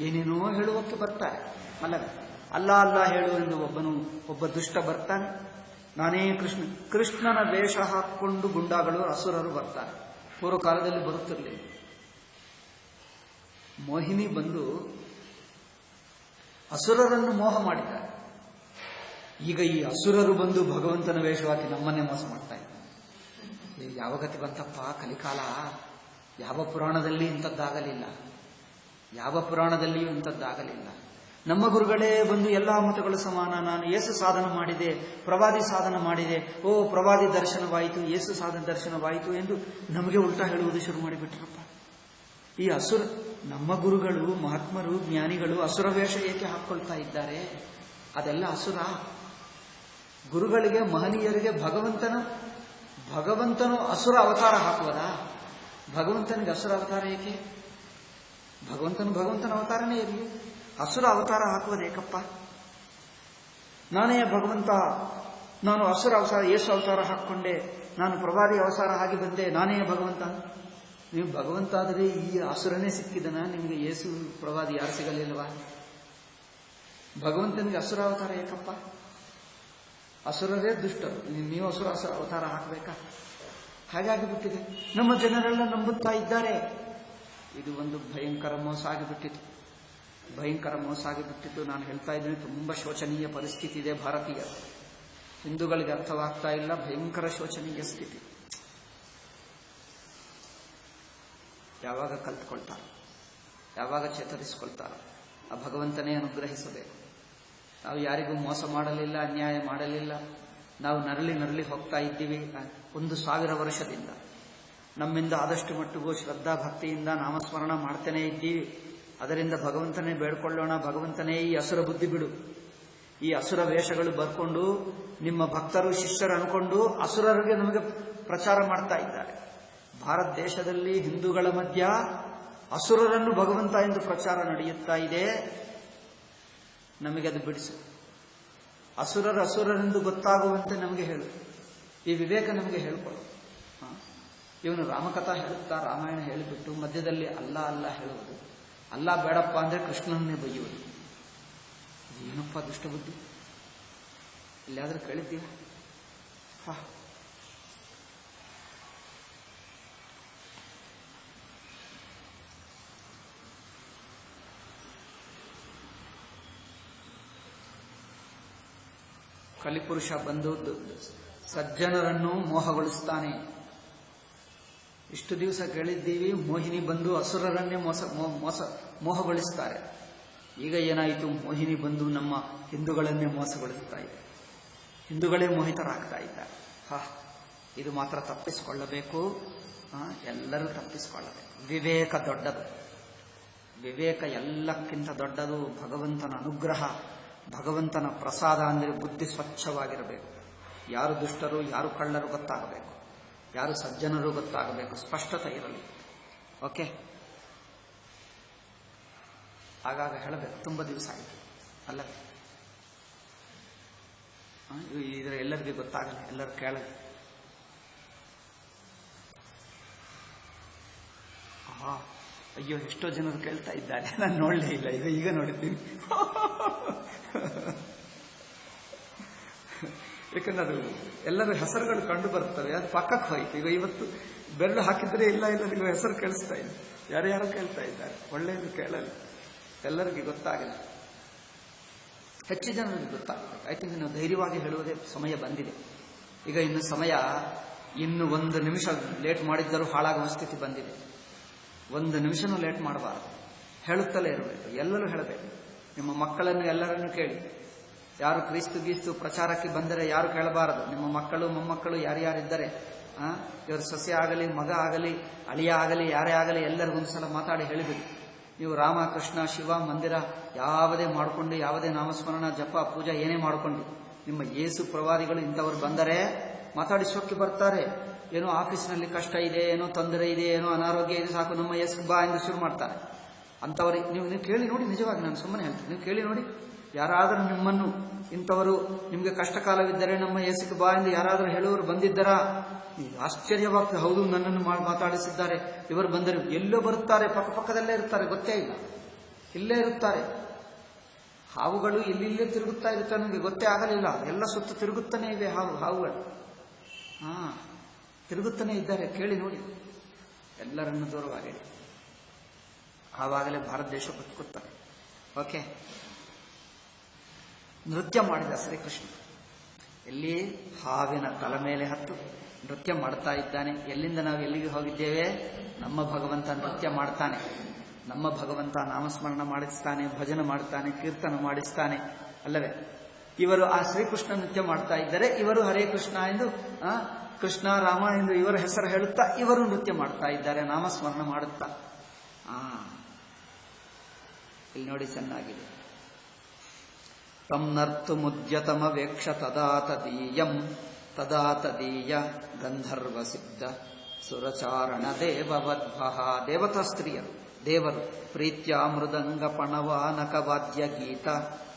ಏನೇನೋ ಹೇಳುವಕ್ಕೆ ಬರ್ತಾರೆ ಅಲ್ಲವೇ? ಅಲ್ಲ ಅಲ್ಲ ಹೇಳು ಎಂದು ಒಬ್ಬ ದುಷ್ಟ ಬರ್ತಾನೆ. ನಾನೇ ಕೃಷ್ಣನ ವೇಷ ಹಾಕಿಕೊಂಡು ಗುಂಡಾಗಳು, ಅಸುರರು ಬರ್ತಾರೆ. ಪೂರ್ವ ಕಾಲದಲ್ಲಿ ಬರುತ್ತಿರಲಿಲ್ಲ. ಮೋಹಿನಿ ಬಂದು ಅಸುರರನ್ನು ಮೋಹ ಮಾಡಿದ್ದಾರೆ. ಈಗ ಈ ಅಸುರರು ಬಂದು ಭಗವಂತನ ವೇಷವಾಗಿ ನಮ್ಮನ್ನೇ ಮೋಸ ಮಾಡ್ತಾ ಇದ್ದಾರೆ. ಯಾವ ಗತಿ ಬಂತಪ್ಪ ಕಲಿಕಾಲ? ಯಾವ ಪುರಾಣದಲ್ಲಿ ಇಂಥದ್ದಾಗಲಿಲ್ಲ, ಯಾವ ಪುರಾಣದಲ್ಲಿಯೂ ಇಂಥದ್ದಾಗಲಿಲ್ಲ. ನಮ್ಮ ಗುರುಗಳೇ ಬಂದು ಎಲ್ಲ ಮತಗಳು ಸಮಾನ, ನಾನು ಯೇಸು ಸಾಧನ ಮಾಡಿದೆ, ಪ್ರವಾದಿ ಸಾಧನ ಮಾಡಿದೆ, ಓ ಪ್ರವಾದಿ ದರ್ಶನವಾಯಿತು, ಯೇಸು ಸಾಧನ ದರ್ಶನವಾಯಿತು ಎಂದು ನಮಗೆ ಉಲ್ಟಾ ಹೇಳುವುದು ಶುರು ಮಾಡಿಬಿಟ್ರಪ್ಪ. ಈ ಅಸುರ, ನಮ್ಮ ಗುರುಗಳು, ಮಹಾತ್ಮರು, ಜ್ಞಾನಿಗಳು ಅಸುರ ವೇಷ ಏಕೆ ಹಾಕ್ಕೊಳ್ತಾ ಇದ್ದಾರೆ? ಅದೆಲ್ಲ ಅಸುರ. ಗುರುಗಳಿಗೆ, ಮಹನೀಯರಿಗೆ ಭಗವಂತನು ಅಸುರ ಅವತಾರ ಹಾಕುವುದಾ? ಭಗವಂತನಿಗೆ ಅಸುರ ಅವತಾರ ಏಕೆ? ಭಗವಂತನ ಅವತಾರನೇ ಇರಲಿ, ಅಸುರ ಅವತಾರ ಹಾಕುವುದೇಕಪ್ಪ? ನಾನೇ ಭಗವಂತ, ನಾನು ಅಸುರ ಅವತಾರ, ಯೇಸು ಅವತಾರ ಹಾಕ್ಕೊಂಡೆ, ನಾನು ಪ್ರವಾದಿ ಅವತಾರ ಆಗಿ ಬಂದೆ, ನಾನೇ ಭಗವಂತ. ನೀವು ಭಗವಂತ ಆದರೆ ಈ ಅಸುರನೇ ಸಿಕ್ಕಿದನ? ನಿಮಗೆ ಯೇಸು ಪ್ರವಾದಿ ಯಾರು ಸಿಗಲಿಲ್ವಾ? ಭಗವಂತನಿಗೆ ಅಸುರ ಅವತಾರ ಏಕಪ್ಪ? ಅಸುರರೇ ದುಷ್ಟರು, ನೀವು ಅಸುರ ಅವತಾರ ಹಾಕಬೇಕಾ? ಹಾಗಾಗಿ ಬಿಟ್ಟಿದೆ. ನಮ್ಮ ಜನರೆಲ್ಲ ನಂಬುತ್ತಾ ಇದ್ದಾರೆ. ಇದು ಒಂದು ಭಯಂಕರ ಮೋಸ ಆಗಿಬಿಟ್ಟಿತು, ಭಯಂಕರ ಮೋಸ ಆಗಿಬಿಟ್ಟಿತ್ತು. ನಾನು ಹೇಳ್ತಾ ಇದ್ದೀನಿ, ತುಂಬಾ ಶೋಚನೀಯ ಪರಿಸ್ಥಿತಿ ಇದೆ ಭಾರತೀಯ ಹಿಂದೂಗಳಿಗೆ, ಅರ್ಥವಾಗ್ತಾ ಇಲ್ಲ. ಭಯಂಕರ ಶೋಚನೀಯ ಸ್ಥಿತಿ. ಯಾವಾಗ ಕಲ್ತ್ಕೊಳ್ತಾರೆ, ಯಾವಾಗ ಚೇತರಿಸಿಕೊಳ್ತಾರೆ? ಆ ಭಗವಂತನೇ ಅನುಗ್ರಹಿಸಬೇಕು. ನಾವು ಯಾರಿಗೂ ಮೋಸ ಮಾಡಲಿಲ್ಲ, ಅನ್ಯಾಯ ಮಾಡಲಿಲ್ಲ. ನಾವು ನರಳಿ ಹೋಗ್ತಾ ಇದ್ದೀವಿ 1000 ವರ್ಷದಿಂದ. ನಮ್ಮಿಂದ ಆದಷ್ಟು ಮಟ್ಟಿಗೂ ಶ್ರದ್ಧಾ ಭಕ್ತಿಯಿಂದ ನಾಮಸ್ಮರಣ ಮಾಡ್ತಾನೇ ಇದ್ದೀವಿ. ಅದರಿಂದ ಭಗವಂತನೇ ಬೇಡ್ಕೊಳ್ಳೋಣ. ಭಗವಂತನೇ ಈ ಅಸುರ ಬುದ್ಧಿ ಬಿಡು, ಈ ಅಸುರ ವೇಷಗಳು ಬರ್ಕೊಂಡು ನಿಮ್ಮ ಭಕ್ತರು ಶಿಷ್ಯರು ಅನ್ಕೊಂಡು ಅಸುರರಿಗೆ ನಮಗೆ ಪ್ರಚಾರ ಮಾಡ್ತಾ ಇದ್ದಾರೆ. ಭಾರತ ದೇಶದಲ್ಲಿ ಹಿಂದೂಗಳ ಮಧ್ಯ ಅಸುರರನ್ನು ಭಗವಂತ ಎಂದು ಪ್ರಚಾರ ನಡೆಯುತ್ತಾ ಇದೆ. ನಮಗೆ ಅದು ಬಿಡಿಸು. ಅಸುರರೆಂದು ಗೊತ್ತಾಗುವಂತೆ ನಮಗೆ ಹೇಳು. ಈ ವಿವೇಕ ನಮಗೆ ಹೇಳ್ಕೊಳ್ಳು. ಇವನು ರಾಮಕಥಾ ಹೇಳುತ್ತಾ ರಾಮಾಯಣ ಹೇಳಿಬಿಟ್ಟು ಮಧ್ಯದಲ್ಲಿ ಅಲ್ಲ ಹೇಳುವುದು, ಅಲ್ಲ ಬೇಡಪ್ಪ ಅಂದ್ರೆ ಕೃಷ್ಣನ್ನೇ ಬೈಯುವುದು. ಏನಪ್ಪ ದುಷ್ಟಬುದ್ಧಿ? ಇಲ್ಲಾದ್ರೂ ಕೇಳಿದ್ದೀವ? ಕಲಿಪುರುಷ ಬಂದು ಸಜ್ಜನರನ್ನು ಮೋಹಗೊಳಿಸ್ತಾನೆ. ಇಷ್ಟು ದಿವಸ ಕೇಳಿದ್ದೀವಿ, ಮೋಹಿನಿ ಬಂದು ಅಸುರರನ್ನೇ ಮೋಹಗೊಳಿಸ್ತಾರೆ. ಈಗ ಏನಾಯಿತು? ಮೋಹಿನಿ ಬಂದು ನಮ್ಮ ಹಿಂದೂಗಳನ್ನೇ ಮೋಸಗೊಳಿಸ್ತಾ ಇದೆ. ಹಿಂದೂಗಳೇ ಮೋಹಿತರಾಗ್ತಾ ಇದ್ದಾರೆ. ಇದು ಮಾತ್ರ ತಪ್ಪಿಸಿಕೊಳ್ಳಬೇಕು. ಎಲ್ಲರೂ ತಪ್ಪಿಸಿಕೊಳ್ಳಬೇಕು. ವಿವೇಕ ದೊಡ್ಡದು. ವಿವೇಕ ಎಲ್ಲಕ್ಕಿಂತ ದೊಡ್ಡದು. ಭಗವಂತನ ಅನುಗ್ರಹ, ಭಗವಂತನ ಪ್ರಸಾದ ಅಂದರೆ ಬುದ್ಧಿ ಸ್ವಚ್ಛವಾಗಿರಬೇಕು. ಯಾರು ದುಷ್ಟರು, ಯಾರು ಕಳ್ಳರು ಗೊತ್ತಾಗಬೇಕು, ಯಾರು ಸಜ್ಜನರು ಗೊತ್ತಾಗಬೇಕು. ಸ್ಪಷ್ಟತೆ ಇರಲಿ. ಓಕೆ, ಆಗಾಗ ಹೇಳಬೇಕು. ತುಂಬ ದಿವಸ ಆಯಿತು ಅಲ್ಲ? ಇದರ ಎಲ್ಲರಿಗೂ ಗೊತ್ತಾಗಲಿ, ಎಲ್ಲರೂ ಕೇಳಲಿ. ಅಯ್ಯೋ, ಎಷ್ಟೋ ಜನರು ಕೇಳ್ತಾ ಇದ್ದಾರೆ, ನಾನು ನೋಡಲೇ ಇಲ್ಲ. ಈಗ ನೋಡಿದ್ದೀನಿ. ಯಾಕಂದ್ರೆ ಅದು ಎಲ್ಲರ ಹೆಸರುಗಳು ಕಂಡು ಬರ್ತವೆ. ಅದು ಪಕ್ಕಕ್ಕೆ ಹೋಯ್ತು. ಈಗ ಇವತ್ತು ಬೆರಳು ಹಾಕಿದ್ರೆ ಇಲ್ಲ ಎಲ್ಲರಿಗೂ ಹೆಸರು ಕೇಳಿಸ್ತಾ ಇದೆ. ಯಾರ್ಯಾರು ಕೇಳ್ತಾ ಇದ್ದಾರೆ. ಒಳ್ಳೆಯದು ಕೇಳಲಿ, ಎಲ್ಲರಿಗೂ ಗೊತ್ತಾಗಲಿ, ಹೆಚ್ಚು ಜನರಿಗೆ ಗೊತ್ತಾಗಬೇಕು. ಐ ಥಿಂಕ್ ನಾವು ಧೈರ್ಯವಾಗಿ ಹೇಳುವುದೇ ಸಮಯ ಬಂದಿದೆ. ಈಗ ಇನ್ನು ಸಮಯ, ಇನ್ನು 1 ನಿಮಿಷ ಲೇಟ್ ಮಾಡಿದ್ದರೂ ಹಾಳಾಗುವ ಸ್ಥಿತಿ ಬಂದಿದೆ. 1 ನಿಮಿಷನೂ ಲೇಟ್ ಮಾಡಬಾರದು. ಹೇಳುತ್ತಲೇ ಇರಬೇಕು. ಎಲ್ಲರೂ ಹೇಳಬೇಕು. ನಿಮ್ಮ ಮಕ್ಕಳನ್ನು ಎಲ್ಲರನ್ನೂ ಕೇಳಿ. ಯಾರು ಕ್ರಿಸ್ತು ಪ್ರಚಾರಕ್ಕೆ ಬಂದರೆ ಯಾರು ಕೇಳಬಾರದು. ನಿಮ್ಮ ಮಕ್ಕಳು ಮೊಮ್ಮಕ್ಕಳು ಯಾರ್ಯಾರಿದ್ದರೆ, ಇವರು ಸೊಸೆ ಆಗಲಿ, ಮಗ ಆಗಲಿ, ಅಳಿಯ ಆಗಲಿ, ಯಾರೇ ಆಗಲಿ, ಎಲ್ಲರಿಗೊಂದ್ಸಲ ಮಾತಾಡಿ ಹೇಳಿಬಿಡಿ. ನೀವು ರಾಮ, ಕೃಷ್ಣ, ಶಿವ ಮಂದಿರ ಯಾವುದೇ ಮಾಡಿಕೊಂಡು, ಯಾವುದೇ ನಾಮಸ್ಮರಣ, ಜಪ, ಪೂಜಾ ಏನೇ ಮಾಡಿಕೊಂಡು, ನಿಮ್ಮ ಯೇಸು ಪ್ರವಾದಿಗಳು ಇಂಥವ್ರು ಬಂದರೆ ಮಾತಾಡಿಸೋಕೆ ಬರ್ತಾರೆ. ಏನೋ ಆಫೀಸ್ನಲ್ಲಿ ಕಷ್ಟ ಇದೆ, ಏನೋ ತೊಂದರೆ ಇದೆ, ಏನೋ ಅನಾರೋಗ್ಯ ಇದೆ, ಸಾಕು ನಮ್ಮ ಯೇಸು ಬಾ ಎಂದು ಶುರು ಮಾಡ್ತಾರೆ. ಅಂಥವ್ರಿಗೆ ನೀವು ಕೇಳಿ ನೋಡಿ. ನಿಜವಾಗಿ ನಾನು ಸುಮ್ಮನೆ ಹೇಳ್ತೀನಿ, ನೀವು ಕೇಳಿ ನೋಡಿ. ಯಾರಾದರೂ ನಿಮ್ಮನ್ನು ಇಂಥವರು ನಿಮಗೆ ಕಷ್ಟ ಕಾಲವಿದ್ದರೆ ನಮ್ಮ ಯೇಸುಗೆ ಬಾ ಎಂದು ಯಾರಾದರೂ ಹೇಳುವವರು ಬಂದಿದ್ದರಾ? ಆಶ್ಚರ್ಯವಾಗ್ತದೆ. ಹೌದು, ನನ್ನನ್ನು ಮಾತಾಡಿಸಿದ್ದಾರೆ, ಇವರು ಬಂದರು. ಎಲ್ಲೋ ಬರುತ್ತಾರೆ, ಪಕ್ಕದಲ್ಲೇ ಇರ್ತಾರೆ, ಗೊತ್ತೇ ಇಲ್ಲ. ಇಲ್ಲೇ ಇರುತ್ತಾರೆ. ಹಾವುಗಳು ಇಲ್ಲಿಲ್ಲೇ ತಿರುಗುತ್ತಾ ಇರುತ್ತಾರೆ, ನಮಗೆ ಗೊತ್ತೇ ಆಗಲಿಲ್ಲ. ಎಲ್ಲ ಸುತ್ತ ತಿರುಗುತ್ತಾನೆ ಇವೆ ಹಾವುಗಳು. ತಿರುಗುತ್ತಾನೆ ಇದ್ದಾರೆ. ಕೇಳಿ ನೋಡಿ. ಎಲ್ಲರನ್ನು ದೂರವಾಗಿಡಿ. ಆವಾಗಲೇ ಭಾರತ ದೇಶ ಬದುಕುತ್ತಾರೆ. ಓಕೆ, ನೃತ್ಯ ಮಾಡಿದ ಶ್ರೀಕೃಷ್ಣ ಎಲ್ಲಿ? ಹಾವಿನ ತಲೆ ಮೇಲೆ ಹತ್ತು ನೃತ್ಯ ಮಾಡ್ತಾ ಇದ್ದಾನೆ. ಎಲ್ಲಿಂದ ನಾವು ಎಲ್ಲಿಗೆ ಹೋಗಿದ್ದೇವೆ? ನಮ್ಮ ಭಗವಂತ ನೃತ್ಯ ಮಾಡ್ತಾನೆ. ನಮ್ಮ ಭಗವಂತ ನಾಮಸ್ಮರಣ ಮಾಡಿಸ್ತಾನೆ, ಭಜನೆ ಮಾಡ್ತಾನೆ, ಕೀರ್ತನ ಮಾಡಿಸ್ತಾನೆ ಅಲ್ಲವೇ. ಇವರು ಆ ಶ್ರೀಕೃಷ್ಣ ನೃತ್ಯ ಮಾಡ್ತಾ ಇದ್ದರೆ ಇವರು ಹರೇ ಕೃಷ್ಣ ಎಂದು ಕೃಷ್ಣ ರಾಮ ಎಂದು ಇವರ ಹೆಸರು ಹೇಳುತ್ತಾ ಇವರು ನೃತ್ಯ ಮಾಡ್ತಾ ಇದ್ದಾರೆ, ನಾಮಸ್ಮರಣ ಮಾಡುತ್ತಾ. ಇಲ್ಲಿ ನೋಡಿ ಚೆನ್ನಾಗಿದೆ. ತಂ ನರ್ತು ಮುದ್ಯತಮ ವೇಕ್ಷ ತದಾ ತದೀಯ ಗಂಧರ್ವ ಸಿದ್ಧ ಸುರಚಾರಣ ದೇವವದ್ಭಃ. ದೇವತಾ ಸ್ತ್ರೀಯರು, ದೇವರು. ಪ್ರೀತ್ಯ ಮೃದಂಗ ಪಣವಾನಕ ವಾದ್ಯ ಗೀತ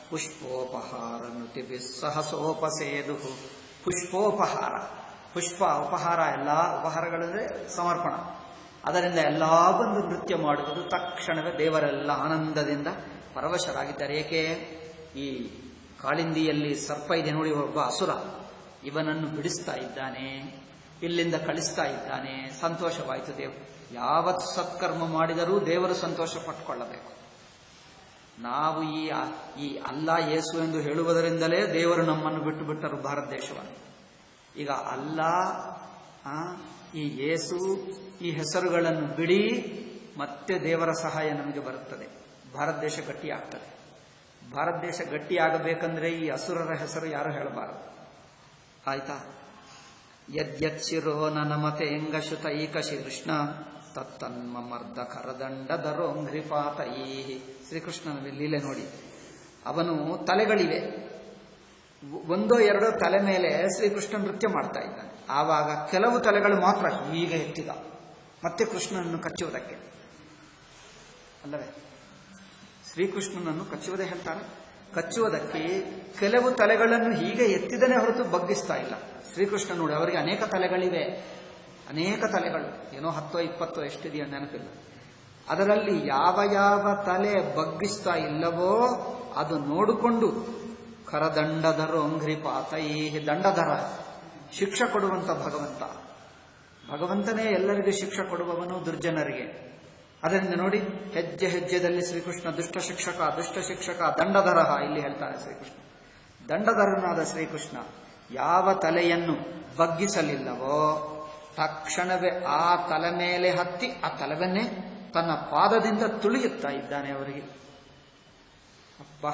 ಪುಷ್ಪೋಪಹಾರ ನುತಿಭಿ ಸಹಸೋಪಸೇದು. ಪುಷ್ಪೋಪಹಾರ, ಪುಷ್ಪ ಉಪಹಾರ, ಎಲ್ಲ ಉಪಹಾರಗಳಂದ್ರೆ ಸಮರ್ಪಣ. ಅದರಿಂದ ಎಲ್ಲ ಬಂದು ನೃತ್ಯ ಮಾಡುವುದು. ತಕ್ಷಣವೇ ದೇವರೆಲ್ಲ ಆನಂದದಿಂದ ಪರವಶರಾಗಿದ್ದಾರೆ. ಏಕೆ? ಈ ಕಾಳಿಂದಿಯಲ್ಲಿ ಸರ್ಪ ಇದೆ ನೋಡಿ, ಒಬ್ಬ ಅಸುರ, ಇವನನ್ನು ಬಿಡಿಸ್ತಾ ಇದ್ದಾನೆ, ಇಲ್ಲಿಂದ ಕಳಿಸ್ತಾ ಇದ್ದಾನೆ. ಸಂತೋಷವಾಯಿತು. ದೇವರು ಯಾವತ್ ಸತ್ಕರ್ಮ ಮಾಡಿದರೂ ದೇವರು ಸಂತೋಷ ಪಟ್ಟುಕೊಳ್ಳಬೇಕು. ನಾವು ಈ ಅಲ್ಲಾ ಯೇಸು ಎಂದು ಹೇಳುವುದರಿಂದಲೇ ದೇವರು ನಮ್ಮನ್ನು ಬಿಟ್ಟು ಬಿಟ್ಟರು ಭಾರತ ದೇಶವನ್ನು. ಈಗ ಅಲ್ಲಾ, ಈ ಯೇಸು, ಈ ಹೆಸರುಗಳನ್ನು ಬಿಡಿ, ಮತ್ತೆ ದೇವರ ಸಹಾಯ ನಮಗೆ ಬರುತ್ತದೆ. ಭಾರತ ದೇಶ ಗಟ್ಟಿಯಾಗ್ತದೆ. ಭಾರತ ದೇಶ ಗಟ್ಟಿಯಾಗಬೇಕಂದ್ರೆ ಈ ಅಸುರರ ಹೆಸರು ಯಾರು ಹೇಳಬಾರದು. ಆಯ್ತಾ? ಯದ್ಯಚ್ಚಿರೋ ನಮತೆಂಗಶುತೈಕ ಶೀರ್ಷ್ಣ ತತ್ತನ್ಮರ್ದ ಕರದಂಡದರೋಂಘ್ರಿಪಾತೈ. ಶ್ರೀಕೃಷ್ಣನ ಲೀಲೆ ನೋಡಿ. ಅವನು ತಲೆಗಳಿವೆ, ಒಂದೋ ಎರಡೋ ತಲೆ ಮೇಲೆ ಶ್ರೀಕೃಷ್ಣ ನೃತ್ಯ ಮಾಡ್ತಾ ಇದ್ದಾನೆ. ಆವಾಗ ಕೆಲವು ತಲೆಗಳು ಮಾತ್ರ ಹೀಗೆ ಎತ್ತಿದ, ಮತ್ತೆ ಕೃಷ್ಣನನ್ನು ಕಚ್ಚುವುದಕ್ಕೆ ಅಲ್ಲವೇ. ಶ್ರೀಕೃಷ್ಣನನ್ನು ಕಚ್ಚುವುದೇ ಹೇಳ್ತಾರೆ. ಕಚ್ಚುವುದಕ್ಕೆ ಕೆಲವು ತಲೆಗಳನ್ನು ಹೀಗೆ ಎತ್ತಿದನೇ ಹೊರತು ಬಗ್ಗಿಸ್ತಾ ಇಲ್ಲ. ಶ್ರೀಕೃಷ್ಣ ನೋಡಿ, ಅವರಿಗೆ ಅನೇಕ ತಲೆಗಳಿವೆ, ಅನೇಕ ತಲೆಗಳು, ಏನೋ 10 20 ಎಷ್ಟಿದೆಯೋ ನೆನಪಿಲ್ಲ. ಅದರಲ್ಲಿ ಯಾವ ಯಾವ ತಲೆ ಬಗ್ಗಿಸ್ತಾ ಇಲ್ಲವೋ ಅದು ನೋಡಿಕೊಂಡು ಕರದಂಡಧರೋ ಅಂಘ್ರಿಪಾತೈ. ದಂಡಧರ, ಶಿಕ್ಷೆ ಕೊಡುವಂತ ಭಗವಂತ. ಭಗವಂತನೇ ಎಲ್ಲರಿಗೂ ಶಿಕ್ಷೆ ಕೊಡುವವನು ದುರ್ಜನರಿಗೆ. ಅದರಿಂದ ನೋಡಿ, ಹೆಜ್ಜೆ ಹೆಜ್ಜೆದಲ್ಲಿ ಶ್ರೀಕೃಷ್ಣ ದುಷ್ಟ ಶಿಕ್ಷಕ ದಂಡಧರ ಇಲ್ಲಿ ಹೇಳ್ತಾನೆ ಶ್ರೀಕೃಷ್ಣ. ದಂಡಧರನಾದ ಶ್ರೀಕೃಷ್ಣ ಯಾವ ತಲೆಯನ್ನು ಬಗ್ಗಿಸಲಿಲ್ಲವೋ ತಕ್ಷಣವೇ ಆ ತಲೆ ಮೇಲೆ ಹತ್ತಿ ಆ ತಲೆವನ್ನೇ ತನ್ನ ಪಾದದಿಂದ ತುಳಿಯುತ್ತಾ ಇದ್ದಾನೆ ಅವರಿಗೆ. ಅಪ್ಪ,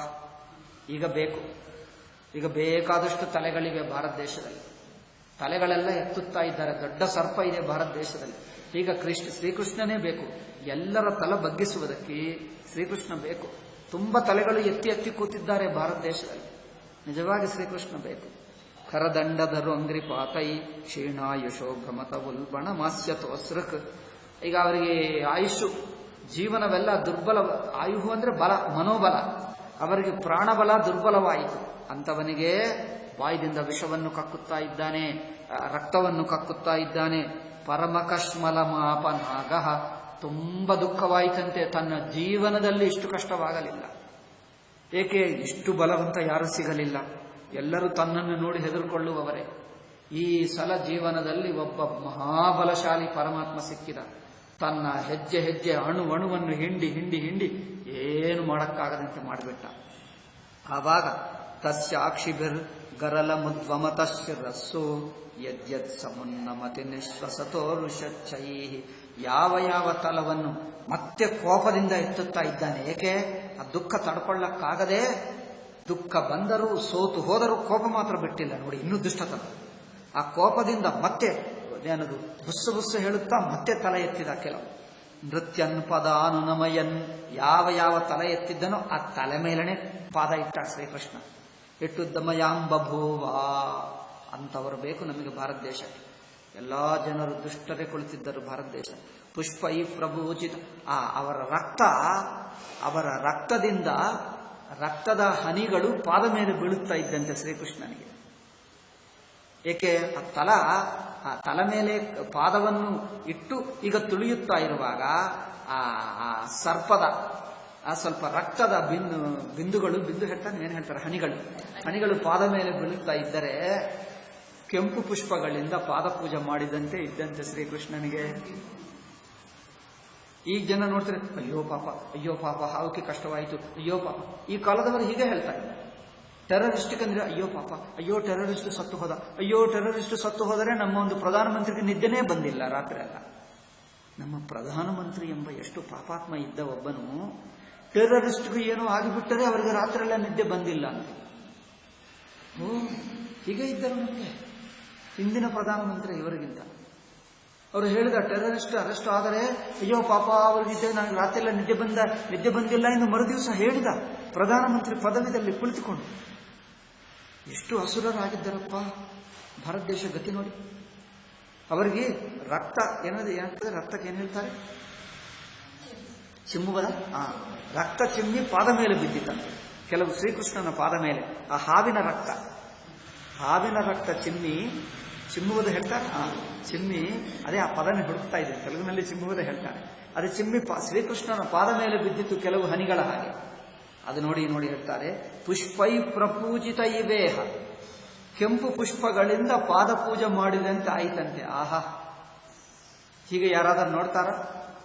ಈಗ ಬೇಕಾದಷ್ಟು ತಲೆಗಳಿವೆ ಭಾರತ ದೇಶದಲ್ಲಿ. ತಲೆಗಳೆಲ್ಲ ಎತ್ತುತ್ತಾ ಇದ್ದಾರೆ. ದೊಡ್ಡ ಸರ್ಪ ಇದೆ ಭಾರತ ದೇಶದಲ್ಲಿ. ಈಗ ಶ್ರೀಕೃಷ್ಣನೇ ಬೇಕು. ಎಲ್ಲರ ತಲೆ ಬಗ್ಗಿಸುವುದಕ್ಕೆ ಶ್ರೀಕೃಷ್ಣ ಬೇಕು. ತುಂಬಾ ತಲೆಗಳು ಎತ್ತಿ ಎತ್ತಿ ಕೂತಿದ್ದಾರೆ ಭಾರತ ದೇಶದಲ್ಲಿ. ನಿಜವಾಗಿ ಶ್ರೀಕೃಷ್ಣ ಬೇಕು. ಕರದಂಡಧರು ಅಂಗ್ರಿಪಾತೈ ಕ್ಷೀಣಾಯುಷೋ ಭ್ರಮತ ಉಲ್ಬಣ ಮಾಸ್ಯತೋಸ್ರಕ್. ಈಗ ಅವರಿಗೆ ಆಯುಷು, ಜೀವನವೆಲ್ಲ ದುರ್ಬಲ. ಆಯುಹು ಅಂದ್ರೆ ಬಲ, ಮನೋಬಲ. ಅವರಿಗೆ ಪ್ರಾಣಬಲ ದುರ್ಬಲವಾಯಿತು. ಅಂತವನಿಗೆ ಬಾಯಿದಿಂದ ವಿಷವನ್ನು ಕಕ್ಕುತ್ತಾ ಇದ್ದಾನೆ, ರಕ್ತವನ್ನು ಕಕ್ಕುತ್ತಾ ಇದ್ದಾನೆ. ಪರಮಕಶ್ಮಲ ಮಾಪನಾಗ. ತುಂಬ ದುಃಖವಾಯಿತಂತೆ. ತನ್ನ ಜೀವನದಲ್ಲಿ ಇಷ್ಟು ಕಷ್ಟವಾಗಲಿಲ್ಲ. ಏಕೆ? ಇಷ್ಟು ಬಲವಂತ ಯಾರೂ ಸಿಗಲಿಲ್ಲ. ಎಲ್ಲರೂ ತನ್ನನ್ನು ನೋಡಿ ಹೆದರಿಕೊಳ್ಳುವವರೇ. ಈ ಸಲ ಜೀವನದಲ್ಲಿ ಒಬ್ಬ ಮಹಾಬಲಶಾಲಿ ಪರಮಾತ್ಮ ಸಿಕ್ಕಿದ. ತನ್ನ ಹೆಜ್ಜೆ ಹೆಜ್ಜೆ ಅಣುವನ್ನು ಹಿಂಡಿ ಹಿಂಡಿ ಹಿಂಡಿ ಏನು ಮಾಡಕ್ಕಾಗದಂತೆ ಮಾಡಿಬಿಟ್ಟ. ಆವಾಗ ತಸ್ಯಾಕ್ಷಿಭಿರ್ ಗರಲ ಮುದ್ವಮತ ಶಿರಸ್ಸು ಯದ್ಯದ್ ಸಮುನ್ನಮತಿ ನಿಶ್ವಸತೋ ಋಷಚ್ಚೈ. ಯಾವ ಯಾವ ತಲವನ್ನು ಮತ್ತೆ ಕೋಪದಿಂದ ಎತ್ತುತ್ತಾ ಇದ್ದಾನೆ. ಏಕೆ? ಆ ದುಃಖ ತಡ್ಕೊಳ್ಳಕ್ಕಾಗದೆ, ದುಃಖ ಬಂದರೂ ಸೋತು ಹೋದರೂ ಕೋಪ ಮಾತ್ರ ಬಿಟ್ಟಿಲ್ಲ ನೋಡಿ. ಇನ್ನೂ ದುಷ್ಟತನ. ಆ ಕೋಪದಿಂದ ಮತ್ತೆ ಏನದು ಬುಸ್ಸು ಹೇಳುತ್ತಾ ಮತ್ತೆ ತಲೆ ಎತ್ತಿದ. ಕೆಲವು ನೃತ್ಯನ್ ಪದಾನುನಮಯನ್. ಯಾವ ಯಾವ ತಲೆ ಎತ್ತಿದ್ದನೋ ಆ ತಲೆ ಮೇಲನೆ ಪಾದ ಇಟ್ಟ ಶ್ರೀಕೃಷ್ಣ. ಇಟ್ಟುದ್ದಮಯಾಂಬಭೂವ. ಅಂತವರು ಬೇಕು ನಮಗೆ ಭಾರತ ದೇಶಕ್ಕೆ. ಎಲ್ಲಾ ಜನರು ದುಷ್ಟರೇ ಕುಳಿತಿದ್ದರು ಭಾರತ ದೇಶ. ಪುಷ್ಪೈ ಪ್ರಭೂಚಿತ. ಅವರ ರಕ್ತದಿಂದ ರಕ್ತದ ಹನಿಗಳು ಪಾದ ಮೇಲೆ ಬೀಳುತ್ತಾ ಇದ್ದಂತೆ ಶ್ರೀಕೃಷ್ಣನಿಗೆ. ಏಕೆ? ಆ ತಲೆ ಮೇಲೆ ಪಾದವನ್ನು ಇಟ್ಟು ಈಗ ತುಳಿಯುತ್ತಾ ಇರುವಾಗ ಆ ಸರ್ಪದ ಸ್ವಲ್ಪ ರಕ್ತದ ಬಿಂದು ಹೇಳ್ತಾನೆ, ಏನ್ ಹೇಳ್ತಾರೆ, ಹನಿಗಳು ಪಾದ ಮೇಲೆ ಬೀಳುತ್ತಾ ಇದ್ದರೆ ಕೆಂಪು ಪುಷ್ಪಗಳಿಂದ ಪಾದ ಪೂಜೆ ಮಾಡಿದಂತೆ ಇದ್ದಂತೆ ಶ್ರೀಕೃಷ್ಣನಿಗೆ. ಈಗ ಜನ ನೋಡ್ತಾರೆ, ಅಯ್ಯೋ ಪಾಪ ಹಾವುಕ್ಕೆ ಕಷ್ಟವಾಯಿತು, ಅಯ್ಯೋ ಪಾಪ. ಈ ಕಾಲದವರು ಹೀಗೆ ಹೇಳ್ತಾರೆ. ಟೆರರಿಸ್ಟ್ ಅಂದ್ರೆ ಅಯ್ಯೋ ಟೆರರಿಸ್ಟ್ ಸತ್ತು ಹೋದ, ಅಯ್ಯೋ ಟೆರರಿಸ್ಟ್ ಸತ್ತು ಹೋದರೆ ನಮ್ಮ ಒಂದು ಪ್ರಧಾನಮಂತ್ರಿಗೆ ನಿದ್ದೆನೇ ಬಂದಿಲ್ಲ ರಾತ್ರಿ ಎಲ್ಲ. ನಮ್ಮ ಪ್ರಧಾನಮಂತ್ರಿ ಎಂಬ ಎಷ್ಟು ಪಾಪಾತ್ಮ ಇದ್ದ ಒಬ್ಬನು ಟೆರರಿಸ್ಟ್ಗೂ ಏನೋ ಆಗಿಬಿಟ್ಟರೆ ಅವರಿಗೆ ರಾತ್ರಿ ಎಲ್ಲ ನಿದ್ದೆ ಬಂದಿಲ್ಲ ಅಂತ. ಹೀಗೆ ಇದ್ದರು ನಮಗೆ ಹಿಂದಿನ ಪ್ರಧಾನಮಂತ್ರಿ ಇವರಿಗಿಂತ. ಅವರು ಹೇಳಿದ ಟೆರರಿಸ್ಟ್ ಅರೆಸ್ಟ್ ಆದರೆ ಅಯ್ಯೋ ಪಾಪ ಅವರಿಗಿದ್ದೆ ನನಗೆ ರಾತ್ರಿ ಎಲ್ಲ ನಿದ್ದೆ ಬಂದಿಲ್ಲ ಎಂದು ಮರುದಿವಸ ಹೇಳಿದ ಪ್ರಧಾನಮಂತ್ರಿ ಪದವಿಯಲ್ಲಿ ಕುಳಿತುಕೊಂಡು. ಎಷ್ಟು ಅಸುರರಾಗಿದ್ದರಪ್ಪ. ಭಾರತ ದೇಶ ಗತಿ ನೋಡಿ. ಅವರಿಗೆ ರಕ್ತ ಏನಾಗ್ತದೆ, ರಕ್ತಕ್ಕೆ ಏನು ಹೇಳ್ತಾರೆ, ಚಿಮ್ಮುವುದ ರಕ್ತ ಚಿಮ್ಮಿ ಪಾದ ಮೇಲೆ ಬಿದ್ದಿತ್ತಂತೆ ಕೆಲವು ಶ್ರೀಕೃಷ್ಣನ ಪಾದ ಮೇಲೆ. ಆ ಹಾವಿನ ರಕ್ತ ಚಿಮ್ಮುವುದು ಹೇಳ್ತಾರೆ. ಚಿಮ್ಮಿ ಅದೇ ಆ ಪದನೇ ಹುಡುಕ್ತಾ ಇದೆ, ತೆಲುಗಿನಲ್ಲಿ ಚಿಮ್ಮುವುದೇ ಹೇಳ್ತಾರೆ. ಅದೇ ಚಿಮ್ಮಿ ಶ್ರೀಕೃಷ್ಣನ ಪಾದ ಮೇಲೆ ಬಿದ್ದಿತ್ತು ಕೆಲವು ಹನಿಗಳ ಹಾಗೆ. ಅದು ನೋಡಿ ಹೇಳ್ತಾರೆ, ಪುಷ್ಪೈ ಪ್ರಪೂಜಿತ ಇವೇಹ, ಕೆಂಪು ಪುಷ್ಪಗಳಿಂದ ಪಾದ ಪೂಜೆ ಮಾಡಿದಂತೆ ಆಯ್ತಂತೆ. ಆಹಾ, ಹೀಗೆ ಯಾರಾದರೂ ನೋಡ್ತಾರ?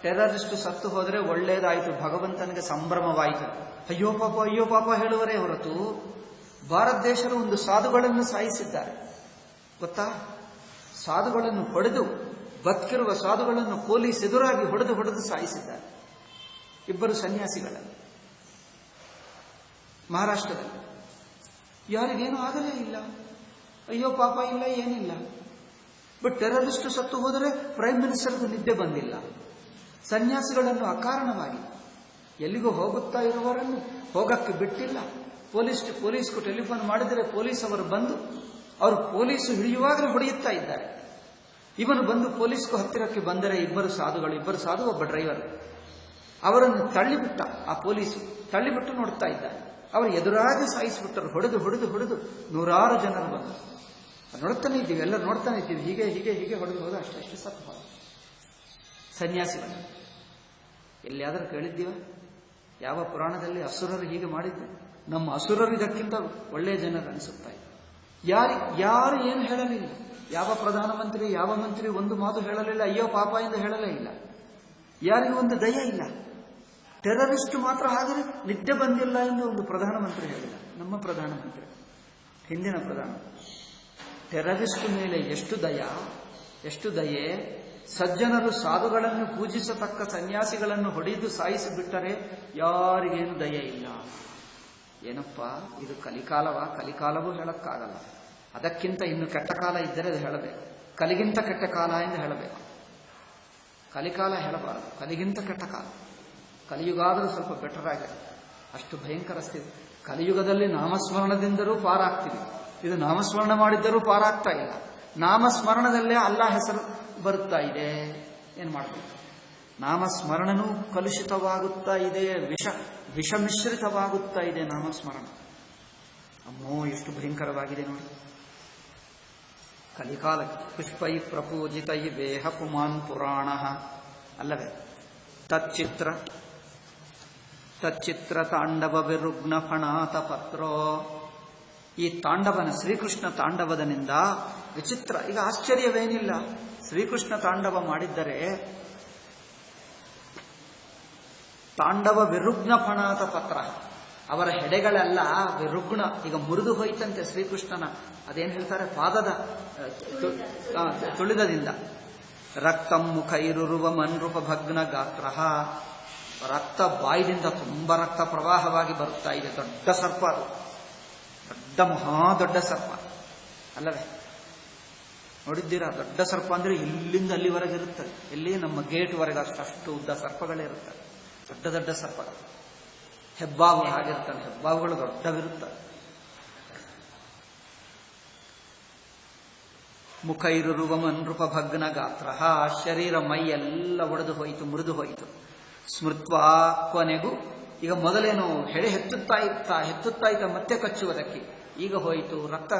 ಟೆರರಿಸ್ಟ್ ಸತ್ತು ಹೋದರೆ ಒಳ್ಳೇದಾಯಿತು, ಭಗವಂತನಿಗೆ ಸಂಭ್ರಮವಾಯಿತು. ಅಯ್ಯೋ ಪಾಪ ಹೇಳುವರೇ ಹೊರತು ಭಾರತ ದೇಶರು ಒಂದು ಸಾಧುಗಳನ್ನು ಸಾಯಿಸಿದ್ದಾರೆ ಗೊತ್ತಾ? ಸಾಧುಗಳನ್ನು ಹೊಡೆದು, ಬದುಕಿರುವ ಸಾಧುಗಳನ್ನು ಪೊಲೀಸ್ ಎದುರಾಗಿ ಹೊಡೆದು ಸಾಯಿಸಿದ್ದಾರೆ. ಇಬ್ಬರು ಸನ್ಯಾಸಿಗಳಲ್ಲಿ ಮಹಾರಾಷ್ಟ್ರದಲ್ಲಿ. ಯಾರಿಗೇನು ಆಗಲೇ ಇಲ್ಲ, ಅಯ್ಯೋ ಪಾಪ ಇಲ್ಲ, ಏನಿಲ್ಲ. ಬಟ್ ಟೆರರಿಸ್ಟ್ ಸತ್ತು ಹೋದರೆ ಪ್ರೈಮ್ ಮಿನಿಸ್ಟರ್ಗೂ ನಿದ್ದೆ ಬಂದಿಲ್ಲ. ಸನ್ಯಾಸಿಗಳನ್ನು ಅಕಾರಣವಾಗಿ ಎಲ್ಲಿಗೂ ಹೋಗುತ್ತಾ ಇರುವವರನ್ನು ಹೋಗಕ್ಕೆ ಬಿಟ್ಟಿಲ್ಲ. ಪೊಲೀಸ್ಗೂ ಟೆಲಿಫೋನ್ ಮಾಡಿದರೆ ಪೊಲೀಸ್ ಅವರು ಬಂದು ಅವರು ಪೊಲೀಸು ಹಿಡಿಯುವಾಗಲೇ ಹೊಡೆಯುತ್ತಾ ಇದ್ದಾರೆ. ಇವನು ಬಂದು ಪೊಲೀಸ್ಗೂ ಹತ್ತಿರಕ್ಕೆ ಬಂದರೆ ಇಬ್ಬರು ಸಾಧು, ಒಬ್ಬ ಡ್ರೈವರ್, ಅವರನ್ನು ತಳ್ಳಿಬಿಟ್ಟ. ಆ ಪೊಲೀಸು ತಳ್ಳಿಬಿಟ್ಟು ನೋಡ್ತಾ ಇದ್ದಾರೆ. ಅವರು ಎದುರಾಗಿ ಸಾಯಿಸಿಬಿಟ್ಟರು. ಹೊಡೆದು ನೂರಾರು ಜನರು ಬಂದರು. ನೋಡ್ತಾನೆ ಇದ್ದೀವಿ, ಎಲ್ಲರೂ ನೋಡ್ತಾನೆ ಇದ್ದೀವಿ. ಹೀಗೆ ಹೊಡೆದು ಹೋದ ಅಷ್ಟೇ ಸತ್ತು ಹೋದ ಸನ್ಯಾಸಿಗಳು. ಎಲ್ಲಿಯಾದರೂ ಕೇಳಿದ್ದೀವ? ಯಾವ ಪುರಾಣದಲ್ಲಿ ಅಸುರರು ಹೀಗೆ ಮಾಡಿದ್ದು? ನಮ್ಮ ಅಸುರರು ಇದಕ್ಕಿಂತ ಒಳ್ಳೆಯ ಜನರು ಅನಿಸುತ್ತಾ ಇದೆ. ಯಾರು ಏನು ಹೇಳಲಿಲ್ಲ. ಯಾವ ಪ್ರಧಾನಮಂತ್ರಿ, ಯಾವ ಮಂತ್ರಿ ಒಂದು ಮಾತು ಹೇಳಲಿಲ್ಲ, ಅಯ್ಯೋ ಪಾಪ ಎಂದು ಹೇಳಲೇ ಇಲ್ಲ. ಯಾರಿಗೂ ಒಂದು ದಯ ಇಲ್ಲ. ಟೆರರಿಸ್ಟ್ ಮಾತ್ರ ಹಾಗೆ ನಿದ್ದೆ ಬಂದಿಲ್ಲ ಎಂದು ಒಂದು ಪ್ರಧಾನಮಂತ್ರಿ ಹೇಳಿಲ್ಲ. ನಮ್ಮ ಪ್ರಧಾನಮಂತ್ರಿ, ಹಿಂದಿನ ಪ್ರಧಾನಮಂತ್ರಿ, ಟೆರರಿಸ್ಟ್ ಮೇಲೆ ಎಷ್ಟು ದಯೆ. ಸಜ್ಜನರು ಸಾಧುಗಳನ್ನು ಪೂಜಿಸತಕ್ಕ ಸನ್ಯಾಸಿಗಳನ್ನು ಹೊಡೆದು ಸಾಯಿಸಿಬಿಟ್ಟರೆ ಯಾರಿಗೇನು ದಯೆ ಇಲ್ಲ. ಏನಪ್ಪ ಇದು ಕಲಿಕಾಲವೂ ಹೇಳಕ್ಕಾಗಲ್ಲ. ಅದಕ್ಕಿಂತ ಇನ್ನು ಕೆಟ್ಟ ಕಾಲ ಇದ್ದರೆ ಅದು ಹೇಳಬೇಕು. ಕಲಿಗಿಂತ ಕೆಟ್ಟ ಕಾಲ ಎಂದು ಹೇಳಬೇಕು. ಕಲಿಕಾಲ ಹೇಳಬಾರದು, ಕಲಿಗಿಂತ ಕೆಟ್ಟ ಕಾಲ. ಕಲಿಯುಗಾದರೂ ಸ್ವಲ್ಪ ಬೆಟರ್ ಆಗಿದೆ. ಅಷ್ಟು ಭಯಂಕರ ಸ್ಥಿತಿ. ಕಲಿಯುಗದಲ್ಲಿ ನಾಮಸ್ಮರಣದಿಂದಲೂ ಪಾರಾಗ್ತೀವಿ. ಇದು ನಾಮಸ್ಮರಣ ಮಾಡಿದ್ದರೂ ಪಾರಾಗ್ತಾ ಇಲ್ಲ. ನಾಮಸ್ಮರಣದಲ್ಲೇ ಅಲ್ಲಾ ಹೆಸರು ಬರುತ್ತಾ ಇದೆ. ಏನ್ ಮಾಡಬೇಕು? ನಾಮಸ್ಮರಣನೂ ಕಲುಷಿತವಾಗುತ್ತಾ ಇದೆ, ವಿಷಮಿಶ್ರಿತವಾಗುತ್ತಾ ಇದೆ ನಾಮಸ್ಮರಣ. ಅಮ್ಮೋ, ಎಷ್ಟು ಭಯಂಕರವಾಗಿದೆ ನೋಡಿ ಕಲಿಕಾಲ. ಪುಷ್ಪೈ ಪ್ರಪೂಜಿತೈ ವೇಹ ಪುಮಾನ್ ಪುರಾಣ ಅಲ್ಲವೇ? ತಚ್ಚಿತ್ರ ತಾಂಡವ ವಿರುಗ್ನ ಫಣಾತ ಪತ್ರೋ. ಈ ತಾಂಡವನ, ಶ್ರೀಕೃಷ್ಣ ತಾಂಡವದನಿಂದ ವಿಚಿತ್ರ. ಈಗ ಆಶ್ಚರ್ಯವೇನಿಲ್ಲ. ಶ್ರೀಕೃಷ್ಣ ತಾಂಡವ ಮಾಡಿದ್ದರೆ ತಾಂಡವ ವಿರುಗ್ನ ಫಣಾತ ಪತ್ರ, ಅವರ ಹೆಡೆಗಳೆಲ್ಲ ವಿರುಗ್ನ, ಈಗ ಮುರಿದು ಹೋಯ್ತಂತೆ ಶ್ರೀಕೃಷ್ಣನ ಅದೇನು ಹೇಳ್ತಾರೆ, ಪಾದದ ತುಳಿದದಿಂದ. ರಕ್ತಂ ಮುಖೈರುರುವ ಮನ್ರೂಪ ಭಗ್ನ ಗಾತ್ರ. ರಕ್ತ ಬಾಯಿದಿಂದ ತುಂಬಾ ರಕ್ತ ಪ್ರವಾಹವಾಗಿ ಬರುತ್ತಾ ಇದೆ. ದೊಡ್ಡ ಸರ್ಪ ಅದು, ದೊಡ್ಡ ಸರ್ಪ ಅಲ್ಲವೇ? ನೋಡಿದ್ದೀರಾ? ದೊಡ್ಡ ಸರ್ಪ ಅಂದ್ರೆ ಇಲ್ಲಿಂದ ಅಲ್ಲಿವರೆಗೆ ಇರುತ್ತದೆ. ಎಲ್ಲಿ ನಮ್ಮ ಗೇಟ್ವರೆಗೆ ಅಷ್ಟು ಉದ್ದ ಸರ್ಪಗಳಿರುತ್ತವೆ. ದೊಡ್ಡ ಸರ್ಪಗಳು. ಹೆಬ್ಬಾವು ಹಾಗಿರ್ತಾನೆ, ಹೆಬ್ಬಾವುಗಳು ದೊಡ್ಡವಿರುತ್ತವೆ. ಮುಖೈರುರುವ ಮನ್ರೂಪ ಭಗ್ನ ಗಾತ್ರ. ಶರೀರ ಮೈ ಎಲ್ಲ ಒಡೆದು ಹೋಯಿತು, ಮುರಿದು ಹೋಯಿತು. ಸ್ಮೃತ್ವಾ ಕೊನೆಗೂ, ಈಗ ಮೊದಲೇನು ಹೆಡೆ ಹೆತ್ತುತ್ತಾ ಇತ್ತ ಮತ್ತೆ ಕಚ್ಚುವುದಕ್ಕೆ, ಈಗ ಹೋಯಿತು. ರಕ್ತ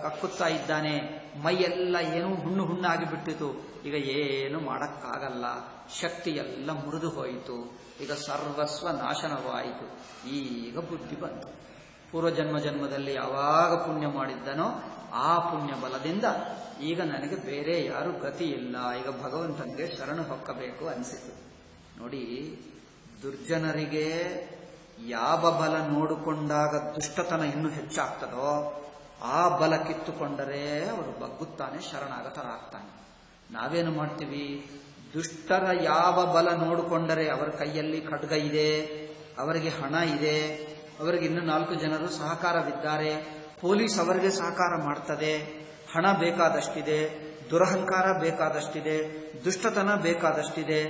ಕಕ್ಕುತ್ತಾ ಇದ್ದಾನೆ, ಮೈಯೆಲ್ಲ ಏನೂ ಹುಣ್ಣಾಗಿ ಬಿಟ್ಟಿತು. ಈಗ ಏನು ಮಾಡಕ್ಕಾಗಲ್ಲ, ಶಕ್ತಿ ಎಲ್ಲ ಮುರಿದು ಹೋಯಿತು. ಈಗ ಸರ್ವಸ್ವ ನಾಶನವಾಯಿತು. ಈಗ ಬುದ್ಧಿ ಬಂತು. ಪೂರ್ವಜನ್ಮದಲ್ಲಿ ಯಾವಾಗ ಪುಣ್ಯ ಮಾಡಿದ್ದನೋ ಆ ಪುಣ್ಯ ಬಲದಿಂದ ಈಗ ನನಗೆ ಬೇರೆ ಯಾರು ಗತಿ ಇಲ್ಲ, ಈಗ ಭಗವಂತನಿಗೆ ಶರಣು ಹೊಕ್ಕಬೇಕು ಅನಿಸಿತು. ನೋಡಿ, ದುರ್ಜನರಿಗೆ ಯಾವ ಬಲ ನೋಡಿಕೊಂಡಾಗ ದುಷ್ಟತನ ಇನ್ನೂ ಹೆಚ್ಚಾಗ್ತದೋ ಆ ಬಲ ಕಿತ್ತುಕೊಂಡರೆ ಅವರು ಬಗ್ಗುತ್ತಾನೆ, ಶರಣಾಗತರಾಗ್ತಾನೆ. ನಾವೇನು ಮಾಡ್ತೀವಿ? ದುಷ್ಟರ ಯಾವ ಬಲ ನೋಡಿಕೊಂಡರೆ ಅವರ ಕೈಯಲ್ಲಿ ಖಡ್ಗ ಇದೆ, ಅವರಿಗೆ ಹಣ ಇದೆ, ಅವರಿಗೆ ಇನ್ನು 4 ಜನರು ಸಹಕಾರವಿದ್ದಾರೆ, ಪೊಲೀಸ್ ಅವರಿಗೆ ಸಹಕಾರ ಮಾಡ್ತದೆ, ಹಣ ಬೇಕಾದಷ್ಟಿದೆ, ದುರಹಂಕಾರ ಬೇಕಾದಷ್ಟಿದೆ, ದುಷ್ಟತನ ಬೇಕಾದಷ್ಟಿದೆ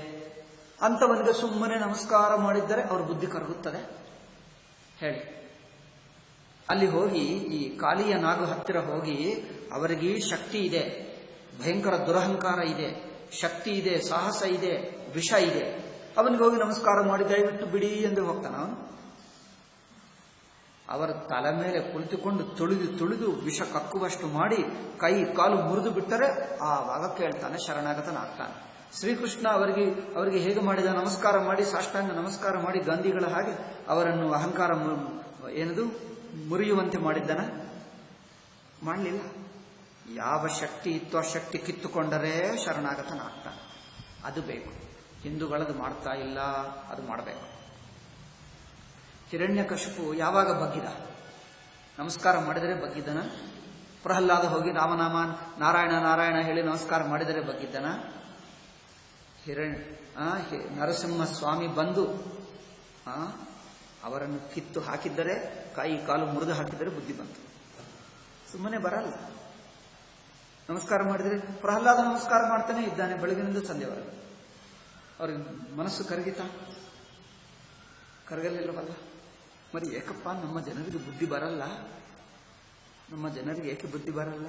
ಅಂತವನಿಗೆ ಸುಮ್ಮನೆ ನಮಸ್ಕಾರ ಮಾಡಿದ್ದರೆ ಅವ್ರ ಬುದ್ಧಿ ಕರಗುತ್ತದೆ ಹೇಳಿ. ಅಲ್ಲಿ ಹೋಗಿ ಈ ಕಾಲಿಯ ನಾಗು ಹತ್ತಿರ ಹೋಗಿ ಅವರಿಗೆ ಶಕ್ತಿ ಇದೆ, ಭಯಂಕರ ದುರಹಂಕಾರ ಇದೆ, ಶಕ್ತಿ ಇದೆ, ಸಾಹಸ ಇದೆ, ವಿಷ ಇದೆ, ಅವನಿಗೆ ಹೋಗಿ ನಮಸ್ಕಾರ ಮಾಡಿ ದಯವಿಟ್ಟು ಬಿಡಿ ಎಂದು ಹೋಗ್ತಾನ ಅವನು. ಅವರ ತಲೆ ಮೇಲೆ ಕುಳಿತುಕೊಂಡು ತುಳಿದು ವಿಷ ಕಕ್ಕುವಷ್ಟು ಮಾಡಿ ಕೈ ಕಾಲು ಮುರಿದು ಬಿಟ್ಟರೆ ಆವಾಗ ಕೇಳ್ತಾನೆ, ಶರಣಾಗತನಾಗ್ತಾನೆ. ಶ್ರೀಕೃಷ್ಣ ಅವರಿಗೆ ಹೇಗೆ ಮಾಡಿದ, ನಮಸ್ಕಾರ ಮಾಡಿ ಸಾಷ್ಟಾಂಗ ನಮಸ್ಕಾರ ಮಾಡಿ ಗಾಂಧಿಗಳ ಹಾಗೆ ಅವರನ್ನು ಅಹಂಕಾರ ಏನದು ಮುರಿಯುವಂತೆ ಮಾಡಿದ್ದಾನ? ಮಾಡಲಿಲ್ಲ. ಯಾವ ಶಕ್ತಿ ಇತ್ತು ಆ ಶಕ್ತಿ ಕಿತ್ತುಕೊಂಡರೆ ಶರಣಾಗತನಾಗ್ತಾನೆ. ಅದು ಬೇಕು. ಹಿಂದೂಗಳದು ಮಾಡ್ತಾ ಇಲ್ಲ, ಅದು ಮಾಡಬೇಕು. ಹಿರಣ್ಯಕಶಿಪು ಯಾವಾಗ ಬಗ್ಗಿದ? ನಮಸ್ಕಾರ ಮಾಡಿದರೆ ಬಗ್ಗಿದ್ದನ? ಪ್ರಹ್ಲಾದ ಹೋಗಿ ರಾಮನಾಮ ನಾರಾಯಣ ನಾರಾಯಣ ಹೇಳಿ ನಮಸ್ಕಾರ ಮಾಡಿದರೆ ಬಗ್ಗಿದ್ದನ? ನರಸಿಂಹ ಸ್ವಾಮಿ ಬಂದು ಅವರನ್ನು ಕಿತ್ತು ಹಾಕಿದ್ದರೆ, ಕೈ ಕಾಲು ಮುರಿದು ಹಾಕಿದರೆ ಬುದ್ಧಿ ಬಂತು. ಸುಮ್ಮನೆ ಬರಲ್ಲ. ನಮಸ್ಕಾರ ಮಾಡಿದರೆ ಪ್ರಹ್ಲಾದ ನಮಸ್ಕಾರ ಮಾಡ್ತಾನೆ ಇದ್ದಾನೆ ಬೆಳಗಿನಿಂದ ಸಂಜೆವರೆಗೆ. ಅವ್ರಿಗೆ ಮನಸ್ಸು ಕರಗಲಿಲ್ಲವಲ್ಲ. మరి ಏಕಪ್ಪ ನಮ್ಮ ಜನರಿಗೆ ಬುದ್ಧಿ ಬರಲ್ಲ? ನಮ್ಮ ಜನರಿಗೆ ಏಕೆ ಬುದ್ಧಿ ಬರಲ್ಲ?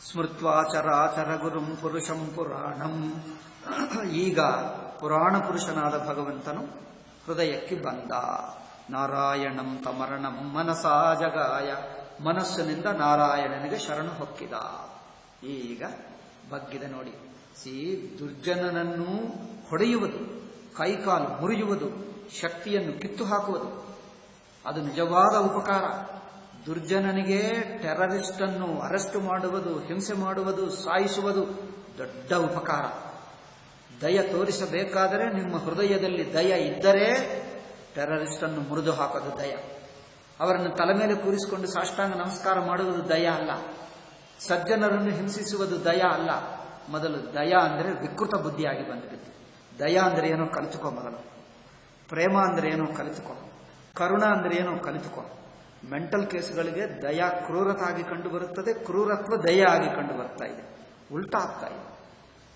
ಸ್ಮೃತ್ವಾಚರಾಚರ ಗುರುಂ ಪುರುಷಂ ಪುರಾಣಂ. ಈಗ ಪುರಾಣ ಪುರುಷನಾದ ಭಗವಂತನು ಹೃದಯಕ್ಕೆ ಬಂದ. ನಾರಾಯಣಂ ತಮರಣಂ ಮನಸಾ ಜಗಾಯ. ಮನಸ್ಸಿನಿಂದ ನಾರಾಯಣನಿಗೆ ಶರಣು ಹೊಕ್ಕಿದ. ಈಗ ಬಗ್ಗಿದ ನೋಡಿ. ದುರ್ಜನನನ್ನು ಹೊಡೆಯುವುದು, ಕೈಕಾಲು ಮುರಿಯುವುದು, ಶಕ್ತಿಯನ್ನು ಕಿತ್ತು ಹಾಕುವುದು, ಅದು ನಿಜವಾದ ಉಪಕಾರ. ದುರ್ಜನನಿಗೆ ಟೆರರಿಸ್ಟ್ ಅನ್ನು ಅರೆಸ್ಟ್ ಮಾಡುವುದು, ಹಿಂಸೆ ಮಾಡುವುದು, ಸಾಯಿಸುವುದು ದೊಡ್ಡ ಉಪಕಾರ. ದಯ ತೋರಿಸಬೇಕಾದರೆ ನಿಮ್ಮ ಹೃದಯದಲ್ಲಿ ದಯ ಇದ್ದರೆ ಟೆರರಿಸ್ಟ್ ಅನ್ನು ಮುರಿದು ಹಾಕೋದು ದಯ. ಅವರನ್ನು ತಲೆ ಮೇಲೆ ಕೂರಿಸಿಕೊಂಡು ಸಾಷ್ಟಾಂಗ ನಮಸ್ಕಾರ ಮಾಡುವುದು ದಯ ಅಲ್ಲ. ಸಜ್ಜನರನ್ನು ಹಿಂಸಿಸುವುದು ದಯ ಅಲ್ಲ. ಮೊದಲು ದಯ ಅಂದರೆ ವಿಕೃತ ಬುದ್ಧಿಯಾಗಿ ಬಂದಿರುತ್ತೆ. ದಯ ಅಂದರೆ ಏನೋ ಕಲಿತುಕೋ ಮೊದಲು. ಪ್ರೇಮ ಅಂದರೆ ಏನೋ ಕಲಿತುಕೋ. ಕರುಣ ಅಂದರೆ ಏನೋ ಕಲಿತುಕೋ. ಮೆಂಟಲ್ ಕೇಸ್ಗಳಿಗೆ ದಯ ಕ್ರೂರತ ಆಗಿ ಕಂಡು ಬರುತ್ತದೆ, ಕ್ರೂರತ್ವ ದಯ ಆಗಿ ಕಂಡು ಬರ್ತಾ ಇದೆ. ಉಲ್ಟಾ ಆಗ್ತಾ ಇದೆ.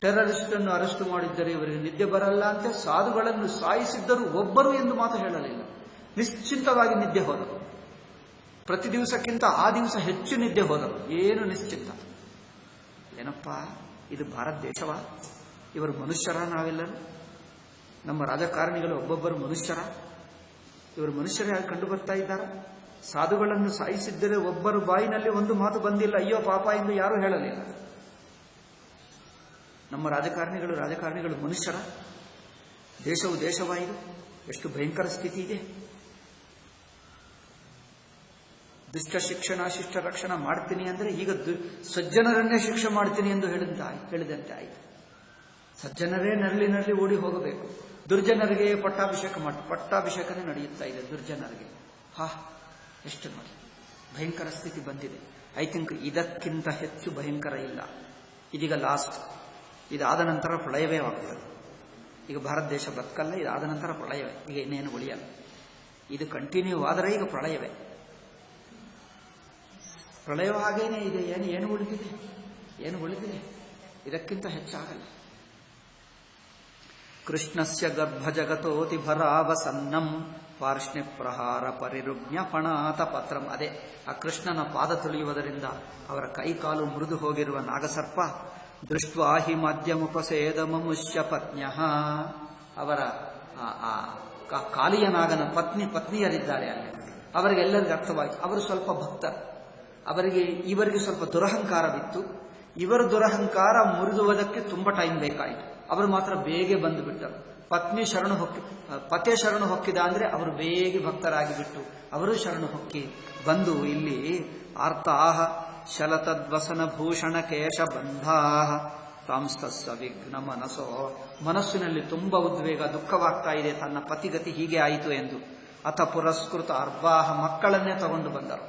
ಟೆರರಿಸ್ಟ್ ಅನ್ನು ಅರೆಸ್ಟ್ ಮಾಡಿದ್ದರೆ ಇವರಿಗೆ ನಿದ್ದೆ ಬರಲ್ಲ ಅಂತ ಸಾಧುಗಳನ್ನು ಸಾಯಿಸಿದ್ದರೂ ಒಬ್ಬರು ಎಂದು ಮಾತು ಹೇಳಲಿಲ್ಲ. ನಿಶ್ಚಿಂತವಾಗಿ ನಿದ್ದೆ ಹೋದರು. ಪ್ರತಿ ದಿವಸಕ್ಕಿಂತ ಆ ದಿವಸ ಹೆಚ್ಚು ನಿದ್ದೆ ಹೋದರು. ಏನು ನಿಶ್ಚಿಂತ. ಏನಪ್ಪ ಇದು ಭಾರತ ದೇಶವಾ? ಇವರು ಮನುಷ್ಯರ? ನಾವೆಲ್ಲರೂ ನಮ್ಮ ರಾಜಕಾರಣಿಗಳು ಒಬ್ಬೊಬ್ಬರು ಮನುಷ್ಯರ? ಇವರು ಮನುಷ್ಯರಾಗಿ ಕಂಡು ಬರ್ತಾ ಇದ್ದಾರೆ. ಸಾಧುಗಳನ್ನು ಸಾಯಿಸಿದ್ದರೆ ಒಬ್ಬರು ಬಾಯಿನಲ್ಲಿ ಒಂದು ಮಾತು ಬಂದಿಲ್ಲ, ಅಯ್ಯೋ ಪಾಪ ಎಂದು ಯಾರೂ ಹೇಳಲಿಲ್ಲ. ನಮ್ಮ ರಾಜಕಾರಣಿಗಳು ಮನುಷ್ಯರ? ದೇಶವು ದೇಶವಾಯಿತು. ಎಷ್ಟು ಭಯಂಕರ ಸ್ಥಿತಿ ಇದೆ. ದುಷ್ಟ ಶಿಕ್ಷಣ ಶಿಷ್ಟ ರಕ್ಷಣಾ ಮಾಡ್ತೀನಿ ಅಂದರೆ ಈಗ ಸಜ್ಜನರನ್ನೇ ಶಿಕ್ಷೆ ಮಾಡ್ತೀನಿ ಎಂದು ಹೇಳಿದಂತೆ ಆಯಿತು. ಸಜ್ಜನರೇ ನರಳಿ ಓಡಿ ಹೋಗಬೇಕು. ದುರ್ಜನರಿಗೆ ಪಟ್ಟಾಭಿಷೇಕನೇ ನಡೆಯುತ್ತಾ ಇದೆ ದುರ್ಜನರಿಗೆ. ಎಷ್ಟು ನೋಡಿ ಭಯಂಕರ ಸ್ಥಿತಿ ಬಂದಿದೆ. ಐ ಥಿಂಕ್ ಇದಕ್ಕಿಂತ ಹೆಚ್ಚು ಭಯಂಕರ ಇಲ್ಲ. ಇದೀಗ ಲಾಸ್ಟ್. ಇದಾದ ನಂತರ ಪ್ರಳಯವೇ ಆಗ್ತದೆ. ಈಗ ಭಾರತ ದೇಶ ಬದುಕಲ್ಲ. ಇದಾದ ನಂತರ ಪ್ರಳಯವೇ. ಈಗ ಇನ್ನೇನು ಉಳಿಯಲ್ಲ. ಇದು ಕಂಟಿನ್ಯೂ ಆದರೆ ಈಗ ಪ್ರಳಯವೇ. ಪ್ರಳಯ ಹಾಗೇನೇ ಇದೆ. ಏನು ಉಳಿದಿದೆ? ಇದಕ್ಕಿಂತ ಹೆಚ್ಚಾಗಲ್ಲ. ಕೃಷ್ಣಸ್ಯ ಗರ್ಭ ಜಗತೋತಿ ಭರಾವಸನ್ನಂ ಪಾರ್ಷ್ಣ್ಯ ಪ್ರಹಾರ ಪರಿರುಜ್ಞ ಪಣಾತ ಪತ್ರಂ. ಅದೇ ಆ ಕೃಷ್ಣನ ಪಾದ ತುಳಿಯುವುದರಿಂದ ಅವರ ಕೈಕಾಲು ಮುರಿದು ಹೋಗಿರುವ ನಾಗಸರ್ಪ ದೃಷ್ಟ್ವಾ ಹಿ ಮಾಧ್ಯಮುಪಸೇದ ಮಮುಷ್ಯ ಪತ್ನ್ಯಃ. ಅವರ ಕಾಲಿಯ ನಾಗನ ಪತ್ನಿಯರಿದ್ದಾರೆ ಅಲ್ಲಿ. ಅವರಿಗೆಲ್ಲರಿಗೂ ಅರ್ಥವಾಯಿತು. ಅವರು ಸ್ವಲ್ಪ ಭಕ್ತರು. ಇವರಿಗೆ ಸ್ವಲ್ಪ ದುರಹಂಕಾರವಿತ್ತು. ಇವರ ದುರಹಂಕಾರ ಮುರಿದುವುದಕ್ಕೆ ತುಂಬಾ ಟೈಮ್ ಬೇಕಾಯಿತು. ಅವರು ಮಾತ್ರ ಬೇಗ ಬಂದು ಬಿಟ್ಟರು. ಪತಿ ಶರಣು ಹೊಕ್ಕಿದ ಅಂದ್ರೆ ಅವರು ಬೇಗ ಭಕ್ತರಾಗಿ ಬಿಟ್ಟು ಅವರು ಶರಣು ಹೊಕ್ಕಿ ಬಂದು ಇಲ್ಲಿ ಆರ್ತಾಹ ಶಲತದ್ವಸನ ಭೂಷಣ ಕೇಶ ಬಂಧಾಹ ತಾಂಸ್ತಸ್ಸ ವಿಘ್ನ ಮನಸೋ. ಮನಸ್ಸಿನಲ್ಲಿ ತುಂಬಾ ಉದ್ವೇಗ, ದುಃಖವಾಗ್ತಾ ಇದೆ. ತನ್ನ ಪತಿಗತಿ ಹೀಗೆ ಆಯಿತು ಎಂದು. ಅಥ ಪುರಸ್ಕೃತ ಅರ್ವಾಹ ಮಕ್ಕಳನ್ನೇ ತಗೊಂಡು ಬಂದರು.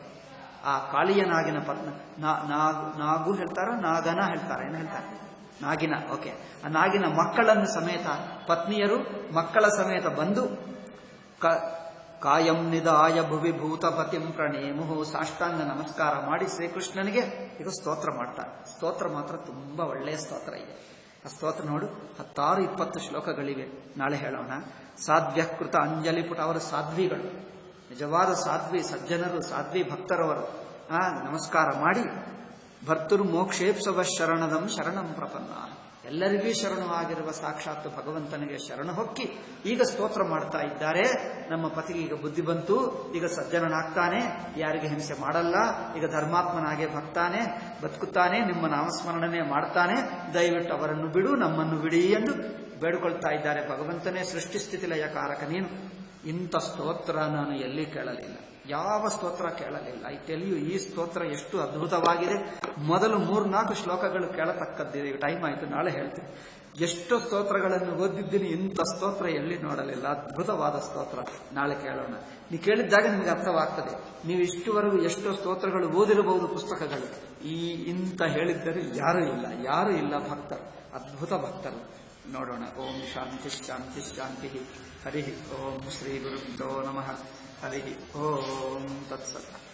ಆ ಕಾಳಿಯ ನಾಗಿನ ನಾಗು ಹೇಳ್ತಾರ, ನಾಗನ ಹೇಳ್ತಾರೆ, ಏನು ಹೇಳ್ತಾರೆ? ನಾಗಿನ. ಓಕೆ, ಆ ನಾಗಿನ ಮಕ್ಕಳನ್ನು ಸಮೇತ, ಪತ್ನಿಯರು ಮಕ್ಕಳ ಸಮೇತ ಬಂದು ಕಾಯಂ ನಿದಾಯ ಭುವಿ ಭೂತಪತಿಂ ಪ್ರಣೇಮುಹು, ಸಾಷ್ಟಾಂಗ ನಮಸ್ಕಾರ ಮಾಡಿ ಶ್ರೀಕೃಷ್ಣನಿಗೆ ಈಗ ಸ್ತೋತ್ರ ಮಾಡ್ತಾರೆ. ಸ್ತೋತ್ರ ಮಾತ್ರ ತುಂಬಾ ಒಳ್ಳೆಯ ಸ್ತೋತ್ರ ಇದೆ. ಆ ಸ್ತೋತ್ರ ನೋಡು, 16-20 ಶ್ಲೋಕಗಳಿವೆ. ನಾಳೆ ಹೇಳೋಣ. ಸಾಧ್ವ್ಯಕೃತ ಅಂಜಲಿ ಪುಟ, ಅವರು ಸಾಧ್ವಿಗಳು, ನಿಜವಾದ ಸಾಧ್ವಿ ಸಜ್ಜನರು, ಸಾಧ್ವಿ ಭಕ್ತರವರು. ನಮಸ್ಕಾರ ಮಾಡಿ ಭರ್ತೃ ಮೋಕ್ಷೇಪ್ಸವ ಶರಣದಂ ಶರಣಂ ಪ್ರಪನ್ನ, ಎಲ್ಲರಿಗೂ ಶರಣವಾಗಿರುವ ಸಾಕ್ಷಾತ್ ಭಗವಂತನಿಗೆ ಶರಣ ಹೊಕ್ಕಿ ಈಗ ಸ್ತೋತ್ರ ಮಾಡ್ತಾ ಇದ್ದಾರೆ. ನಮ್ಮ ಪತಿಗೆ ಈಗ ಬುದ್ಧಿ ಬಂತು, ಈಗ ಸಜ್ಜನನಾಗ್ತಾನೆ, ಯಾರಿಗೆ ಹಿಂಸೆ ಮಾಡಲ್ಲ, ಈಗ ಧರ್ಮಾತ್ಮನಾಗೆ ಬದುಕುತ್ತಾನೆ, ನಿಮ್ಮ ನಾಮಸ್ಮರಣನೆ ಮಾಡ್ತಾನೆ, ದಯವಿಟ್ಟು ಅವರನ್ನು ಬಿಡು, ನಮ್ಮನ್ನು ಬಿಡಿ ಎಂದು ಬೇಡಿಕೊಳ್ತಾ ಇದ್ದಾರೆ. ಭಗವಂತನೇ ಸೃಷ್ಟಿ ಸ್ಥಿತಿ ಲಯಕಾರಕ ನೀನು. ಇಂಥ ಸ್ತೋತ್ರ ನಾನು ಎಲ್ಲಿ ಕೇಳಲಿಲ್ಲ, ಯಾವ ಸ್ತೋತ್ರ ಕೇಳಲಿಲ್ಲ. ಐ ಟೆಲ್ ಯು, ಈ ಸ್ತೋತ್ರ ಎಷ್ಟು ಅದ್ಭುತವಾಗಿದೆ. ಮೊದಲು 3-4 ಶ್ಲೋಕಗಳು ಕೇಳತಕ್ಕದ್ದಿದೆ. ಟೈಮ್ ಆಯಿತು, ನಾಳೆ ಹೇಳ್ತೀನಿ. ಎಷ್ಟು ಸ್ತೋತ್ರಗಳನ್ನು ಓದಿದ್ದೀನಿ, ಇಂಥ ಸ್ತೋತ್ರ ಎಲ್ಲಿ ನೋಡಲಿಲ್ಲ. ಅದ್ಭುತವಾದ ಸ್ತೋತ್ರ, ನಾಳೆ ಕೇಳೋಣ. ನೀವು ಕೇಳಿದ್ದಾಗ ನಿಮಗೆ ಅರ್ಥವಾಗ್ತದೆ. ನೀವು ಇಷ್ಟುವರೆಗೂ ಎಷ್ಟೋ ಸ್ತೋತ್ರಗಳು ಓದಿರಬಹುದು ಪುಸ್ತಕಗಳು, ಇಂಥ ಹೇಳಿದ್ದರೆ ಯಾರೂ ಇಲ್ಲ ಭಕ್ತರು, ಅದ್ಭುತ ಭಕ್ತರು. ನೋಡೋಣ. ಓಂ ಶಾಂತಿ ಶಾಂತಿ ಶಾಂತಿ. ಹರಿ ಓಂ ಶ್ರೀ ಗುರುಭ್ಯೋ ನಮಃ. ಹರಿ ಓಂ ತತ್ಸತ್.